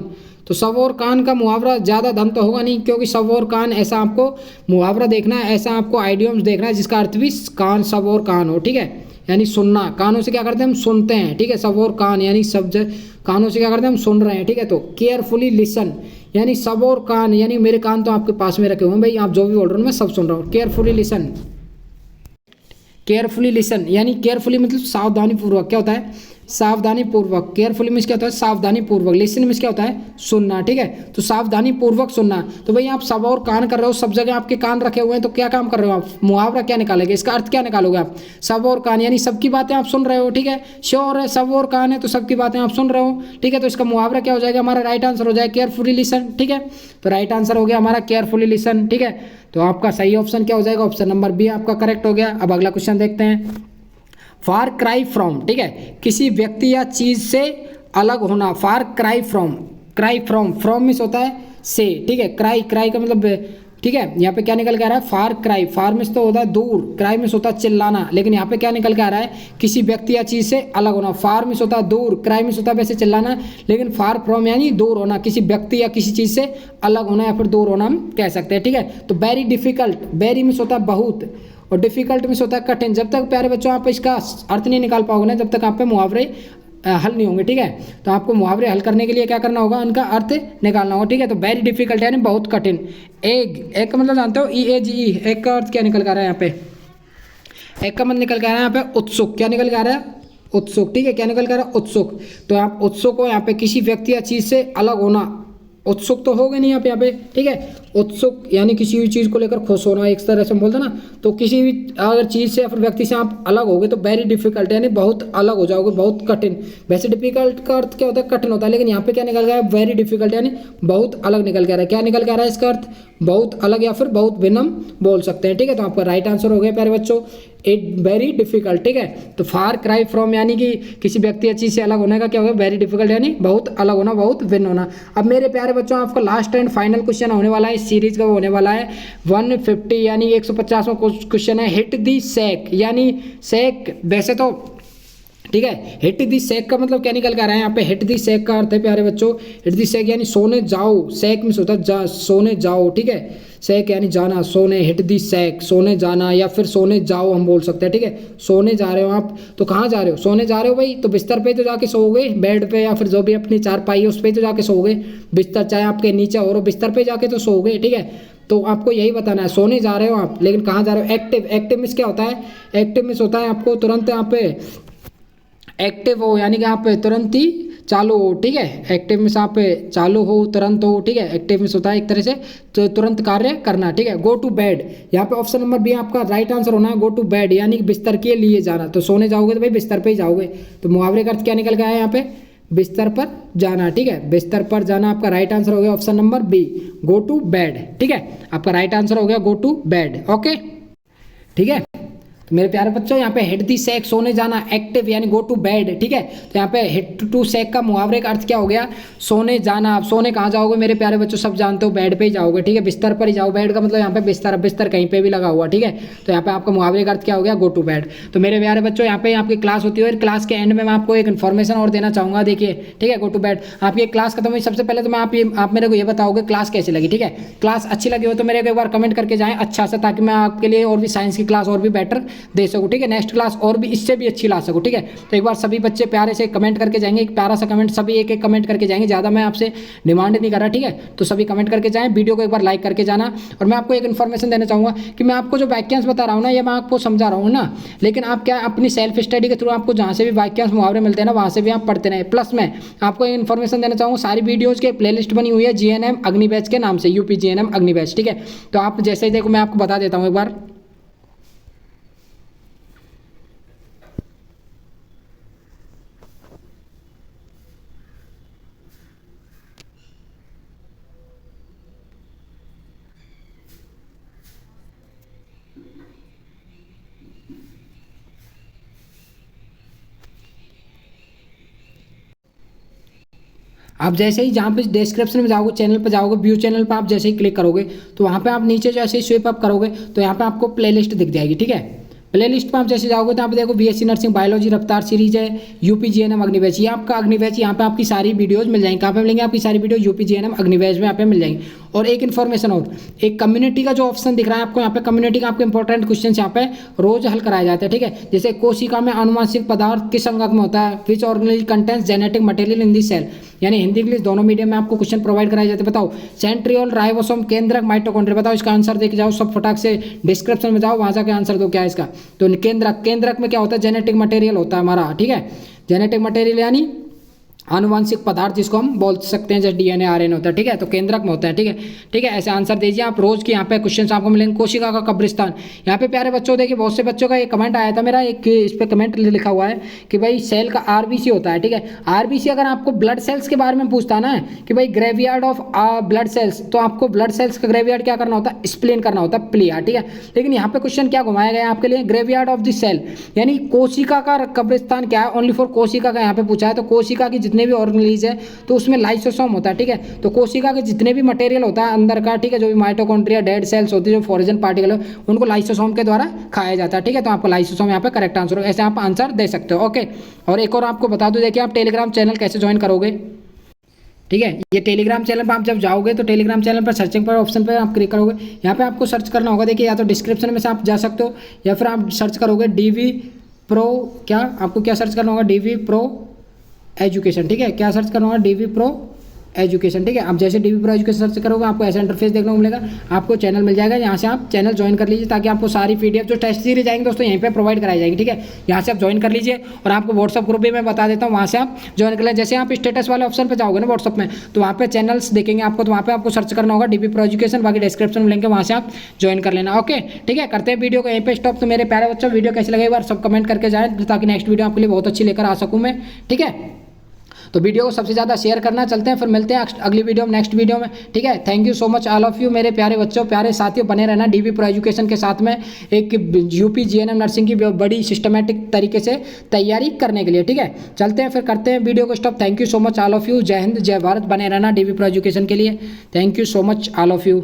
तो सब और कान का मुहावरा ज़्यादा धन तो होगा नहीं, क्योंकि सब और कान ऐसा आपको मुहावरा देखना है, ऐसा आपको आइडियम्स देखना है जिसका अर्थ भी कान, सब और कान हो, ठीक है। यानी सुनना, कानों से क्या करते हैं हम सुनते हैं, ठीक है। सब और कान यानी सब कानों से क्या करते हैं हम सुन रहे हैं, ठीक है। तो केयरफुली लिसन यानी सब और कान यानी मेरे कान तो आपके पास में रखे हुए हैं भाई, आप जो भी बोल रहे हो मैं सब सुन रहा हूँ। केयरफुली लिसन, केयरफुली लिसन यानी केयरफुली मतलब सावधानी पूर्वक, क्या होता है सावधानी पूर्वक। केयरफुली मीन्स क्या होता है सावधानी पूर्वक, लिसन मीन्स क्या होता है सुनना, ठीक है। तो सावधानी पूर्वक सुनना। तो भाई आप सब और कान कर रहे हो, सब जगह आपके कान रखे हुए हैं, तो क्या काम कर रहे हो आप, मुहावरा क्या निकालेंगे, इसका अर्थ क्या निकालोगे आप, सब और कान यानी सबकी बातें आप सुन रहे हो, ठीक है। श्योर है सब और कान है तो सबकी बातें आप सुन रहे हो, ठीक है। तो इसका मुहावरा क्या हो जाएगा, हमारा राइट आंसर हो जाएगा केयरफुली लिसन, ठीक है। तो राइट आंसर हो गया हमारा केयरफुली लिसन, ठीक है। तो आपका सही ऑप्शन क्या हो जाएगा, ऑप्शन नंबर बी आपका करेक्ट हो गया। अब अगला क्वेश्चन देखते हैं। फार क्राई फ्रॉम, ठीक है, किसी व्यक्ति या चीज से अलग होना। Far cry from, cry from, from means होता है से, ठीक है। क्राई, क्राई का मतलब, ठीक है, यहाँ पे क्या निकल के आ रहा है फार क्राई, फार मीन्स तो होता है दूर, क्राई मीन्स होता है चिल्लाना, लेकिन यहाँ पे क्या निकल के आ रहा है किसी व्यक्ति या चीज से अलग होना। फार मीन्स होता है दूर, क्राई मीन्स होता है वैसे चिल्लाना, लेकिन फार फ्रॉम यानी दूर होना, किसी व्यक्ति या किसी चीज से अलग होना या फिर दूर होना हम कह सकते हैं, ठीक है। तो वेरी डिफिकल्ट, वेरी मीन्स होता है बहुत और डिफिकल्ट मीन्स होता है कठिन। जब तक प्यारे बच्चों आप इसका अर्थ नहीं निकाल पाओगे ना, जब तक आप पे मुहावरे हल नहीं होंगे, ठीक है। तो आपको मुहावरे हल करने के लिए क्या करना होगा, उनका अर्थ निकालना होगा, ठीक है। तो वेरी डिफिकल्ट यानी बहुत कठिन। एग, एग का मतलब जानते हो EAGE, एग का अर्थ क्या निकल कर रहा है यहाँ पे, एग का मतलब निकल कर रहा है यहाँ पे उत्सुक, क्या निकल के आ रहा है उत्सुक, ठीक है। क्या निकल कर रहा है उत्सुक। तो आप उत्सुक हो यहाँ पे किसी व्यक्ति या चीज से अलग होना, उत्सुक तो हो गए नहीं आप यहाँ पे, ठीक है। उत्सुक यानी किसी भी चीज़ को लेकर खुश होना, एक तरह से हम बोलते हैं ना। तो किसी भी अगर चीज़ से या फिर व्यक्ति से आप अलग होगे तो वेरी डिफिकल्ट यानी बहुत अलग हो जाओगे, बहुत कठिन। वैसे डिफिकल्ट का अर्थ क्या होता है, कठिन होता है, लेकिन यहाँ पे क्या निकल गया है, वेरी डिफिकल्ट यानी बहुत अलग निकल के आ रहा है। क्या निकल के आ रहा है इसका अर्थ, बहुत अलग या फिर बहुत भिन्न बोल सकते हैं, ठीक है। तो आपका राइट आंसर हो गया प्यारे बच्चों, इट वेरी डिफिकल्ट, ठीक है। तो फार क्राई फ्रॉम यानी कि किसी व्यक्ति या चीज से अलग होने का क्या होगा, वेरी डिफिकल्ट यानी बहुत अलग होना, बहुत भिन्न होना। अब मेरे प्यारे बच्चों आपका लास्ट एंड फाइनल क्वेश्चन होने वाला है इस सीरीज का, होने वाला है 150 यानी 150वां क्वेश्चन है, हिट दी सैक यानी सैक। वैसे तो ठीक है, हिट दी सैक का मतलब क्या निकल कर रहा है यहाँ पे, हिट दी सैक का अर्थ है प्यारे बच्चों, हिट दी सैक यानी सोने जाओ, सैक में होता है सोने जाओ, ठीक है। सैक यानी जाना, सोने, हिट दी सैक सोने जाना या फिर सोने जाओ हम बोल सकते हैं, ठीक है। सोने जा रहे हो आप, तो कहाँ जा रहे हो, सोने जा रहे हो भाई, तो बिस्तर पे तो जाके सोओगे, बेड पे या फिर जो भी अपनी चारपाई है उस पर तो जाके सोओगे। बिस्तर चाहे आपके नीचे और बिस्तर पे जाके तो सोओगे, ठीक है। तो आपको यही बताना है, सोने जा रहे हो आप, लेकिन कहाँ जा रहे हो। एक्टिव, एक्टिव मिस क्या होता है, एक्टिव मिस होता है आपको तुरंत यहाँ पे एक्टिव हो यानी कि आप तुरंत ही चालू हो, ठीक है। एक्टिव में आप चालू हो, तुरंत हो, ठीक है। एक्टिव में होता है एक तरह से तो तुरंत कार्य करना, ठीक है। गो टू बेड, यहाँ पे ऑप्शन नंबर बी आपका राइट आंसर होना है, गो टू बेड यानी कि बिस्तर के लिए जाना। तो सोने जाओगे तो भाई बिस्तर पे ही जाओगे, तो मुहावरे का अर्थ क्या निकल गया है यहाँ पे, बिस्तर पर जाना, ठीक है। बिस्तर पर जाना आपका राइट आंसर हो गया option number B, go to bed, ठीक है। आपका राइट आंसर हो गया गो टू बेड, ओके, ठीक है। तो मेरे प्यारे बच्चों यहाँ पे हिट दी सैक सोने जाना, एक्टिव यानी गो टू बेड, ठीक है। तो यहाँ पे हिट टू सैक का मुहावरे का अर्थ क्या हो गया, सोने जाना। आप सोने कहाँ जाओगे मेरे प्यारे बच्चों, सब जानते हो बेड पे ही जाओगे, ठीक है। बिस्तर पर ही जाओ, बेड का मतलब यहाँ पे बिस्तर, बिस्तर कहीं पे भी लगा हुआ, ठीक है। तो यहाँ पे आपका मुहावरे का अर्थ क्या हो गया, गो टू बेड। तो मेरे प्यारे बच्चों यहाँ पे आपकी क्लास होती है और क्लास के एंड में मैं आपको एक इन्फॉर्मेशन और देना चाहूँगा, देखिए, ठीक है। गो टू बेड आपकी क्लास खत्म हुई, सबसे पहले तो मैं आप मेरे को ये बताओगे क्लास कैसी लगी, ठीक है। क्लास अच्छी लगी हो तो मेरे को एक बार कमेंट करके जाएं अच्छा सा, ताकि मैं आपके लिए और भी साइंस की क्लास और भी बेटर दे सकूँ, ठीक है। नेक्स्ट क्लास और भी इससे भी अच्छी ला सकूं, ठीक है। तो एक बार सभी बच्चे प्यारे से कमेंट करके जाएंगे, एक प्यारा सा कमेंट, सभी एक एक कमेंट करके जाएंगे, ज़्यादा मैं आपसे डिमांड नहीं कर रहा, ठीक है। तो सभी कमेंट करके जाएं, वीडियो को एक बार लाइक करके जाना। और मैं आपको एक इन्फॉर्मेशन देना चाहूँगा कि मैं आपको जो वाक्यांश बता रहा हूँ ना, ये मैं आपको समझा रहा हूँ ना, लेकिन आप क्या अपनी सेल्फ स्टडी के थ्रू आपको जहाँ से भी वाक्यांश मुहावरे मिलते हैं ना, वहाँ से भी आप पढ़ते रहे। प्लस मैं आपको एक इन्फॉर्मेशन देना चाहूँगा, सारी वीडियोज़ के प्लेलिस्ट बनी हुई है GNM अग्नि बैच के नाम से, UP GNM अग्नि बैच, ठीक है। तो आप जैसे ही देखो मैं आपको बता देता हूँ एक बार। आप जैसे ही जहाँ पे डिस्क्रिप्शन में जाओगे, चैनल पर जाओगे, व्यू चैनल पर आप जैसे ही क्लिक करोगे तो वहाँ पे आप नीचे जैसे ही स्विप अप करोगे तो यहाँ पे आपको प्लेलिस्ट दिख जाएगी, ठीक है। प्लेलिस्ट पर आप जैसे जाओगे तो आप देखो BSc नर्सिंग बायोलॉजी रफ्तार सीरीज है, UP GNM अग्नि बैच, ये आपका अग्नि बैच, यहाँ पे आपकी सारी वीडियोस मिल जाएंगी। कहाँ पे मिलेंगे आपकी सारी वीडियो, UP GNM अग्नि बैच में यहाँ पे मिल जाएंगी। और एक इन्फॉर्मेशन और, एक कम्युनिटी का जो ऑप्शन दिख रहा है आपको यहाँ पे, कम्युनिटी का आपको इंपॉर्टेंट क्वेश्चन यहाँ पे रोज हल कराए जाते हैं, ठीक है। जैसे कोशिका में अनुवांशिक पदार्थ किस अंगक में होता है, which organ is contents genetic material in the cell, यानी हिंदी इंग्लिश दोनों मीडियम में आपको क्वेश्चन प्रोवाइड कराए जाते हैं। बताओ सेंट्रियोल, राइबोसोम, केंद्रक, माइटोकॉन्ड्रिया, बताओ इसका आंसर देके जाओ, सब फटाक से डिस्क्रिप्शन में जाओ, वहाँ जाके आंसर दो क्या है इसका। तो केंद्रक, केंद्रक में क्या होता है, जेनेटिक मटेरियल होता है हमारा, ठीक है। जेनेटिक मटेरियल यानी आनुवांशिक पदार्थ जिसको हम बोल सकते हैं, जैसे DNA RNA होता है, ठीक है। तो केंद्रक में होता है, ठीक है, ठीक है। ऐसे आंसर दीजिए आप रोज के यहाँ पे क्वेश्चन आपको मिलेंगे। कोशिका का कब्रिस्तान, यहाँ पे प्यारे बच्चों देखिए बहुत से बच्चों का एक कमेंट आया था मेरा, एक इस पर कमेंट लिखा हुआ है कि भाई सेल का RBC होता है, ठीक है। RBC अगर आपको ब्लड सेल्स के बारे में पूछता ना कि भाई ग्रेवयार्ड ऑफ ब्लड सेल्स, तो आपको ब्लड सेल्स का ग्रेवयार्ड क्या करना होता है, एक्सप्लेन करना होता है, प्लिया, ठीक है। लेकिन यहाँ पे क्वेश्चन क्या घुमाया गया आपके लिए, ग्रेवयार्ड ऑफ द सेल यानी कोशिका का कब्रिस्तान क्या है, ओनली फॉर कोशिका का यहाँ पे पूछा है। तो कोशिका की जितने भी ऑर्गेनेलिज है तो उसमें लाइसोसोम होता है, ठीक है। तो कोशिका के जितने भी मटेरियल होता है अंदर का, ठीक है, जो भी माइटोकॉन्ड्रिया, डेड सेल्स होती है, जो फॉरेजन पार्टिकल है, उनको लाइसोसोम के द्वारा खाया जाता है, ठीक है। तो आपको लाइसोसोम यहाँ पे करेक्ट आंसर हो, ऐसे आप आंसर दे सकते हो, ओके। और एक और आपको बता दो, देखिए आप टेलीग्राम चैनल कैसे ज्वाइन करोगे, ठीक है। ये टेलीग्राम चैनल पर आप जब जाओगे तो टेलीग्राम चैनल पर सर्चिंग पर ऑप्शन पर आप क्लिक करोगे, यहाँ पे आपको सर्च करना होगा, देखिए या तो डिस्क्रिप्शन में से आप जा सकते हो या फिर आप सर्च करोगे DV Pro, क्या आपको क्या सर्च करना होगा, DV Pro एजुकेशन, ठीक है। क्या सर्च करना होगा, DV Pro एजुकेशन, ठीक है। अब जैसे डीबी प्रो एजुकेशन सर्च करोगे आपको ऐसा इंटरफेस देखने को मिलेगा, आपको चैनल मिल जाएगा, यहाँ से आप चैनल ज्वाइन कर लीजिए ताकि आपको सारी पीडीएफ जो टेस्ट सीरीज आएंगे दोस्तों यहीं पे प्रोवाइड कराई जाएगी, ठीक है। यहाँ से आप ज्वाइन कर लीजिए और आपको व्हाट्सअप ग्रुप भी मैं बता देता हूँ, वहाँ से आप ज्वाइन कर लें। जैसे आप स्टेटस वाले ऑप्शन पर जाओगे ना व्हाट्सअप में, तो वहाँ पे चैनल्स देखेंगे आपको, तो वहाँ पे आपको सर्च करना होगा डीबी प्रो एजुकेशन, बाकी डिस्क्रिप्शन में लिंक है, वहाँ से आप ज्वाइन कर लेना। ओके, ठीक है, करते हैं वीडियो को यहीं पे स्टॉप। तो मेरे प्यारे बच्चों वीडियो कैसे लगे एक बार सब कमेंट करके जाएं ताकि नेक्स्ट वीडियो आपके लिए बहुत अच्छी लेकर आ सकूँ मैं, ठीक है। तो वीडियो को सबसे ज़्यादा शेयर करना। चलते हैं फिर मिलते हैं अगली वीडियो में, नेक्स्ट वीडियो में, ठीक है। Thank you so much all of you मेरे प्यारे बच्चों, प्यारे साथियों, बने रहना डीबी प्रो एजुकेशन के साथ में एक यूपी जीएनएम नर्सिंग की बड़ी सिस्टमेटिक तरीके से तैयारी करने के लिए, ठीक है। चलते हैं फिर करते हैं वीडियो को stop. Thank you so much all of you, जय हिंद जय भारत, बने रहना डीबी प्रो एजुकेशन के लिए। Thank you so much all of you.